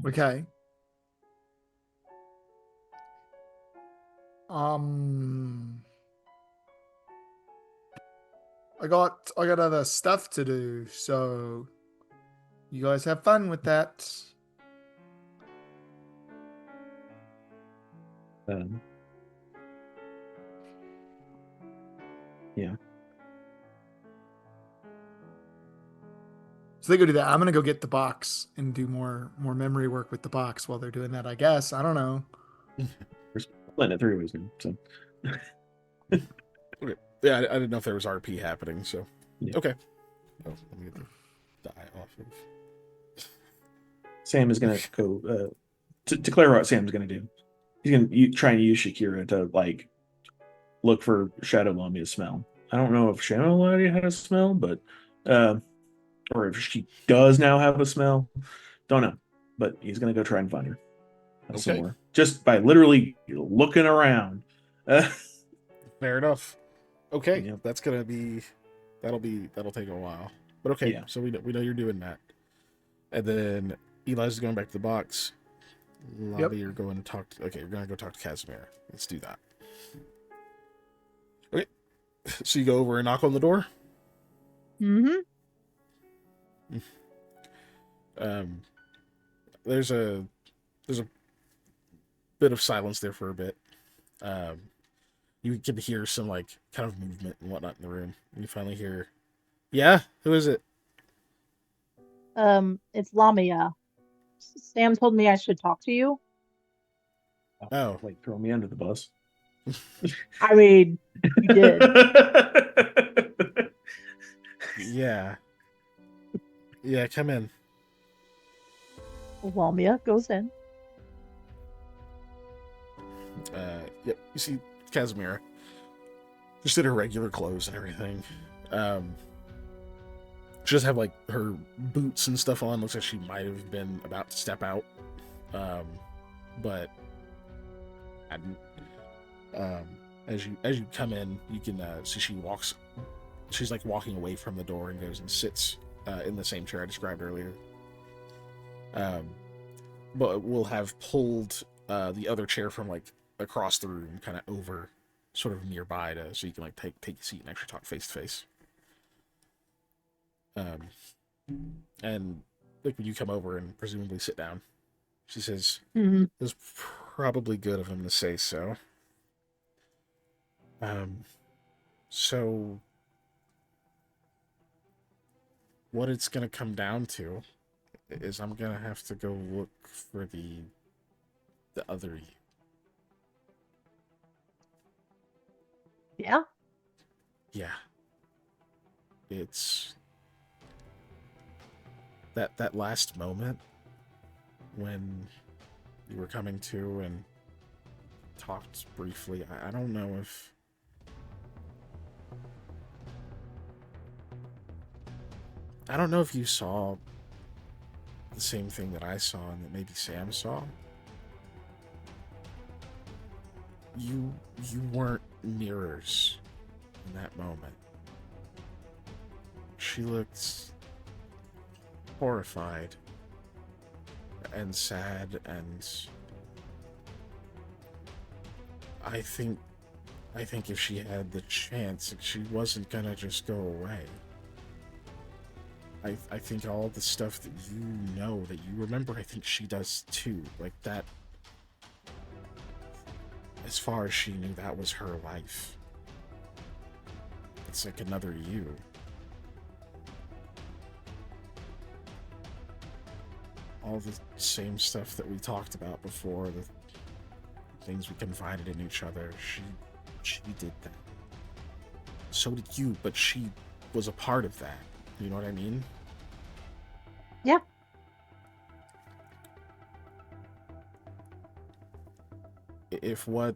Okay. Um, I got other stuff to do, so you guys have fun with that. Um, yeah. So they go do that. I'm gonna go get the box and do more memory work with the box while they're doing that. I guess I don't know. We're splitting it 3 ways now. So Okay. Yeah, I didn't know if there was RP happening, so. Yeah. Okay. Oh, let me get the die off of. Sam is gonna go to clarify what Sam's gonna do. He's gonna try and use Shakira to like look for Shadow Lamia's smell. I don't know if Shadow Lamia had a smell, but uh, or if she does now have a smell. Don't know. But he's gonna go try and find her some Okay. more. Just by literally looking around. Fair enough. Okay, Yep. that's gonna be that'll take a while. But okay, Yeah. so we know you're doing that. And then Eli's going back to the box. Lobby, you're going to talk to, okay, you're gonna go talk to Casimir. Let's do that. Okay. So you go over and knock on the door? Mm-hmm. Um there's a bit of silence there for a bit. You can hear some like kind of movement and whatnot in the room. And you finally hear, yeah, who is it? It's Lamia. Sam told me I should talk to you. Oh. Like throw me under the bus. I mean, you did. Yeah. Yeah, come in. Lamia goes in. Yep, you see Casimira. Just in her regular clothes and everything. She does have like her boots and stuff on. Looks like she might have been about to step out. But hadn't. As you come in, you can see she's like walking away from the door and goes and sits in the same chair I described earlier. But we'll have pulled the other chair from like across the room, kind of over, sort of nearby, so you can like take a seat and actually talk face to face. And like when you come over and presumably sit down, she says, Mm-hmm. "It was probably good of him to say so." So what it's gonna come down to is I'm gonna have to go look for the other you. Yeah. Yeah. It's that last moment when you were coming to and talked briefly. I don't know if you saw the same thing that I saw and that maybe Sam saw. You weren't mirrors in that moment. She looked horrified and sad, and I think if she had the chance, she wasn't gonna just go away. I think all the stuff that you know, that you remember, I think she does too. Like that, as far as she knew, that was her life. It's like another you. All the same stuff that we talked about before, the things we confided in each other, she did that. So did you, but she was a part of that. You know what I mean? Yeah. If what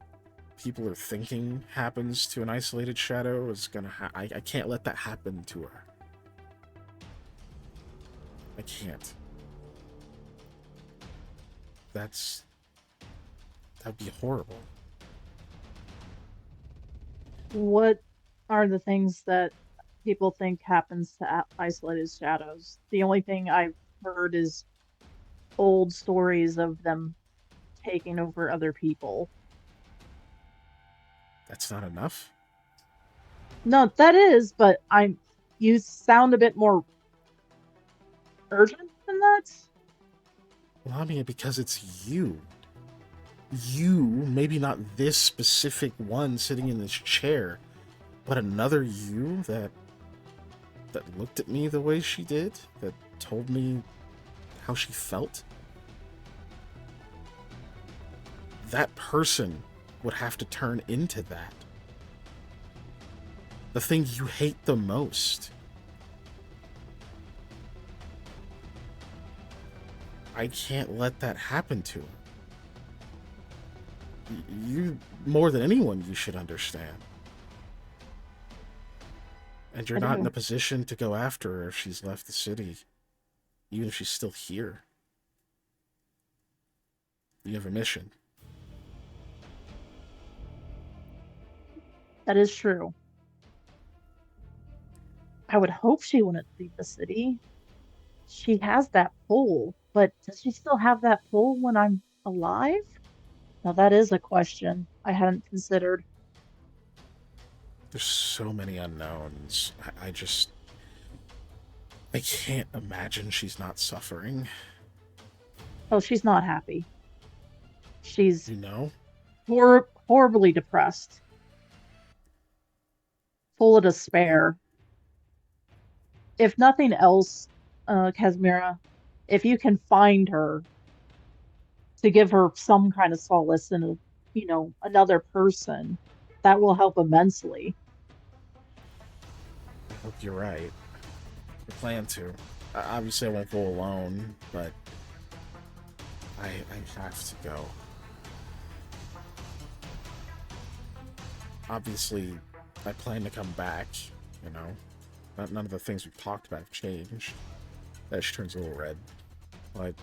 people are thinking happens to an isolated shadow, is gonna I can't let that happen to her. I can't. That'd be horrible. What are the things that people think happens to isolated shadows? The only thing I've heard is old stories of them taking over other people. That's not enough. No, that is, but you sound a bit more urgent than that. Well, I mean, because it's you. You, maybe not this specific one sitting in this chair, but another you that looked at me the way she did, that told me how she felt. That person would have to turn into that. The thing you hate the most. I can't let that happen to her. You, more than anyone, you should understand. And you're I not in a do. position to go after her if she's left the city, even if she's still here. You have a mission. That is true. I would hope she wouldn't leave the city. She has that pull, but does she still have that pull when I'm alive? Now that is a question I hadn't considered. There's so many unknowns. I just. I can't imagine she's not suffering. Oh, she's not happy. She's You know? horribly depressed, full of Yeah. despair. If nothing else, Casmira, if you can find her to give her some kind of solace in another person, that will help immensely. I hope you're right. I plan to. Obviously, I won't go alone, but I have to go. Obviously, I plan to come back, you know. None of the things we've talked about have changed. That she turns a little red. But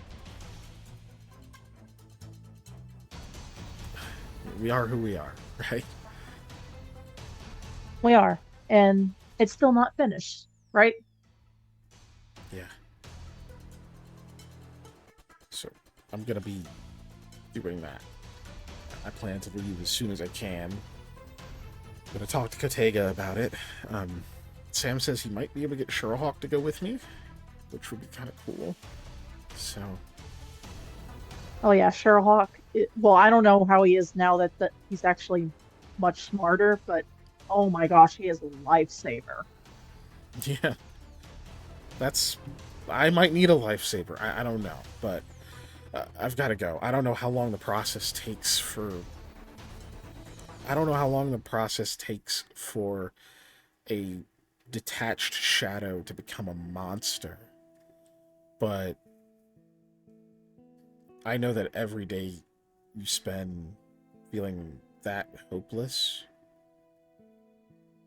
we are who we are, right? We are, and it's still not finished, right? Yeah. So, I'm gonna be doing that. I plan to leave as soon as I can. I'm gonna talk to Kotega about it. Sam says he might be able to get Sherhawk to go with me, which would be kind of cool. So, Oh yeah, Sherlock. Well, I don't know how he is now that he's actually much smarter, but oh my gosh, he is a lifesaver. yeah, that's. I might need a lifesaver. I don't know, but I've got to go. I don't know how long the process takes for. I don't know how long the process takes for a detached shadow to become a monster, but I know that every day you spend feeling that hopeless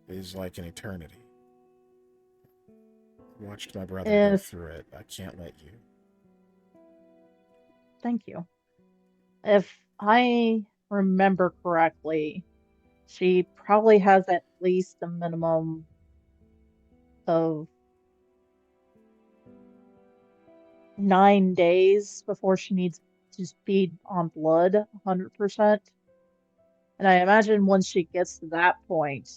is like an eternity. Watched my brother go If through it. I can't let you. Thank you. If I remember correctly, she probably has at least a minimum of 9 days before she needs to feed on blood 100%. And I imagine once she gets to that point,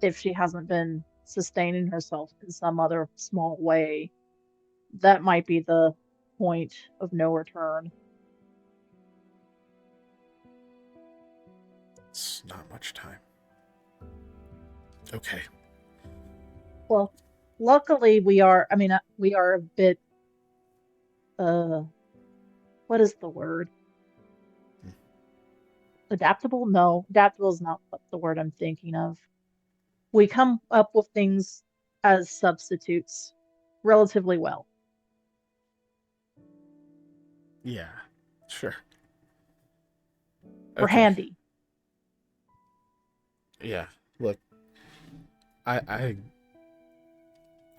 if she hasn't been sustaining herself in some other small way, that might be the point of no return. It's not much time. Okay. Well, luckily we are a bit, uh, what is the word? Adaptable? No, adaptable is not what the word I'm thinking of. We come up with things as substitutes relatively well. Yeah. Sure. We're Okay. handy. Yeah. Look, I I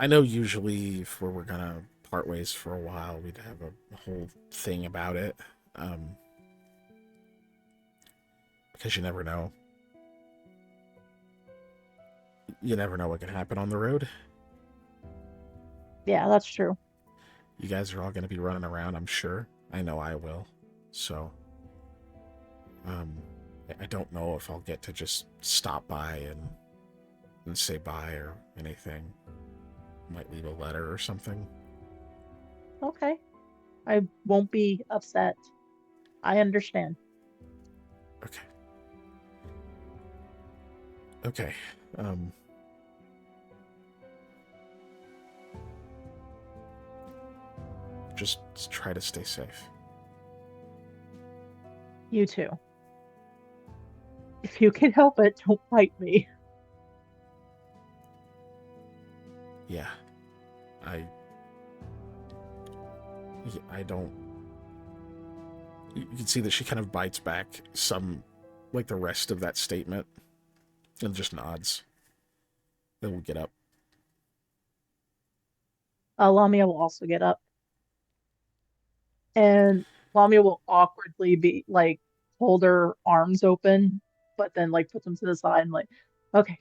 I know usually if we're gonna part ways for a while, we'd have a whole thing about it. Um, because you never know. You never know what can happen on the road. Yeah, that's true. You guys are all gonna be running around, I'm sure. I know I will. So, I don't know if I'll get to just stop by and say bye or anything. Might leave a letter or something. Okay. I won't be upset. I understand. Okay. Okay. Just try to stay safe. You too. If you can help it, don't fight me. Yeah. I don't. You can see that she kind of bites back some, like the rest of that statement, and just nods. Then we'll get up. Lamia will also get up. And Lamia will awkwardly be like hold her arms open, but then like put them to the side and like, okay.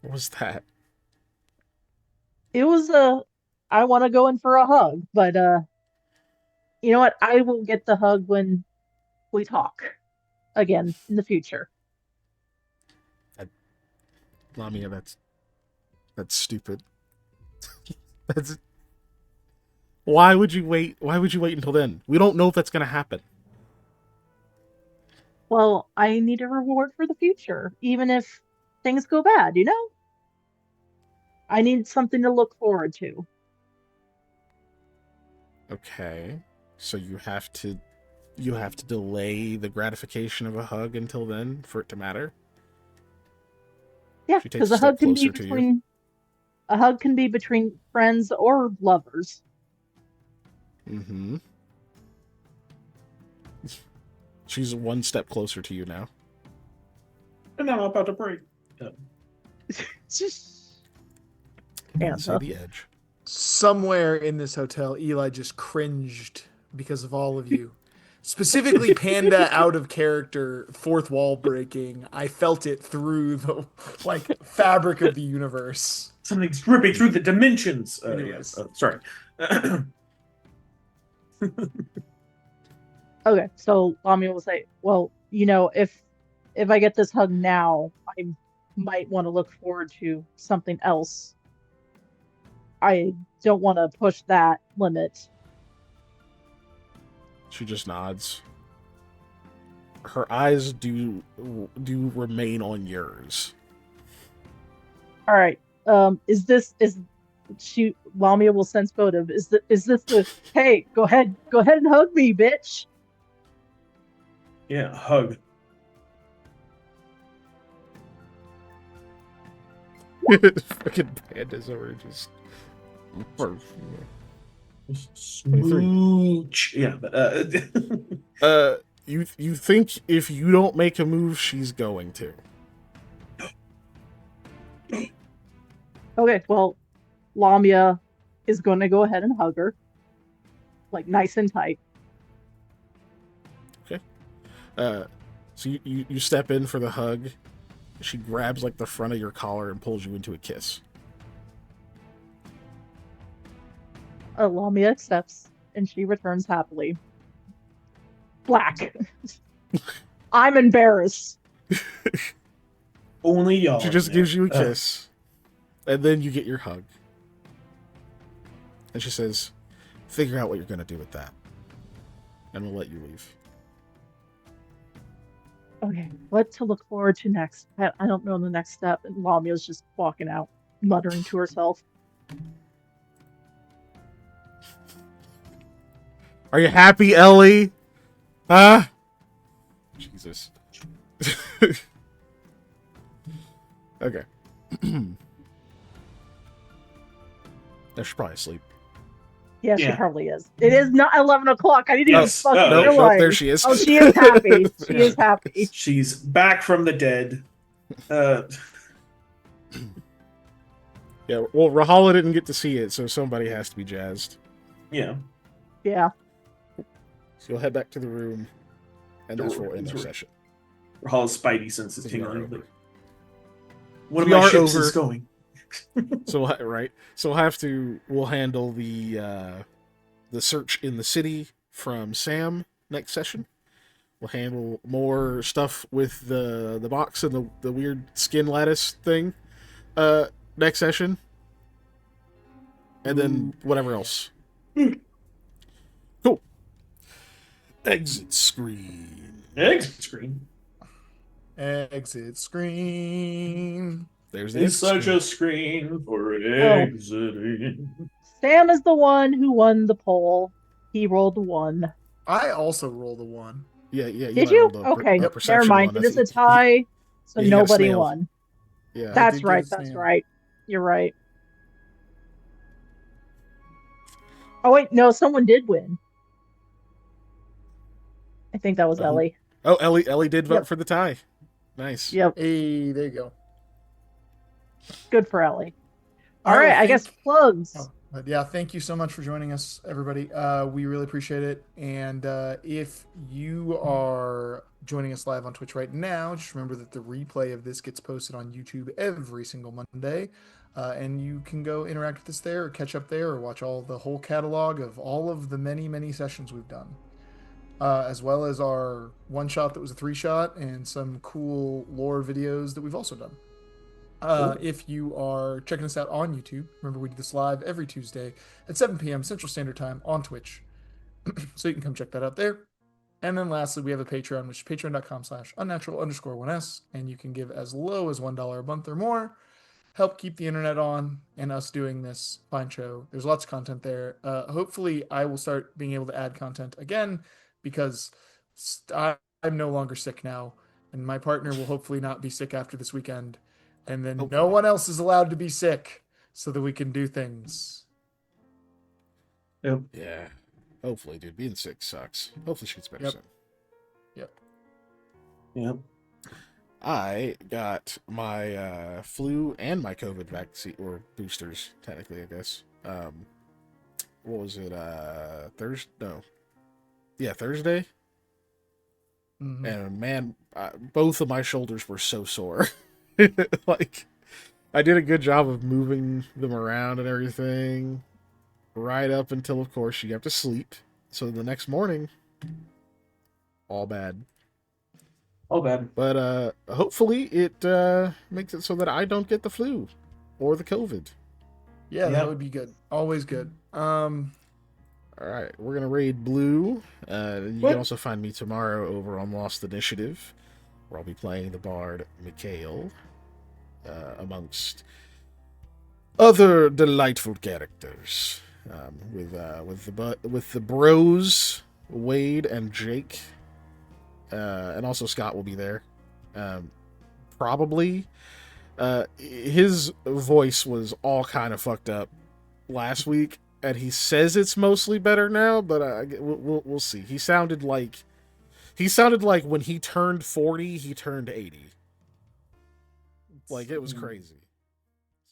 What was that? It was I want to go in for a hug, but you know what? I will get the hug when we talk again in the future. Lamia, that's stupid. That's. Why would you wait? Why would you wait until then? We don't know if that's gonna happen. Well, I need a reward for the future, even if things go bad, you know? I need something to look forward to. Okay. So you have to delay the gratification of a hug until then for it to matter. Yeah, She takes because a step closer to you. a hug can be between friends or lovers. Mm-hmm. She's one step closer to you now. And I'm about to break. Can't say Panda. the edge. Somewhere in this hotel, Eli just cringed because of all of you. Specifically, Panda out of character, fourth wall breaking. I felt it through the like fabric of the universe. Something's ripping through the dimensions. Anyways. Yes. Sorry. Okay, so Lamia will say, "Well, you know, if I get this hug now, I might want to look forward to something else. I don't want to push that limit." She just nods. Her eyes do remain on yours. All right. Is she Lamia will sense motive. Is this the hey, go ahead and hug me, bitch. Yeah, hug. Fucking pandas over just. Smooch. Yeah, but You think if you don't make a move, she's going to. Okay, well, Lamia is going to go ahead and hug her, like nice and tight. Okay. So you step in for the hug. She grabs like the front of your collar and pulls you into a kiss. Lamia accepts, and she returns happily. Black. I'm embarrassed. only y'all. She just in there. gives you a kiss, and then you get your hug. And she says, "Figure out what you're gonna do with that, and we'll let you leave." Okay, what to look forward to next? I don't know the next step, and Lamia's just walking out, muttering to herself. Are you happy, Ellie? Huh? Jesus. Okay. She's probably asleep. Yeah, she Yeah. probably is. It is not 11 o'clock. I didn't Yes. even fucking Nope, realize. there she is. Oh, she is happy. She is happy. She's back from the dead. Yeah, well, Rahala didn't get to see it, so somebody has to be jazzed. Yeah. Yeah. So you'll head back to the room, and that's where we'll end It's our where- session. Rahala's spidey sense is We are tingling. over. Like, one of We my are ships over. is going. So right, so we'll handle the the search in the city from Sam next session. We'll handle more stuff with the box and the weird skin lattice thing next session. And then whatever else. Cool. Exit screen. Exit screen. Exit screen. There's the It's exit such a screen for exiting. Sam is the one who won the poll. He rolled 1. I also rolled a 1. Yeah, yeah. Did you? rolled Okay, a perception never mind. one. It is a That's- tie, so yeah, he got nobody snailed. won. Yeah. That's did get right. a That's snail. right. You're right. Oh wait, no, someone did win. I think that was Ellie. Oh, Ellie did vote Yep. for the tie. Nice. Yep, Hey, there you go. good for Ellie. All All right, right, well, I guess plugs. But yeah, thank you so much for joining us, everybody. We really appreciate it. And if you are joining us live on Twitch right now, just remember that the replay of this gets posted on YouTube every single Monday. And you can go interact with us there, or catch up there, or watch the whole catalog of all of the many, many sessions we've done. As well as our one shot that was a 3-shot and some cool lore videos that we've also done. If you are checking us out on YouTube, remember we do this live every Tuesday at 7 p.m. Central Standard Time on Twitch. So you can come check that out there. And then lastly, we have a Patreon, which is patreon.com/unnatural_1s. And you can give as low as $1 a month or more. Help keep the internet on and us doing this fine show. There's lots of content there. Hopefully, I will start being able to add content again because I'm no longer sick now. And my partner will hopefully not be sick after this weekend. And then no one else is allowed to be sick so that we can do things. Yep. Yeah. Hopefully, dude. Being sick sucks. Hopefully she gets better Yep. soon. Yep. I got my flu and my COVID vaccine, or boosters, technically, I guess. What was it? Thursday? No. Yeah, Thursday. Mhm. And man, both of my shoulders were so sore. Like, I did a good job of moving them around and everything, right up until, of course, you have to sleep. So the next morning, all bad. All bad. But hopefully it makes it so that I don't get the flu or the COVID. Yeah, Yeah. that would be good. Always good. All right, we're gonna raid blue. And you What? can also find me tomorrow over on Lost Initiative, where I'll be playing the bard Mikhail, amongst other delightful characters, with the bros Wade and Jake, and also Scott will be there. Probably. His voice was all kind of fucked up last week, and he says it's mostly better now, but we'll see. He sounded like when he turned 40, he turned 80. Like, it was crazy.